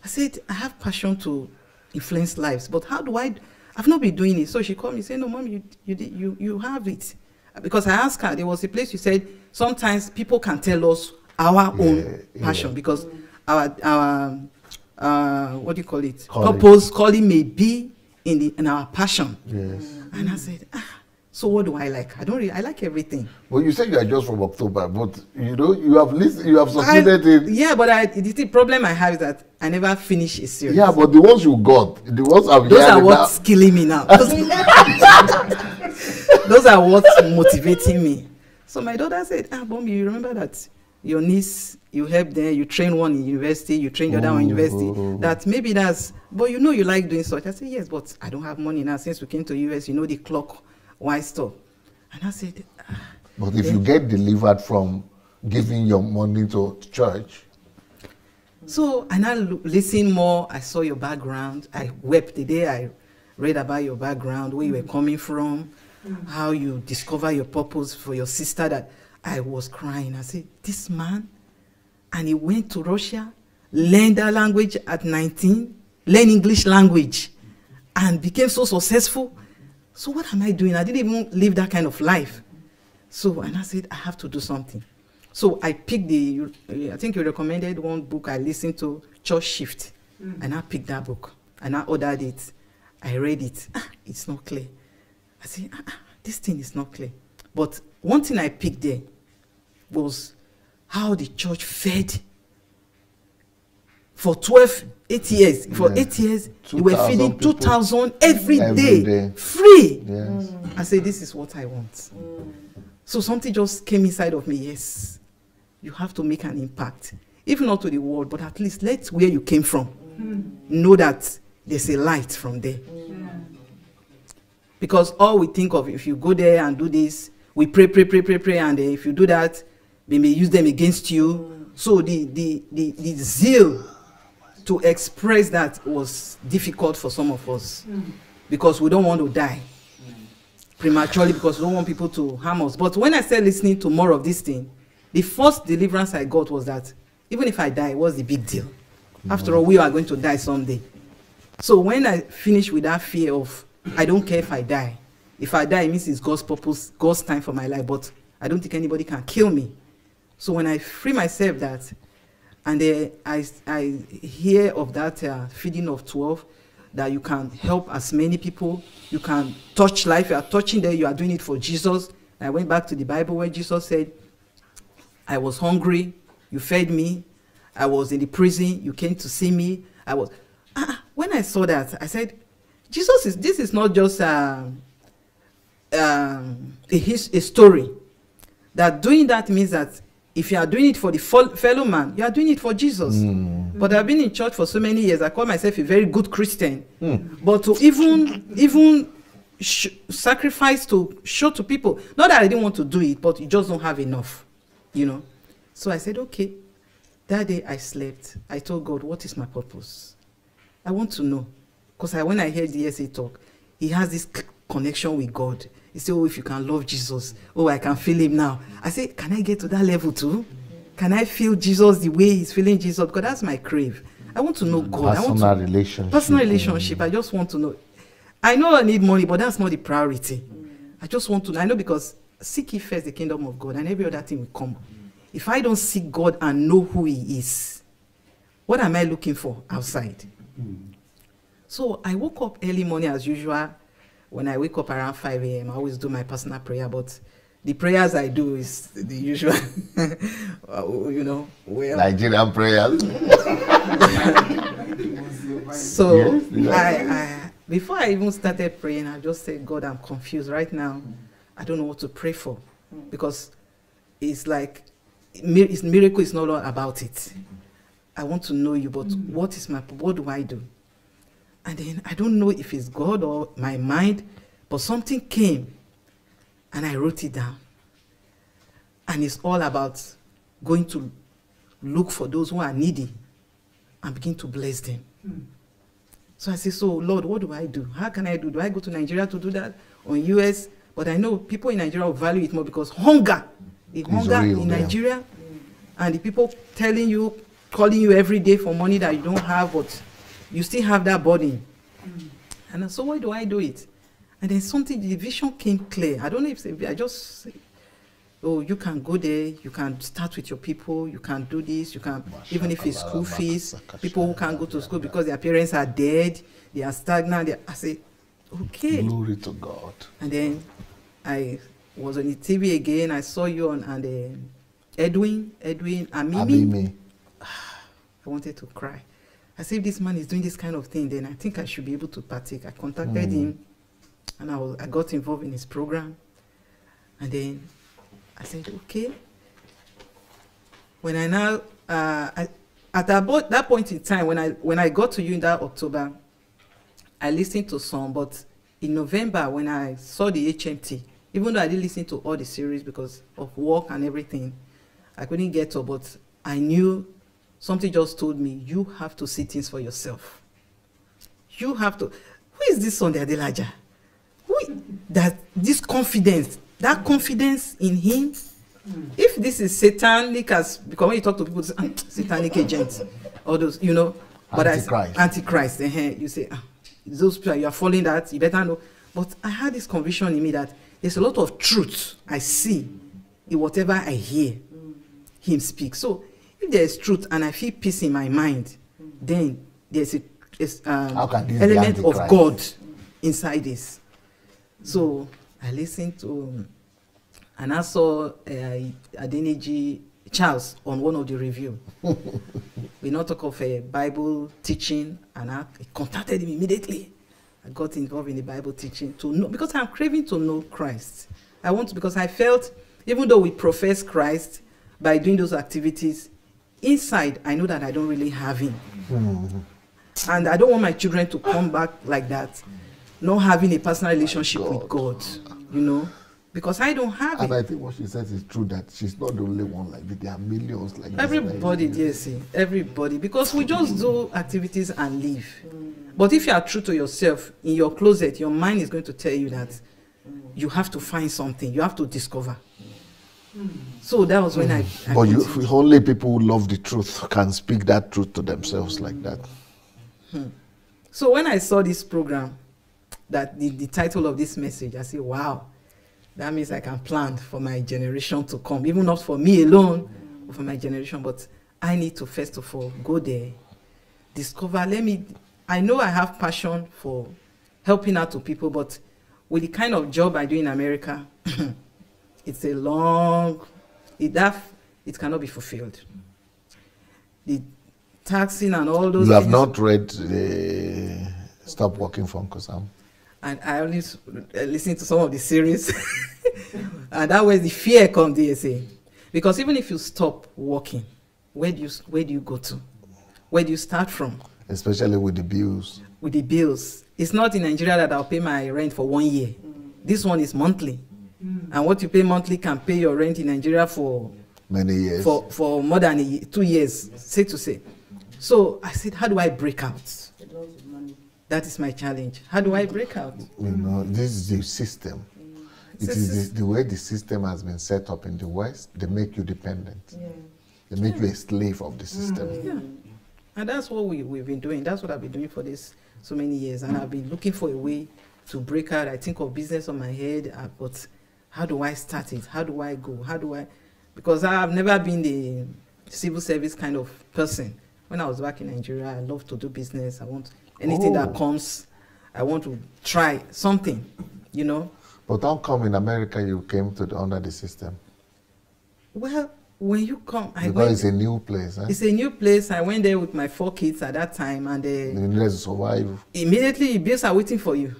I said, I have passion to influence lives, but how do I've not been doing it. So she called me, said, no, Mom, you have it. Because I asked her, there was a place you said, sometimes people can tell us our own passion, because our what do you call it? Purpose, calling may be in our passion. Yes. And I said, so what do I like? I like everything. Well, you said you are just from October, but you know, you have succeeded in. Yeah, but the problem I have is that I never finish a series. Yeah, but the ones you got, the ones those are what's killing me now. Those are what's motivating me. So my daughter said, Mommy, you remember that your niece, you helped there, you trained one in university, you trained the other one in university. That maybe that's, but you know you like doing such. I said, yes, but I don't have money now. Since we came to US, you know the clock-wise stuff. And I said, but if you get delivered from giving your money to church. So, and I listened more. I saw your background. I wept the day I read about your background, where you were coming from, how you discover your purpose for your sister. That I was crying. I said, this man, and he went to Russia, learned that language at 19, learned English language, and became so successful. So what am I doing? I didn't even live that kind of life. So, and I said, I have to do something. So I picked I think you recommended one book I listened to, Church Shift, and I picked that book. And I ordered it. I read it. It's not clear. I said, this thing is not clear. But one thing I picked there was how the church fed for 8 years. For 8 years, they were feeding 2,000 every day, free. Yes. I said, this is what I want. So something just came inside of me. Yes, you have to make an impact. If not to the world, but at least let where you came from know that there's a light from there. Because all we think of, if you go there and do this, we pray, and if you do that, they may use them against you. So the zeal to express that was difficult for some of us, because we don't want to die prematurely, because we don't want people to harm us. But when I started listening to more of this thing, the first deliverance I got was that even if I die, what's the big deal? After all, we are going to die someday. So when I finished with that fear of, I don't care if I die. If I die, it means it's God's purpose, God's time for my life, but I don't think anybody can kill me. So when I free myself that, and I hear of that feeding of 12, that you can help as many people, you can touch life, you are touching there, you are doing it for Jesus. I went back to the Bible where Jesus said, I was hungry, you fed me. I was in the prison, you came to see me. I was, when I saw that, I said, this is not just a story. That doing that means that if you are doing it for the fellow man, you are doing it for Jesus. But I've been in church for so many years. I call myself a very good Christian. But to even sacrifice to show to people, not that I didn't want to do it, but you just don't have enough, you know. So I said, okay. That day I slept. I told God, what is my purpose? I want to know. Because when I heard the essay talk, he has this connection with God. He said, oh, if you can love Jesus, oh, I can feel him now. I said, can I get to that level too? Can I feel Jesus the way he's feeling Jesus? Because that's my crave. I want to know God. Personal relationship. Personal relationship. I just want to know. I know I need money, but that's not the priority. I just want to know. I know, because seek ye first the kingdom of God, and every other thing will come. If I don't seek God and know who he is, what am I looking for outside? So I woke up early morning as usual. When I wake up around 5 a.m., I always do my personal prayer, but the prayers I do is the usual, you know, Nigerian prayers. So I before I even started praying, I just said, God, I'm confused right now. I don't know what to pray for, because it's like, miracle is not all about it. I want to know you, but what do I do? And then I don't know if it's God or my mind, but something came and I wrote it down. And it's all about going to look for those who are needy and begin to bless them. So I said, so Lord, what do I do? How can I do? Do I go to Nigeria to do that, or US? But I know people in Nigeria will value it more, because hunger in Nigeria, and the people calling you every day for money that you don't have, but you still have that burden. And so why do I do it? And then the vision came clear. I don't know if I just say, oh, you can go there, you can start with your people, you can do this, you can, even if it's school fees, people who can't go to school because their parents are dead, they are stagnant. I say, okay. Glory to God. And then I was on the TV again. I saw you on, and Edwin, Amimi. I wanted to cry. I said, if this man is doing this kind of thing, then I think I should be able to partake. I contacted him, and I got involved in his program. And then I said, okay. When I now, at about that point in time, when I got to you in that October, I listened to some, but in November, when I saw the HMT, even though I didn't listen to all the series because of work and everything, I couldn't get to, but I knew something just told me, you have to see things for yourself. You have to. Who is this Sunday Adelaja? This confidence, that confidence in him. If this is satanic, because when you talk to people, say, satanic agents, all those, you know. But Antichrist. You say, those people, you are following that, you better know. But I had this conviction in me that there's a lot of truth I see in whatever I hear him speak. So if there is truth and I feel peace in my mind, then there's a element of God inside this. So I listened to, and I saw Adeniji Charles on one of the review. We not talk of a Bible teaching, and I contacted him immediately. I got involved in the Bible teaching to know, because I'm craving to know Christ. I want to, because I felt, even though we profess Christ by doing those activities, inside I know that I don't really have him. And I don't want my children to come back like that, not having a personal relationship with God, you know, because I don't have it. And I think what she says is true, that she's not the only one like that. There are millions like this. Everybody, yes, everybody, because we just do activities and leave. But if you are true to yourself, in your closet, your mind is going to tell you that you have to find something, you have to discover. So that was when I but only people who love the truth can speak that truth to themselves like that. So when I saw this program, that the title of this message, I said, wow, that means I can plan for my generation to come, even not for me alone, but for my generation. But I need to first of all go there, discover, I know I have passion for helping out to people, but with the kind of job I do in America, it's a long, it cannot be fulfilled. The taxing and all those You have things. not read the Stop Working from Kosam? And I only listen to some of the series. And that was the fear come there, say. Because even if you stop working, where do you go to? Where do you start from? Especially with the bills. With the bills. It's not in Nigeria that I'll pay my rent for 1 year. This one is monthly. And what you pay monthly can pay your rent in Nigeria for many years. For more than 2 years, say to say. So I said, how do I break out? That is my challenge. How do I break out? You know, this is the system. It is the way the system has been set up in the West. They make you dependent. They make you a slave of the system. Yeah. And that's what we've been doing. That's what I've been doing for this so many years. And I've been looking for a way to break out. I think of business on my head, but how do I start it? How do I go? Because I've never been the civil service kind of person. When I was back in Nigeria, I love to do business. I want anything that comes, I want to try something, you know. But how come in America you came under the system? Well, when you come, because it's a new place. It's a new place. I went there with my 4 kids at that time, and you need to survive. Immediately, bills are waiting for you.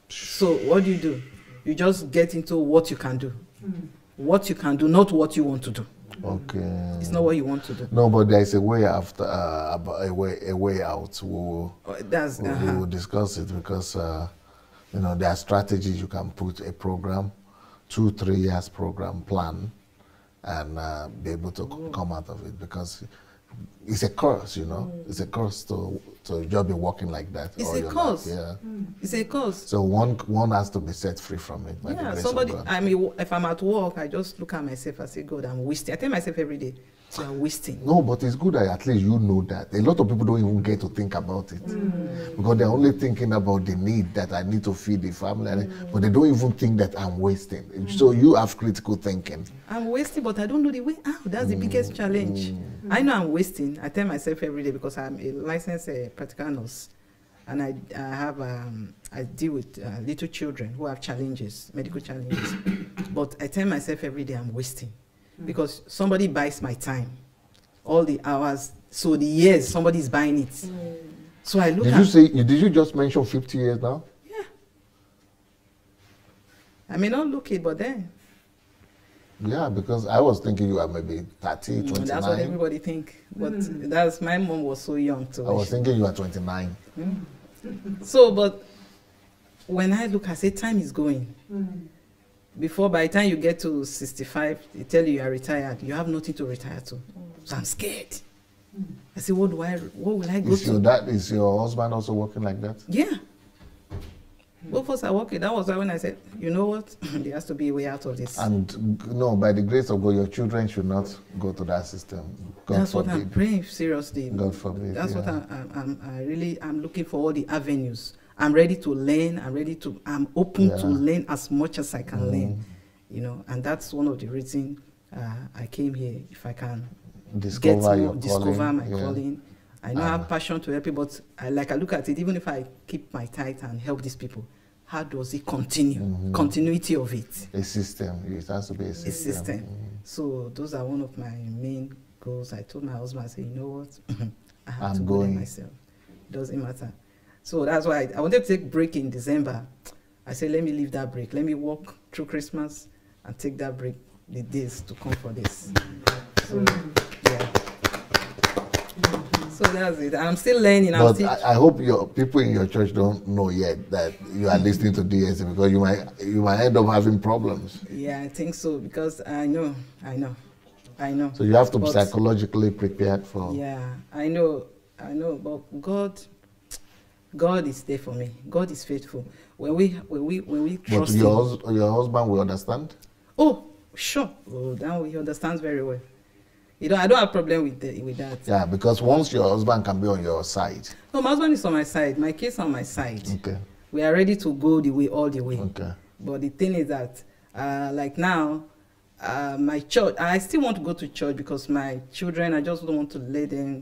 So what do? You just get into what you can do. What you can do, not what you want to do. Okay. It's not what you want to do. No, but there is a way after a way out. We'll discuss it, because you know, there are strategies you can put a program, 2-3 years program plan, and be able to come out of it, because it's a curse, you know. It's a curse to just be working like that. It's a curse. Yeah. It's a curse. So one has to be set free from it. I mean, if I'm at work, I just look at myself and say, God, I'm wasting. I tell myself every day, so I'm wasting. No, but it's good that at least you know that. A lot of people don't even get to think about it, because they're only thinking about the need, that I need to feed the family, but they don't even think that I'm wasting. So you have critical thinking. I'm wasting, but I don't know the way out. That's the biggest challenge. I know I'm wasting. I tell myself every day, because I'm a licensed practical nurse, and I deal with little children who have challenges, medical challenges. But I tell myself every day I'm wasting, because somebody buys my time, all the hours, so the years somebody's buying it. So I look did you just mention 50 years now? Yeah. I may not look it, but then. Yeah, because I was thinking you were maybe 30, 29. That's what everybody think. But my mom was so young too. I was thinking you were 29. So, but when I look, I say time is going. Before, by the time you get to 65, they tell you are retired. You have nothing to retire to. So I'm scared. I say, what will I go to? Is your husband also working like that? Yeah. Both of us are working. That was why when I said, you know what, there has to be a way out of this. And no, by the grace of God, your children should not go to that system. That's what I'm praying, seriously. God forbid. That's what I'm looking for, all the avenues. I'm ready to learn. I'm open to learn as much as I can learn. You know, and that's one of the reasons I came here. If I can discover my calling I know I have passion to help you, but I look at it, even if I keep my tithe and help these people, how does it continue? Continuity of it. A system. It has to be a system. A system. So those are one of my main goals. I told my husband, I said, you know what? I have to go there myself. It doesn't matter. So that's why I wanted to take a break in December. I said, let me leave that break. Let me walk through Christmas and take that break the days to come for this. So, yeah. So that's it. I'm still learning. But I hope your people in your church don't know yet that you are listening to DSC, because you might end up having problems. Yeah, I think so, because I know. So you have to be psychologically prepared for. Yeah, I know. But God is there for me. God is faithful. When we trust Him. But your husband will understand? Oh, sure. Oh, now he understands very well. I don't have problem with that. Yeah, because once your husband can be on your side. No, my husband is on my side. My kids are on my side. Okay. We are ready to go all the way. Okay. But the thing is that, like now, my church, I still want to go to church because my children, I just don't want to let them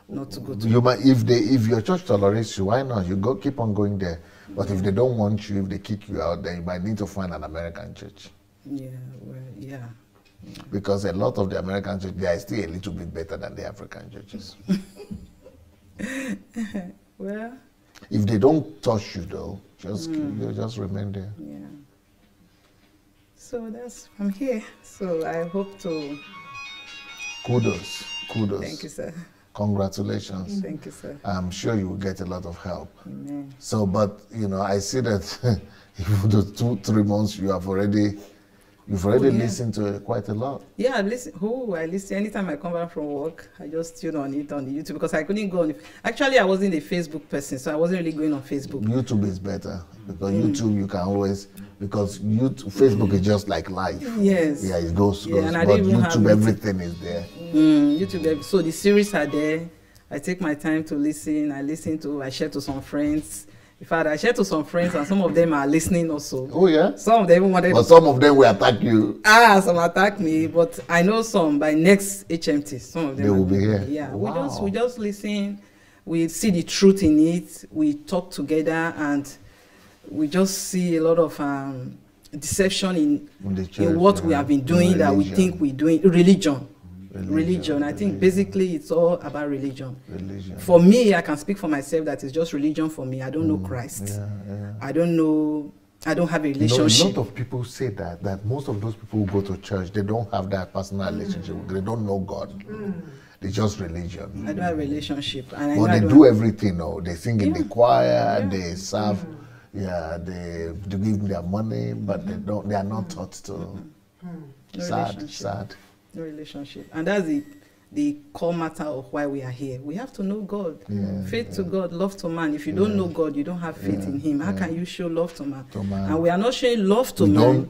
not to go to. If your church tolerates you, why not? You keep on going there. But if they don't want you, if they kick you out, then you might need to find an American church. Yeah, well, yeah. Because a lot of the American churches, they are still a little bit better than the African churches. Well, if they don't touch you though, you just remain there. Yeah. So I'm here. So I hope to. Kudos. Thank you, sir. Congratulations. Thank you, sir. I'm sure you will get a lot of help. Amen. So, but I see that even the 2-3 months you've already listened to it quite a lot. Yeah, I listen anytime I come back from work. I just tune on it on the YouTube because I couldn't go on. Actually, I wasn't a Facebook person, so I wasn't really going on Facebook. YouTube is better because YouTube you can always, because Facebook is just like life. Yes. Yeah, it goes. And but YouTube, everything is there. YouTube. So the series are there. I take my time to listen. I share to some friends. In fact, I shared to some friends, and some of them are listening also. Oh, yeah? Some of them wanted. But some of them will attack you. Some attack me, but I know some by next HMT. Some of them they will be here. Yeah, wow. we just listen. We see the truth in it. We talk together, and we just see a lot of deception in the church, in what we have been doing that we think we're doing. Religion. I think basically it's all about religion. For me, I can speak for myself that it's just religion for me. I don't know Christ. Yeah. I don't have a relationship. A lot of people say that most of those people who go to church, they don't have that personal relationship. They don't know God. They just religion. I don't have a relationship. But they do everything. They sing in the choir, they serve, they give their money, but they are not taught to. Sad. No relationship. And that's the core matter of why we are here. We have to know God. Faith to God, love to man. If you don't know God, you don't have faith in Him. How can you show love to man? And we are not showing love to man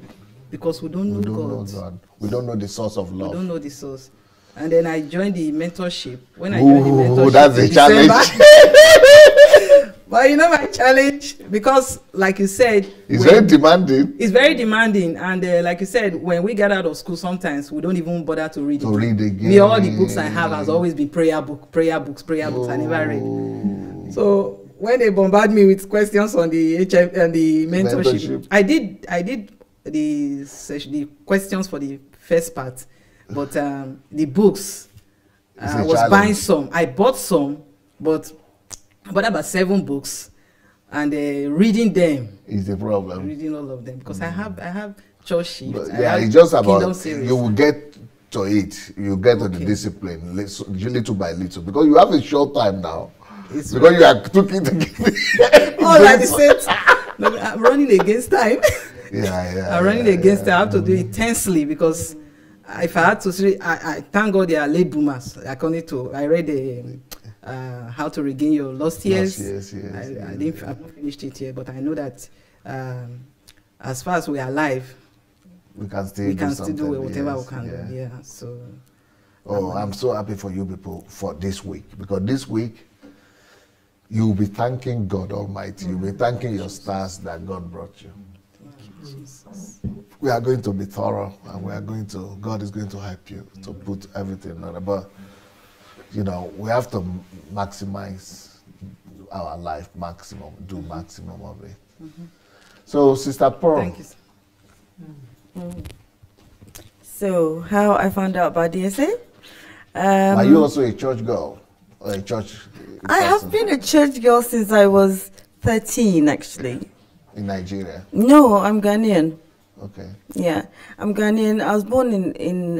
because we don't know God. We don't know the source of love. We don't know the source. And then I joined the mentorship. When I joined the mentorship, that's a challenge. But my challenge, because like you said, it's very demanding. It's very demanding, and like you said, when we get out of school, sometimes we don't even bother to read again. Me, all the books I have has always been prayer books. I never read. So when they bombard me with questions on the and the mentorship, I did the questions for the first part, but the books I was buying some. I bought some, but I bought about 7 books, and reading them is the problem. Reading all of them because I have church sheets. It's just about you will get to it. You get to the discipline little by little because you have a short time now. Because you are looking to give me. All like the same. I'm running against time. I'm running against time. I have to do it tensely because if I had to say, I thank God they are late boomers. According to I read How to Regain Your Lost Years. I've not finished it yet, but I know that as far as we are alive, we can still do whatever we can do. Yeah. So. I'm so happy for you people for this week, because this week you'll be thanking God Almighty. You'll be thanking your stars that God brought you. Thank you, Jesus. We are going to be thorough, and God is going to help you to put everything in order. But you know, we have to maximize our life, do maximum of it. So, Sister Pearl. Thank you. So, how I found out about DSA? Are you also a church girl or a church I have been a church girl since I was 13, actually. in Nigeria? No, I'm Ghanaian. Okay. Yeah, I'm Ghanaian. I was born in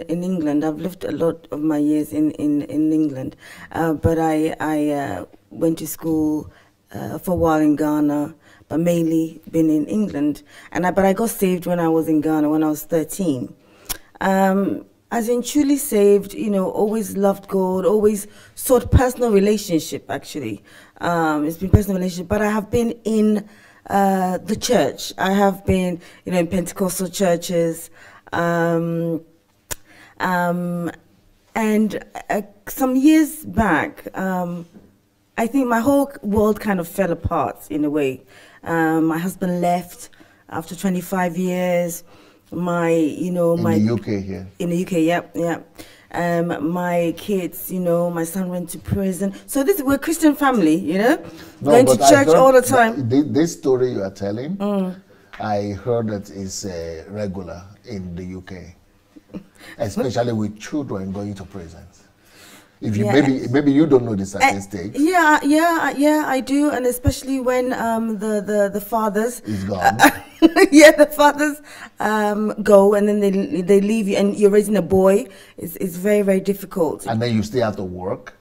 England. I've lived a lot of my years in England, but I went to school for a while in Ghana, but mainly been in England. But I got saved when I was in Ghana when I was 13. As in truly saved, you know, always loved God, always sought personal relationship, actually. It's been personal relationship, but I have been in the church. I have been, you know, in Pentecostal churches. And some years back, I think my whole world kind of fell apart in a way. My husband left after 25 years. In the UK here. In the UK, yeah. My kids, you know, my son went to prison. So we're a Christian family, you know, going to church all the time. This story you are telling, I heard that is regular in the UK, especially with children going to prisons. If you maybe you don't know the statistics. Yeah, I do, and especially when the fathers is gone. The fathers go and then they leave you, and you're raising a boy. It's very, very difficult. And then you still have to work.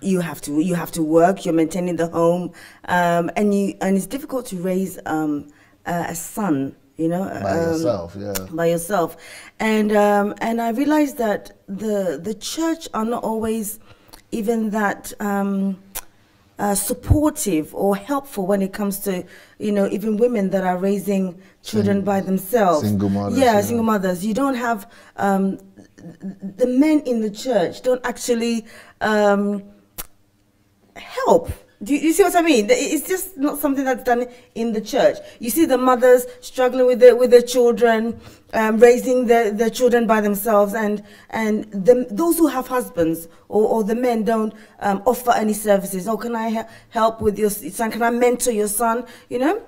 You have to work. You're maintaining the home, and it's difficult to raise a son. You know, by yourself, and I realized that the church are not always even that supportive or helpful when it comes to, you know, even women that are raising children by themselves. Single mothers. Yeah, single mothers. You don't have the men in the church don't actually help. Do you see what I mean? It's just not something that's done in the church. You see the mothers struggling with their children, raising their children by themselves, and those who have husbands or the men don't offer any services. Oh, can I help with your son? Can I mentor your son? You know.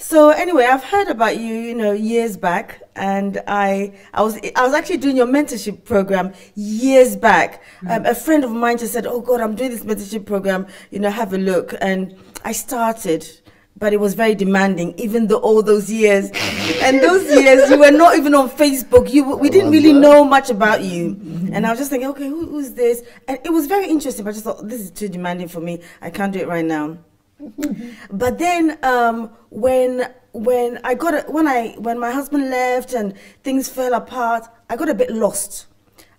So anyway, I've heard about you, you know, years back, and I was actually doing your mentorship program years back. A friend of mine just said, "Oh God, I'm doing this mentorship program. You know, have a look." And I started, but it was very demanding, even though all those years, and those years you were not even on Facebook. We didn't really know much about you, and I was just thinking, okay, who's this? And it was very interesting, but I just thought this is too demanding for me. I can't do it right now. But then when my husband left and things fell apart, I got a bit lost.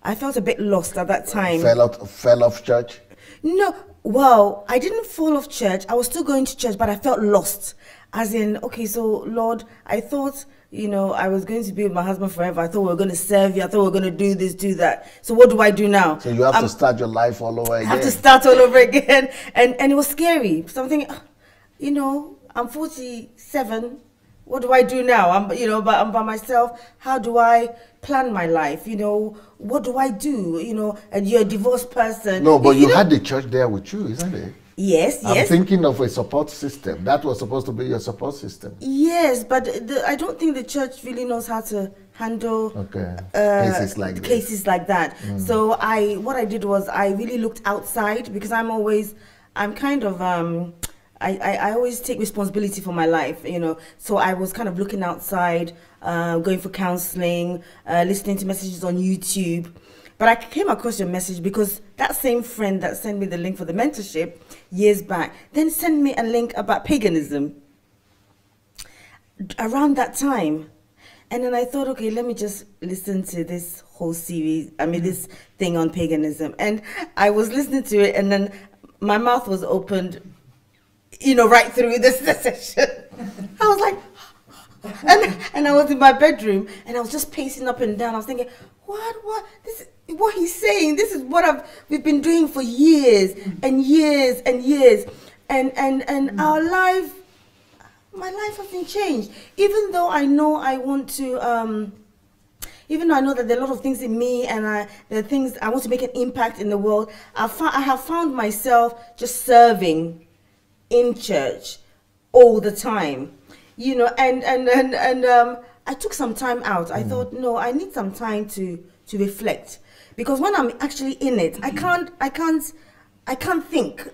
I felt a bit lost at that time. Fell off church? No, well, I didn't fall off church. I was still going to church, but I felt lost. As in, okay, so Lord, I thought, you know, I was going to be with my husband forever. I thought we were going to serve you. I thought we were going to do this, do that. So what do I do now? So you have to start your life all over again. I have to start all over again. And it was scary. So I'm thinking, you know, I'm 47. What do I do now? I'm by myself. How do I plan my life? You know, what do I do? You know, and you're a divorced person. No, but you had the church there with you, isn't it? Yes. I'm thinking of a support system. That was supposed to be your support system. Yes, but I don't think the church really knows how to handle cases like that. So what I did was I really looked outside, because I always take responsibility for my life, you know. So I was kind of looking outside, going for counseling, listening to messages on YouTube. But I came across your message because that same friend that sent me the link for the mentorship years back then sent me a link about paganism around that time. And then I thought, okay, let me just listen to this whole series, this thing on paganism. And I was listening to it, and then my mouth was opened, you know, right through this session. I was like, and I was in my bedroom, and I was just pacing up and down. I was thinking, what he's saying, this is what we've been doing for years and years and years, and our life, my life hasn't changed. Even though I know I want to, even though I know that there are a lot of things in me, and there are things I want to make an impact in the world, I have found myself just serving in church all the time, you know, and I took some time out. I thought, no, I need some time to reflect, because when I'm actually in it, I can't think.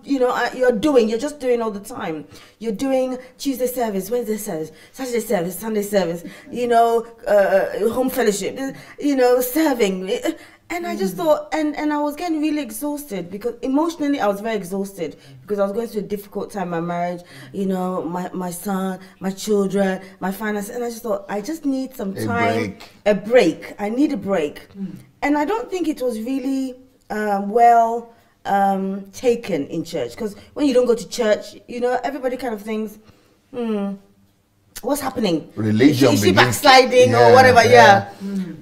You're just doing all the time. You're doing Tuesday service, Wednesday service, Saturday service, Sunday service, you know, home fellowship, you know, serving. And I just thought, and I was getting really exhausted, because emotionally I was very exhausted, because I was going through a difficult time in my marriage, you know, my son, my children, my finances, and I just thought, I just need some time, a break. I need a break. And I don't think it was really taken in church, because when you don't go to church, you know, everybody kind of thinks, what's happening? Religion is she backsliding or whatever?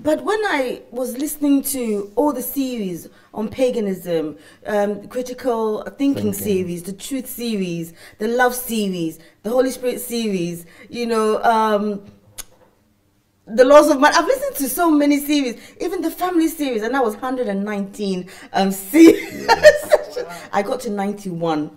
But when I was listening to all the series on paganism, critical thinking series, the truth series, the love series, the Holy Spirit series, you know, the laws of man, I've listened to so many series, even the family series, and that was 119 series. I got to 91.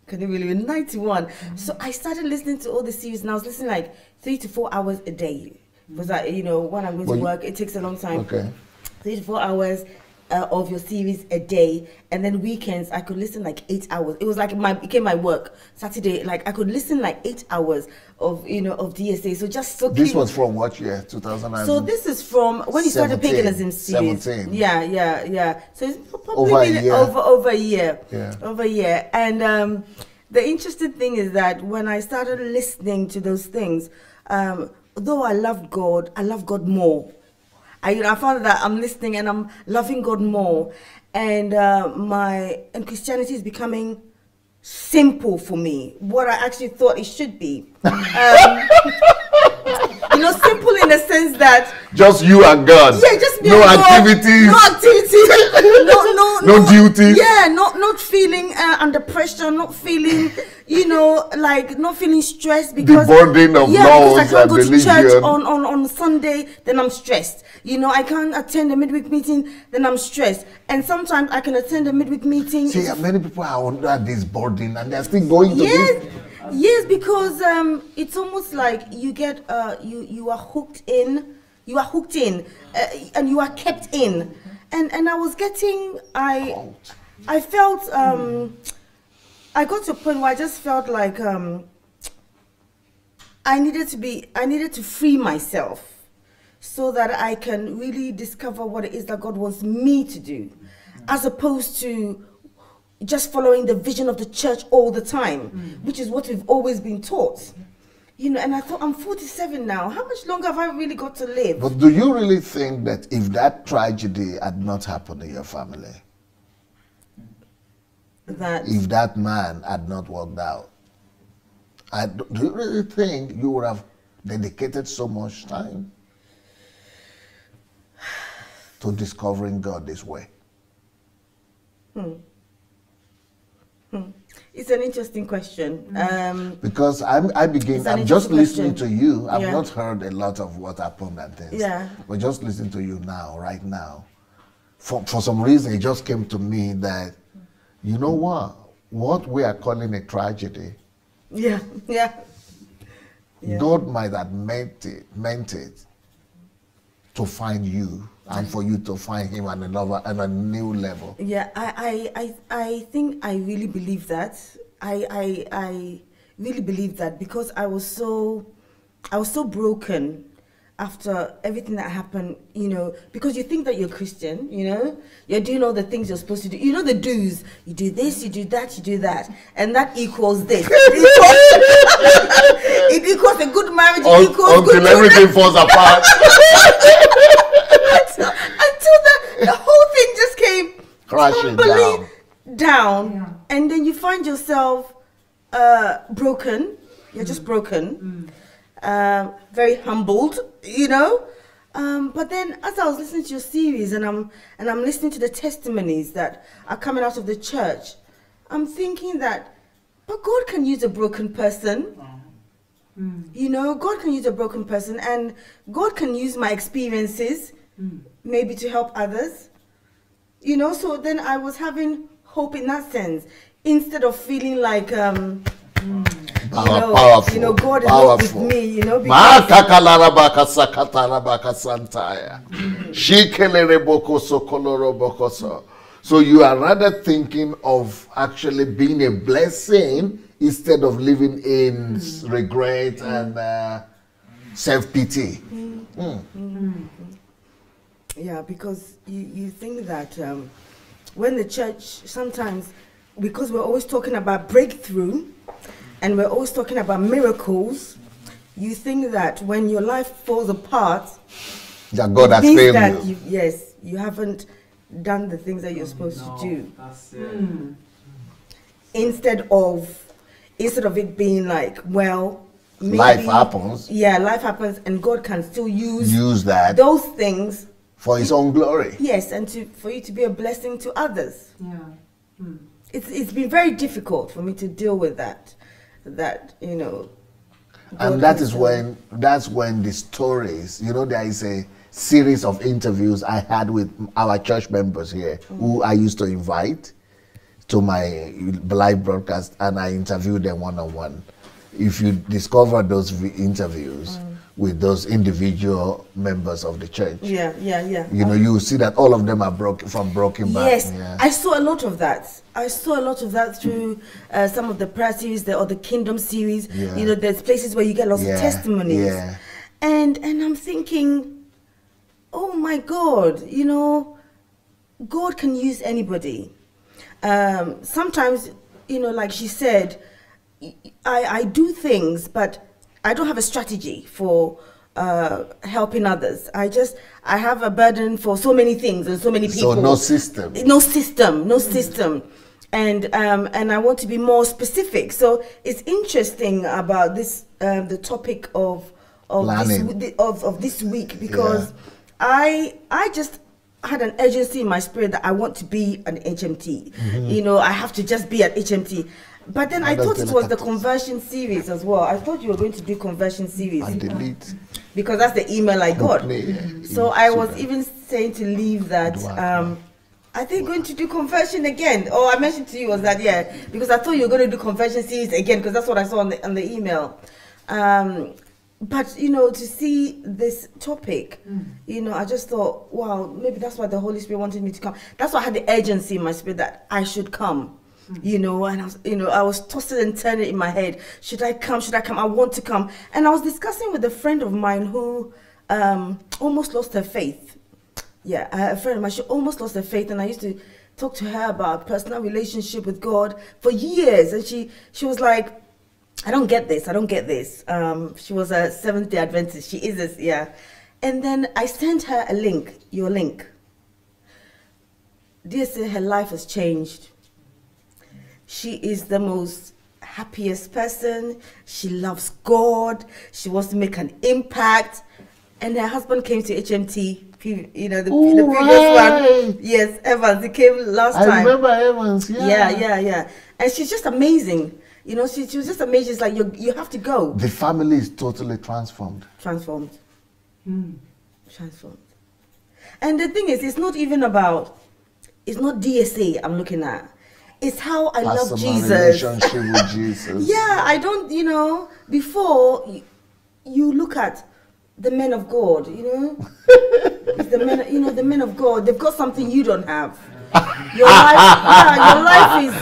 Can you believe it? 91. So I started listening to all the series, and I was listening like 3 to 4 hours a day. Because you know, when I'm going to work, it takes a long time. 3 to 4 hours of your series a day, and then weekends I could listen like 8 hours. It was like became my work. Saturday, like I could listen like 8 hours of, you know, of DSA. So just soaking. This was from what year? 2000. So this is from when you started paganism series. 17. Yeah. So it's probably been over a year. Over a year. And the interesting thing is that when I started listening to those things, though I love God more. I found that I'm listening and I'm loving God more, and Christianity is becoming simple for me, what I actually thought it should be. You know, simple in the sense that just you and God. Yeah, just me no and activities. God. No activities. No duties. Yeah, not feeling under pressure, not feeling, you know, like not feeling stressed because the burden of laws because I can't go religion. to church on Sunday, then I'm stressed. You know, I can't attend a midweek meeting, then I'm stressed. And sometimes I can attend a midweek meeting. See, many people are under this burden and they're still going to this. Yes, because it's almost like you get you are hooked in, and you are kept in, and I was getting I felt I got to a point where I just felt like I needed to free myself so that I can really discover what it is that God wants me to do, as opposed to just following the vision of the church all the time, which is what we've always been taught. You know, and I thought, I'm 47 now. How much longer have I really got to live? But do you really think that if that tragedy had not happened in your family, if that man had not worked out, do you really think you would have dedicated so much time to discovering God this way? It's an interesting question. Because I'm just listening to you. I've not heard a lot of what happened and things. Yeah. But just listening to you now, right now. For some reason, it just came to me that, you know what we are calling a tragedy. Yeah. God might have meant it to find you and for you to find him on a new level. Yeah, I think I really believe that. I really believe that, because I was so broken after everything that happened, you know, because you think that you're Christian, you know, you're doing all the things you're supposed to do. You know the do's. You do this, you do that, you do that. And that equals this. It equals a good marriage. It equals until good everything falls apart. Until the whole thing just came crashing down. And then you find yourself broken. You're just broken. Very humbled, you know. But then as I was listening to your series and I'm listening to the testimonies that are coming out of the church, I'm thinking that, but God can use a broken person. You know, God can use a broken person, and God can use my experiences maybe to help others. You know, so then I was having hope in that sense, instead of feeling like Powerful. you know, God is not with me, you know, so you are rather thinking of actually being a blessing instead of living in regret and self-pity. Yeah, because you think that when the church, sometimes, because we're always talking about breakthrough and we're always talking about miracles, you think that when your life falls apart, that God has means failed that you. yes, you haven't done the things that you're supposed to do. Instead of it being like, well, maybe, Life happens. Yeah, life happens, and God can still Use that those things for His own glory. Yes, and for you to be a blessing to others. It's been very difficult for me to deal with that, you know. And that's when the stories, you know, there is a series of interviews I had with our church members here who I used to invite to my live broadcast, and I interviewed them one-on-one. If you discover those interviews with those individual members of the church, you know, you see that all of them are broken back. Yes, I saw a lot of that. I saw a lot of that through some of the prayer series or the Kingdom series. You know, there's places where you get lots of testimonies. And I'm thinking, oh my God, you know, God can use anybody. Sometimes, you know, like she said, I do things, but I don't have a strategy for helping others. I have a burden for so many things and so many people. So no system. No system. And I want to be more specific. So it's interesting about this, the topic of this week, because I just had an urgency in my spirit that I want to be an HMT. You know, I have to just be at HMT. But then I thought it was the conversion series as well. I thought you were going to do conversion series. I delete. Because that's the email I got. So I was even saying to leave that. Are they going to do conversion again? Oh, I mentioned to you was that, because I thought you were going to do conversion series again, because that's what I saw on the email. But, you know, to see this topic, you know, I just thought, wow, maybe that's why the Holy Spirit wanted me to come. That's why I had the urgency in my spirit that I should come. You know, and I was tossing and turning in my head. Should I come? I want to come. And I was discussing with a friend of mine who almost lost her faith. Yeah, a friend of mine, she almost lost her faith, and I used to talk to her about personal relationship with God for years, and she was like, I don't get this. She was a Seventh-day Adventist. She is this, And then I sent her a link, your link. Dear sir, her life has changed. She is the most happiest person. She loves God. She wants to make an impact. And her husband came to HMT, you know, the previous one. Yes, Evans. He came last time. I remember Evans, Yeah. And she's just amazing. You know, she was just amazing. It's like, you have to go. The family is totally transformed. Transformed. And the thing is, it's not DSA I'm looking at. It's how I love Jesus. Relationship with Jesus. I don't, you know, before you look at the men of God, you know, the men of God, they've got something you don't have. Your life is,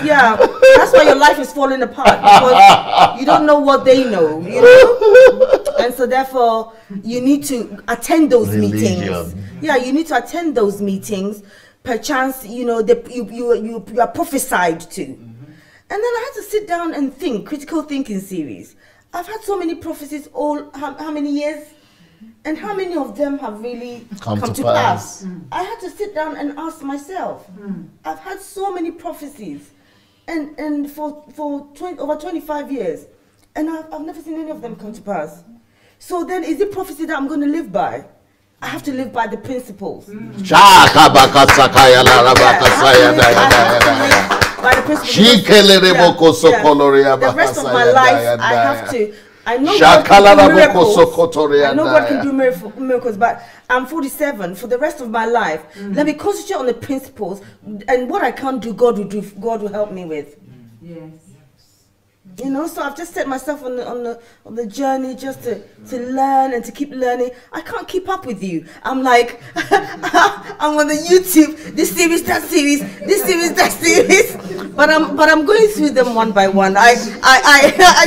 that's why your life is falling apart, because you don't know what they know, you know, and so therefore you need to attend those meetings. You need to attend those meetings. Perchance, you know, you are prophesied to. And then I had to sit down and think, critical thinking series. I've had so many prophecies how many years? And how many of them have really come to pass? I had to sit down and ask myself. I've had so many prophecies, and for over 25 years, and I've never seen any of them come to pass. So then, is it prophecy that I'm going to live by? I have to live by the principles. By the principles. The rest of my life, I have to I know God can do miracles. I know God can do miracles, but I'm 47. For the rest of my life, let me concentrate on the principles, and what I can't do, God will do. God will help me with. Yes. You know, so I've just set myself on the journey just to learn and to keep learning. I can't keep up with you. I'm like, I'm on the YouTube, this series, that series, this series, that series. But I'm going through them one by one. I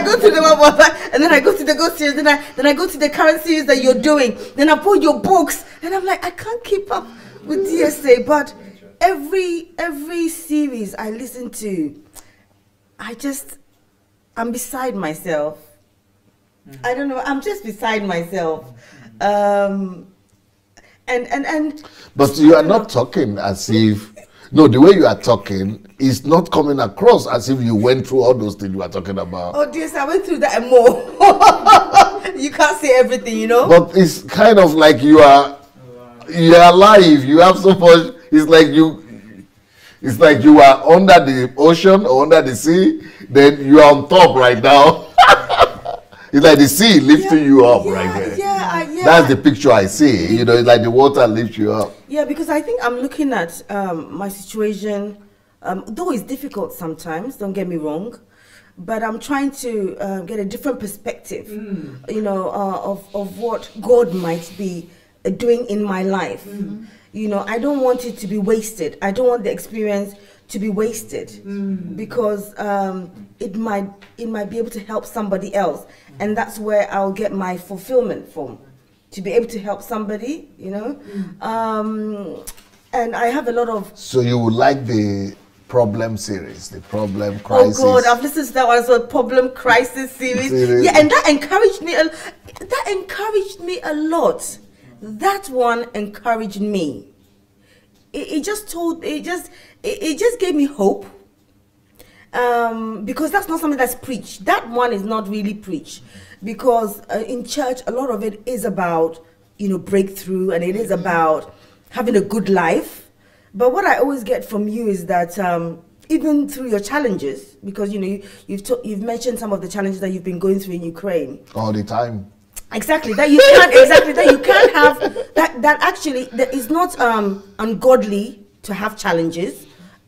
go through them one by one, and then I go to the Go series, then I go to the current series that you're doing. Then I pull your books, and I'm like, I can't keep up with DSA. But every series I listen to, I'm beside myself. I don't know. I'm just beside myself. And But you are not talking as if. No, the way you are talking is not coming across as if you went through all those things you are talking about. Oh, dear, I went through that and more. You can't say everything, you know. But it's kind of like you are alive. You have so much. It's like you are under the ocean or under the sea. Then you are on top right now. It's like the sea lifting you up right there. Yeah. That's the picture I see. You know, it's like the water lifts you up. Yeah, because I think I'm looking at my situation, though it's difficult sometimes, don't get me wrong, but I'm trying to get a different perspective, you know, of what God might be doing in my life. You know, I don't want it to be wasted. I don't want the experience to be wasted because it might be able to help somebody else, and that's where I'll get my fulfillment from, to be able to help somebody, you know. And I have a lot of. So you would like the problem series, the problem crisis. Oh God, I've listened to that one as well, problem crisis series. Yeah, and that encouraged me. That encouraged me a lot. That one encouraged me. It just gave me hope, because that's not something that's preached. That one is not really preached, because in church a lot of it is about, you know, breakthrough, and it is about having a good life. But what I always get from you is that even through your challenges, because you know you've mentioned some of the challenges that you've been going through in Ukraine all the time. Exactly, that you can't have that actually that is not ungodly to have challenges,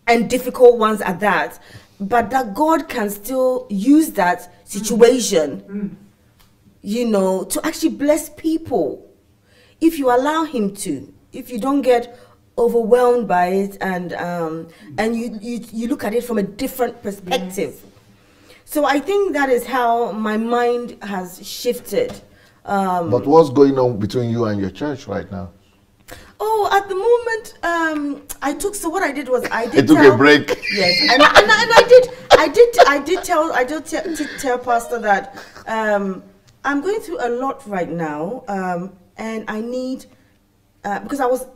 and difficult ones at that, but that God can still use that situation, you know, to actually bless people if you allow him to, if you don't get overwhelmed by it, and you look at it from a different perspective. So I think that is how my mind has shifted. But what's going on between you and your church right now? Oh, at the moment, what I did was I took a break. Yes, and I did tell Pastor that I'm going through a lot right now, and I need because I was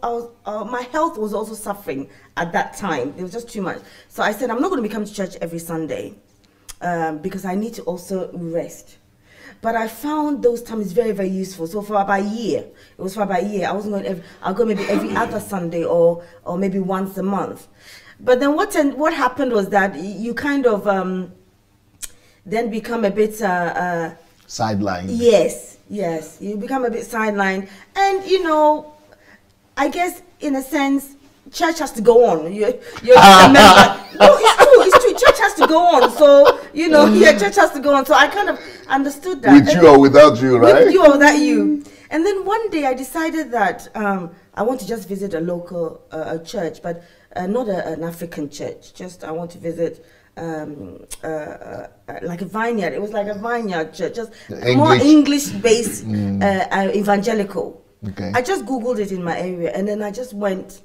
my health was also suffering at that time. It was just too much. So I said I'm not going to be coming to church every Sunday because I need to also rest. But I found those times very, very useful. So for about a year, I wasn't going I'll go maybe every other Sunday or maybe once a month. But then what happened was that you kind of then become a bit sidelined. Yes, you become a bit sidelined, and you know, I guess in a sense, church has to go on. You're a member. No, it's true. Church has to go on. So, you know, church has to go on. So I kind of understood that. With you or without you, right? With you or without you. And then one day I decided that I want to just visit a local church, but not an African church. Just I want to visit like a vineyard. It was like a vineyard church, just more English-based evangelical. Okay. I just Googled it in my area, and then I just went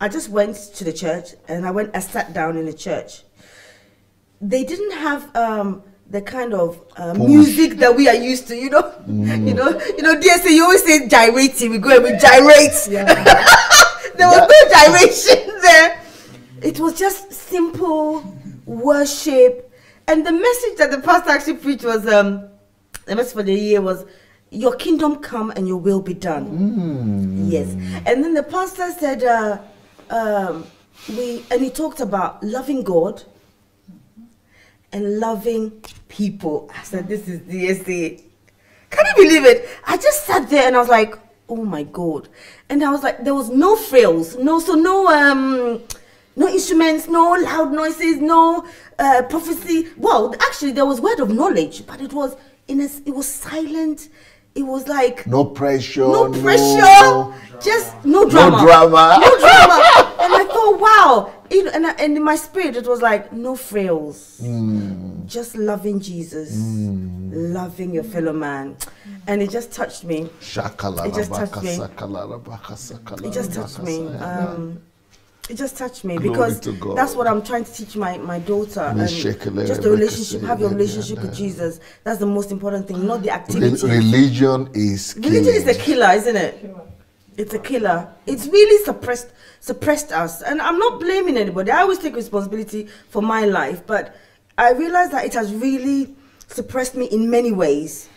to the church, and I sat down in the church. They didn't have the kind of music that we are used to, you know. You know, DSA, you always say gyrating. We go and we gyrate. Yeah. There was no gyration there. It was just simple worship, and the message that the pastor actually preached was the message for the year was, "Your kingdom come and your will be done." Yes, and then the pastor said. And he talked about loving God and loving people. I said, this is DSA. Can you believe it? I just sat there and I was like, oh my God. And I was like, there was no frills, no instruments, no loud noises, no prophecy. Well, actually there was word of knowledge, but it was silent. It was like no pressure, just no drama. And I thought, wow. And in my spirit, it was like no frills, just loving Jesus, loving your fellow man, and it just touched me. It just touched me. It just touched me. It just touched me because that's what I'm trying to teach my daughter. And just the relationship, have your relationship with Jesus. That's the most important thing, not the activity. Religion is a killer, isn't it? It's a killer. It's really suppressed us. And I'm not blaming anybody. I always take responsibility for my life. But I realize that it has really suppressed me in many ways.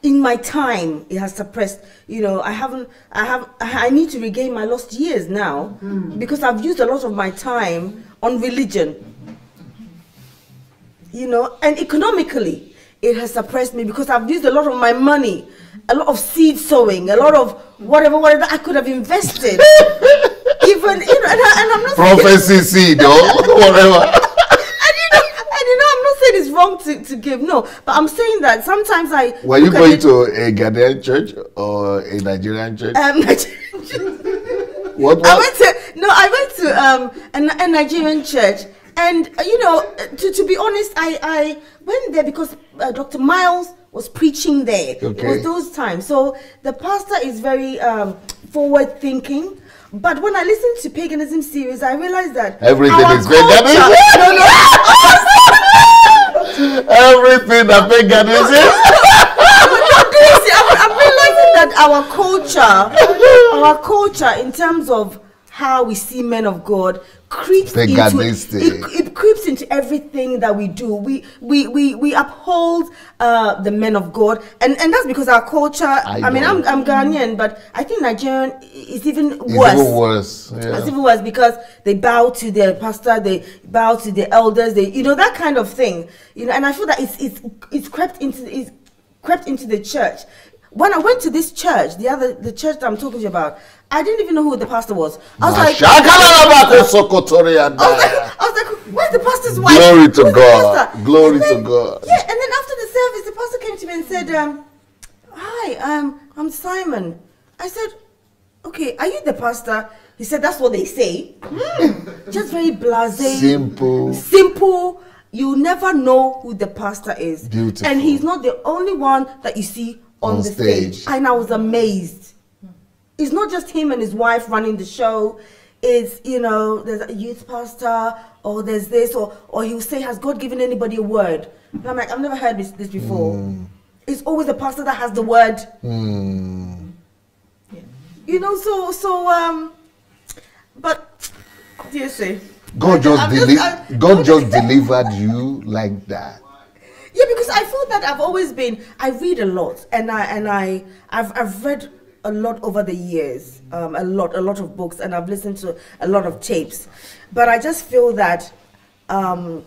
In my time, it has suppressed, I need to regain my lost years now because I've used a lot of my time on religion. And economically, it has suppressed me because I've used a lot of my money, a lot of seed sowing, a lot of whatever I could have invested. Even, and I'm not prophecy seed or whatever. It's wrong to give, no, but I'm saying that sometimes were you going to a Ghanaian church or a Nigerian church? Nigerian church. What? I went to a Nigerian church, and to be honest, I went there because Dr. Miles was preaching there. Okay. It was those times, so the pastor is very forward thinking. But when I listened to Paganism series, I realized that everything is paganism. Everything that paganism. I'm realizing that our culture, in terms of how we see men of God, creeps into everything that we do. We uphold the men of God, and that's because our culture. I'm Ghanaian, but I think Nigerian is even worse. It's even worse because they bow to their pastor, they bow to the elders, that kind of thing. And I feel that it's crept into the church. When I went to this church, the church that I'm talking to you about, I didn't even know who the pastor was. I was like, where's the pastor's wife? Glory to God. Glory to God. Yeah, and then after the service, the pastor came to me and said, hi, I'm Simon. I said, okay, are you the pastor? He said, that's what they say. Just very blasé. Simple. You never know who the pastor is. Beautiful. And he's not the only one that you see on the stage. And I was amazed. It's not just him and his wife running the show. It's, there's a youth pastor, or there's this, or he'll say, has God given anybody a word? And I'm like, I've never heard this before. It's always the pastor that has the word. But, dear say, God just delivered you like that. Yeah, because I feel that I read a lot, and I've read a lot over the years, a lot of books, and I've listened to a lot of tapes, but I just feel that I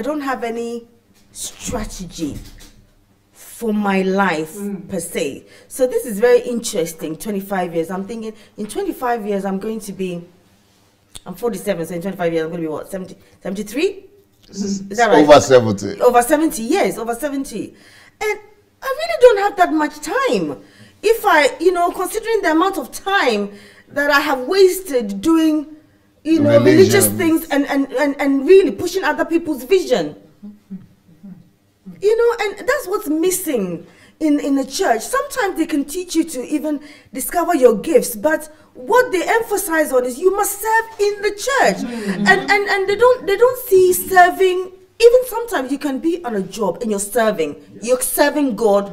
don't have any strategy for my life per se. So this is very interesting. 25 years. I'm thinking in 25 years I'm 47, so in 25 years I'm going to be what, 73? Is that right? Over 70. Over 70 years, over 70. And I really don't have that much time. If I, considering the amount of time that I have wasted doing, religious things and really pushing other people's vision. And that's what's missing in the church. Sometimes they can teach you to even discover your gifts, but what they emphasize on is you must serve in the church. And they don't see serving. Even sometimes you can be on a job and you're serving God,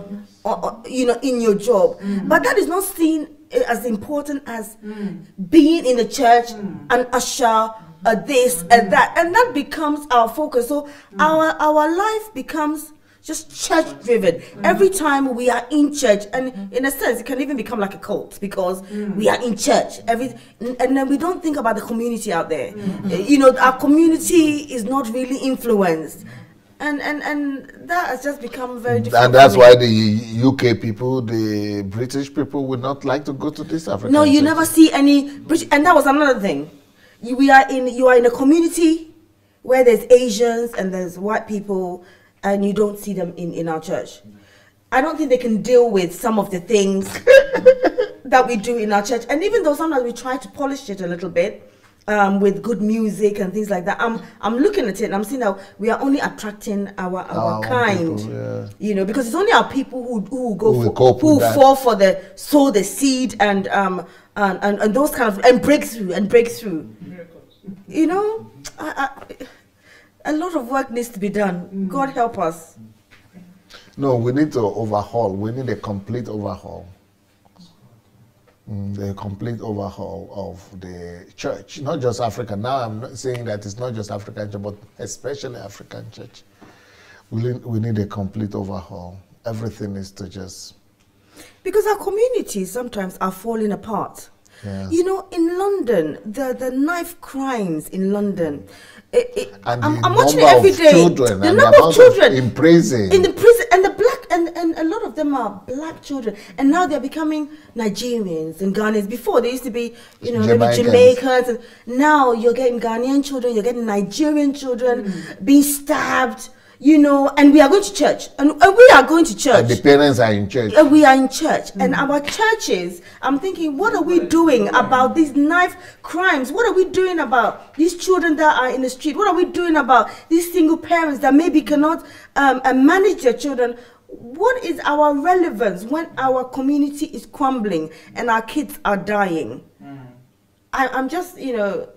in your job, but that is not seen as important as being in the church, an usher, this and that, and that becomes our focus. So our life becomes just church driven. Every time we are in church, and in a sense it can even become like a cult because we are in church and then we don't think about the community out there. Our community is not really influenced, and that has just become very difficult. And that's why the UK people, the British people, would not like to go to this African. No, you churches. never see any British, and that was another thing. You are in a community where there's Asians and there's white people, and you don't see them in our church. I don't think they can deal with some of the things that we do in our church. And even though sometimes we try to polish it a little bit with good music and things like that, I'm looking at it and I'm seeing that we are only attracting our kind, people, you know, because it's only our people who fall for sow the seed and those kind of and breakthrough. You know, a lot of work needs to be done. God help us. No, we need to overhaul. We need a complete overhaul. The complete overhaul of the church, not just Africa. Now I'm not saying that it's not just African church, but especially African church. We need a complete overhaul. Everything is to just... Because our communities sometimes are falling apart. Yeah. You know, in London, the knife crimes in London. I'm watching it every day. Children, the and number of children in prison. In the prison, and the black, and a lot of them are black children, and now they're becoming Nigerians and Ghanaians. Before they used to be, you know, maybe Jamaicans. And now you're getting Ghanaian children, you're getting Nigerian children being stabbed. You know, and we are going to church, and we are going to church. And the parents are in church. We are in church, and our churches, I'm thinking, what are we doing about these knife crimes? What are we doing about these children that are in the street? What are we doing about these single parents that maybe cannot manage their children? What is our relevance when our community is crumbling and our kids are dying? I'm just, you know...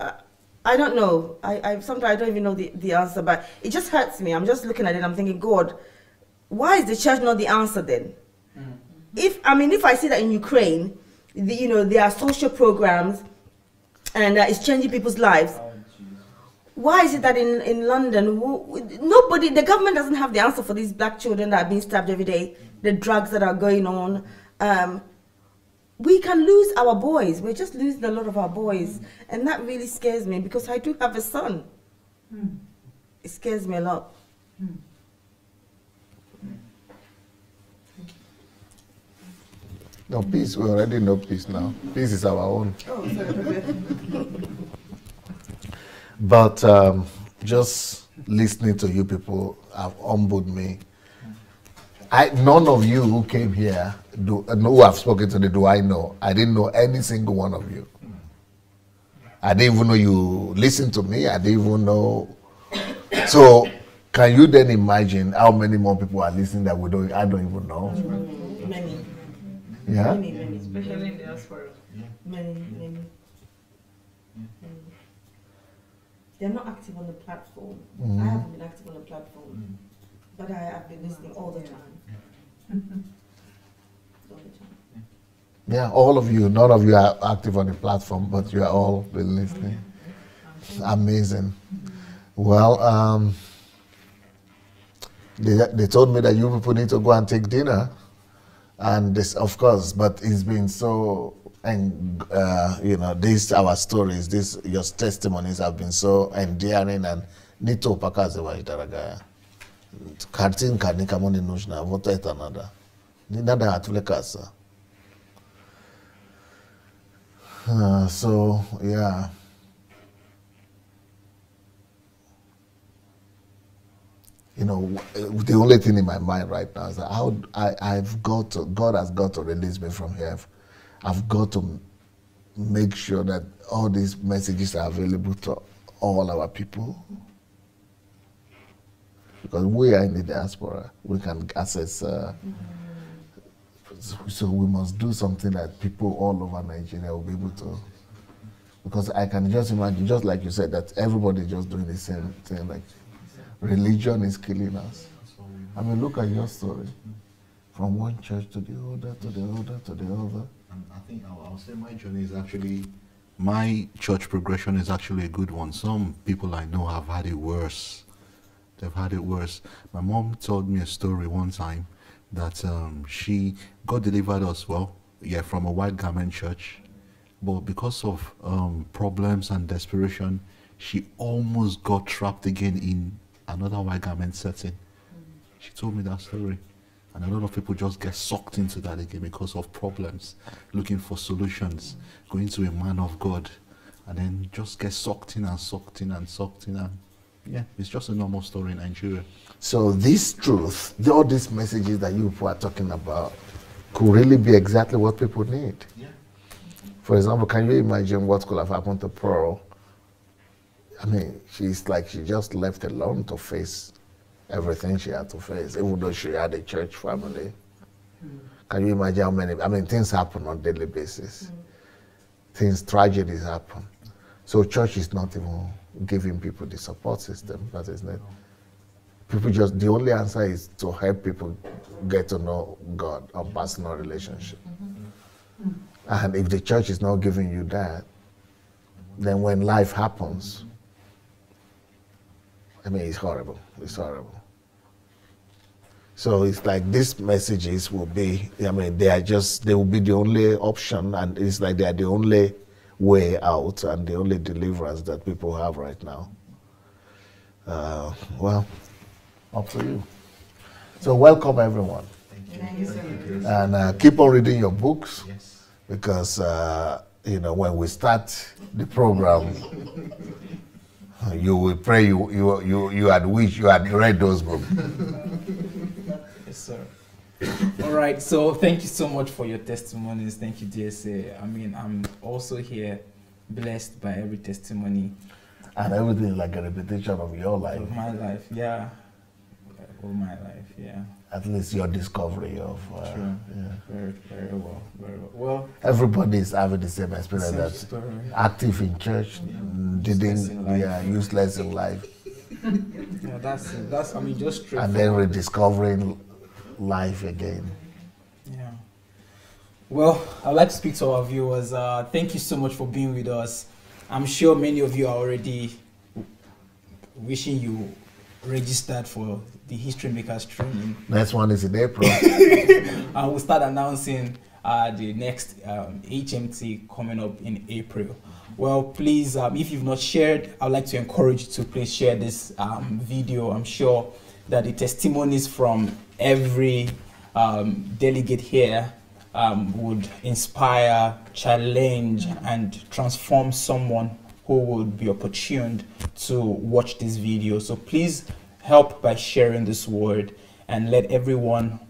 I don't know. I sometimes I don't even know the answer, but it just hurts me. I'm just looking at it. I'm thinking, God, why is the church not the answer then? If I see that in Ukraine, you know, there are social programs, and it's changing people's lives. Why is it that in London, nobody, the government doesn't have the answer for these black children that are being stabbed every day, the drugs that are going on? We can lose our boys. We're just losing a lot of our boys. And that really scares me because I do have a son. It scares me a lot. No, peace. We already know peace now. Peace is our own. Oh, sorry. But just listening to you people have humbled me. None of you who came here, who I've spoken to, do I know? I didn't know any single one of you. I didn't even know you listened to me. I didn't even know. So, can you then imagine how many more people are listening that I don't even know? Many. Yeah? Many. Especially in diaspora. Many. They're not active on the platform. I haven't been active on the platform. But I have been listening all the time. Yeah, all of you. None of you are active on the platform, but you are all been listening. Amazing. Well, they told me that you people need to go and take dinner, and this, of course. But it's been so, and you know, these our stories, your testimonies have been so endearing and nito pakaze wa itaragaya. Kartin karni kamoni nushna voto etanada. Ni nada atule kasa. So yeah. You know, the only thing in my mind right now is that God has got to release me from here. I've got to make sure that all these messages are available to all our people. Because we are in the diaspora, we can access, so we must do something that people all over Nigeria will be able to. Because I can just imagine, just like you said, that everybody is just doing the same thing, like religion is killing us. I mean, look at your story. From one church to the other, to the other, to the other. And I think I'll say my journey is actually, my church progression is actually a good one. Some people I know have had it worse. They've had it worse. My mom told me a story one time that God delivered us, from a white garment church. But because of problems and desperation, she almost got trapped again in another white garment setting. She told me that story. And a lot of people just get sucked into that again because of problems, looking for solutions, going to a man of God, and then just get sucked in and sucked in and sucked in. And yeah, it's just a normal story in Nigeria. So this truth, all these messages that you people are talking about, could really be exactly what people need. Yeah. For example, can you imagine what could have happened to Pearl? I mean, she's like, she just left alone to face everything she had to face, even though she had a church family. Can you imagine how many, I mean, things happen on a daily basis. Tragedies happen. So church is not even giving people the support system, that is it. People just, the only answer is to help people get to know God or personal relationship. And if the church is not giving you that, then when life happens, I mean, it's horrible. It's horrible. So it's like these messages will be, I mean, they will be the only option, and it's like they are the only way out and the only deliverance that people have right now. Well, up to you. So welcome everyone. Thank you. And keep on reading your books, Yes. because, you know, when we start the program, you will pray you had wished you had read those books. Yes, sir. All right, so thank you so much for your testimonies. Thank you, DSA. I mean, I'm also here blessed by every testimony. And everything is like a repetition of your life. Of my life, yeah. Of my life, yeah. At least your discovery of... True. Yeah. Very well, very well. Well, everybody is having the same experience, same that story. active in church, useless in life. Yeah, that's I mean, just straight. And then rediscovering life again. Yeah. Well, I'd like to speak to our viewers. Thank you so much for being with us. I'm sure many of you are already wishing you registered for the History Makers training. Next one is in April. And we'll start announcing the next HMT coming up in April. Well, please, if you've not shared, I'd like to encourage you to please share this video. I'm sure that the testimonies from every delegate here would inspire, challenge, and transform someone who would be opportuned to watch this video. So please help by sharing this word and let everyone,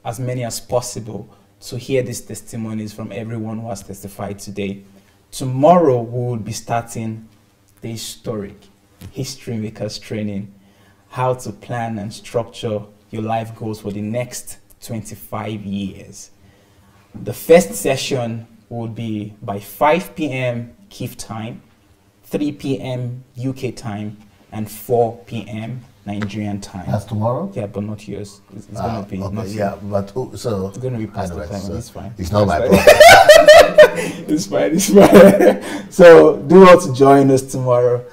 as many as possible, to hear these testimonies from everyone who has testified today. Tomorrow we will be starting the historic History Makers training, how to plan and structure your life goals for the next 25 years. The first session will be by 5 p.m. Kyiv time, 3 p.m. UK time, and 4 p.m. Nigerian time. That's tomorrow? Yeah, but not yours. It's going to be. Okay, yeah, but so it's going to be past the time. so It's fine. It's not my fine. problem. It's fine. It's fine. So do not join us tomorrow.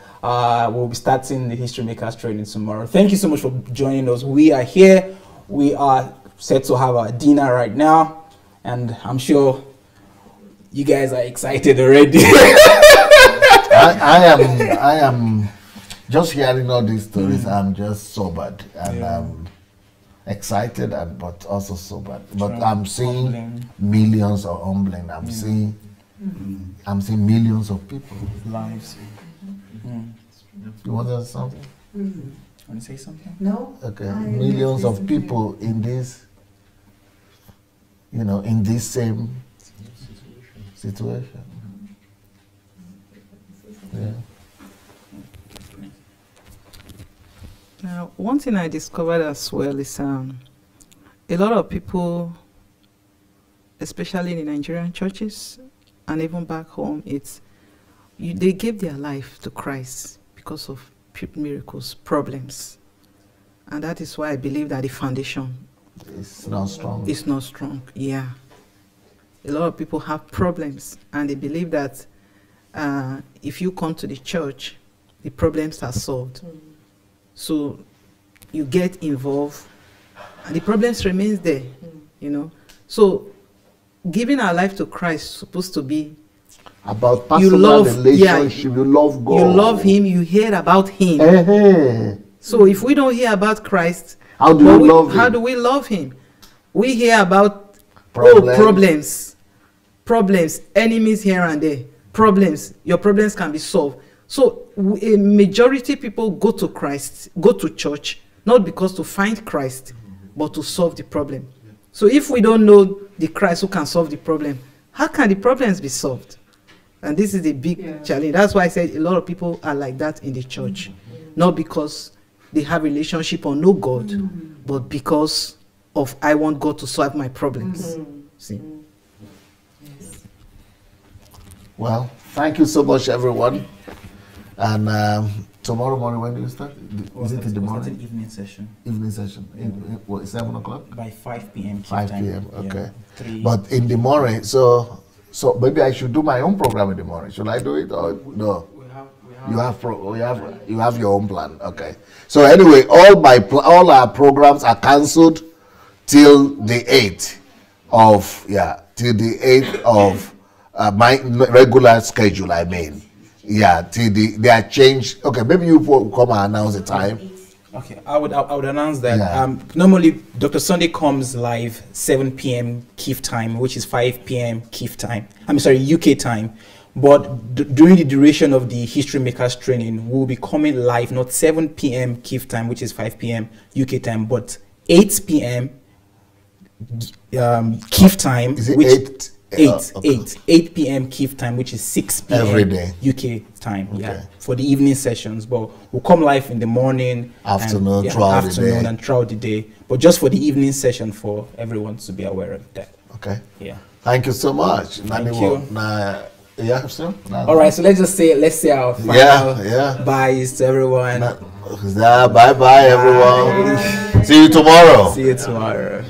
We'll be starting the History Makers training tomorrow. Thank you so much for joining us. We are here. We are set to have our dinner right now, and I'm sure you guys are excited already. I am just hearing all these stories. I'm just sobered, and I'm excited, but also sobered. But I'm seeing Humbling. millions of humbling. I'm seeing millions of people. Lives. You want to say something? Want to say something? No? Okay, millions of people in this, in this same situation. Yeah. Now, one thing I discovered as well is a lot of people, especially in the Nigerian churches and even back home, they gave their life to Christ because of miracles, problems. And that is why I believe that the foundation It's not strong. is not strong. Yeah. A lot of people have problems, and they believe that if you come to the church, the problems are solved. So you get involved, and the problems remains there, So giving our life to Christ is supposed to be About personal relationship, you love God. You love Him, you hear about Him. So if we don't hear about Christ, how do we love him? How do we love him? We hear about problems, enemies here and there, problems. Your problems can be solved. So a majority of people go to Christ, go to church, not because to find Christ, but to solve the problem. So if we don't know the Christ who can solve the problem, how can the problems be solved? And this is a big challenge. That's why I said a lot of people are like that in the church. Not because they have relationship or know God, but because of I want God to solve my problems. See? Well, thank you so much, everyone. And tomorrow morning, when do you start? Is it in the morning? An evening session. Evening session. What, 7 o'clock? By 5 p.m. 5 p.m. Okay. Yeah, but in the morning, so maybe I should do my own program in the morning. Should I do it or no? You have your own plan. Okay. So anyway, all our programs are cancelled till the 8th of my regular schedule. I mean, till they are changed. Okay, maybe you will come and announce the time. Okay, I would announce that. Normally, Dr. Sunday comes live 7 p.m. Kyiv time, which is 5 p.m. Kyiv time. I'm sorry, UK time. But during the duration of the History Makers training, we'll be coming live not 7 p.m. Kyiv time, which is 5 p.m. UK time, but 8 p.m. Kyiv time. Is it which 8? 8 p.m. Kyiv time, which is 6 p.m. every day UK time. Okay. For the evening sessions. But we'll come live in the morning, afternoon, and throughout the day. But just for the evening session, for everyone to be aware of that. Okay. Yeah. Thank you so much. Thank you. All right, so let's say our final byes to everyone. Bye bye everyone. See you tomorrow. See you tomorrow.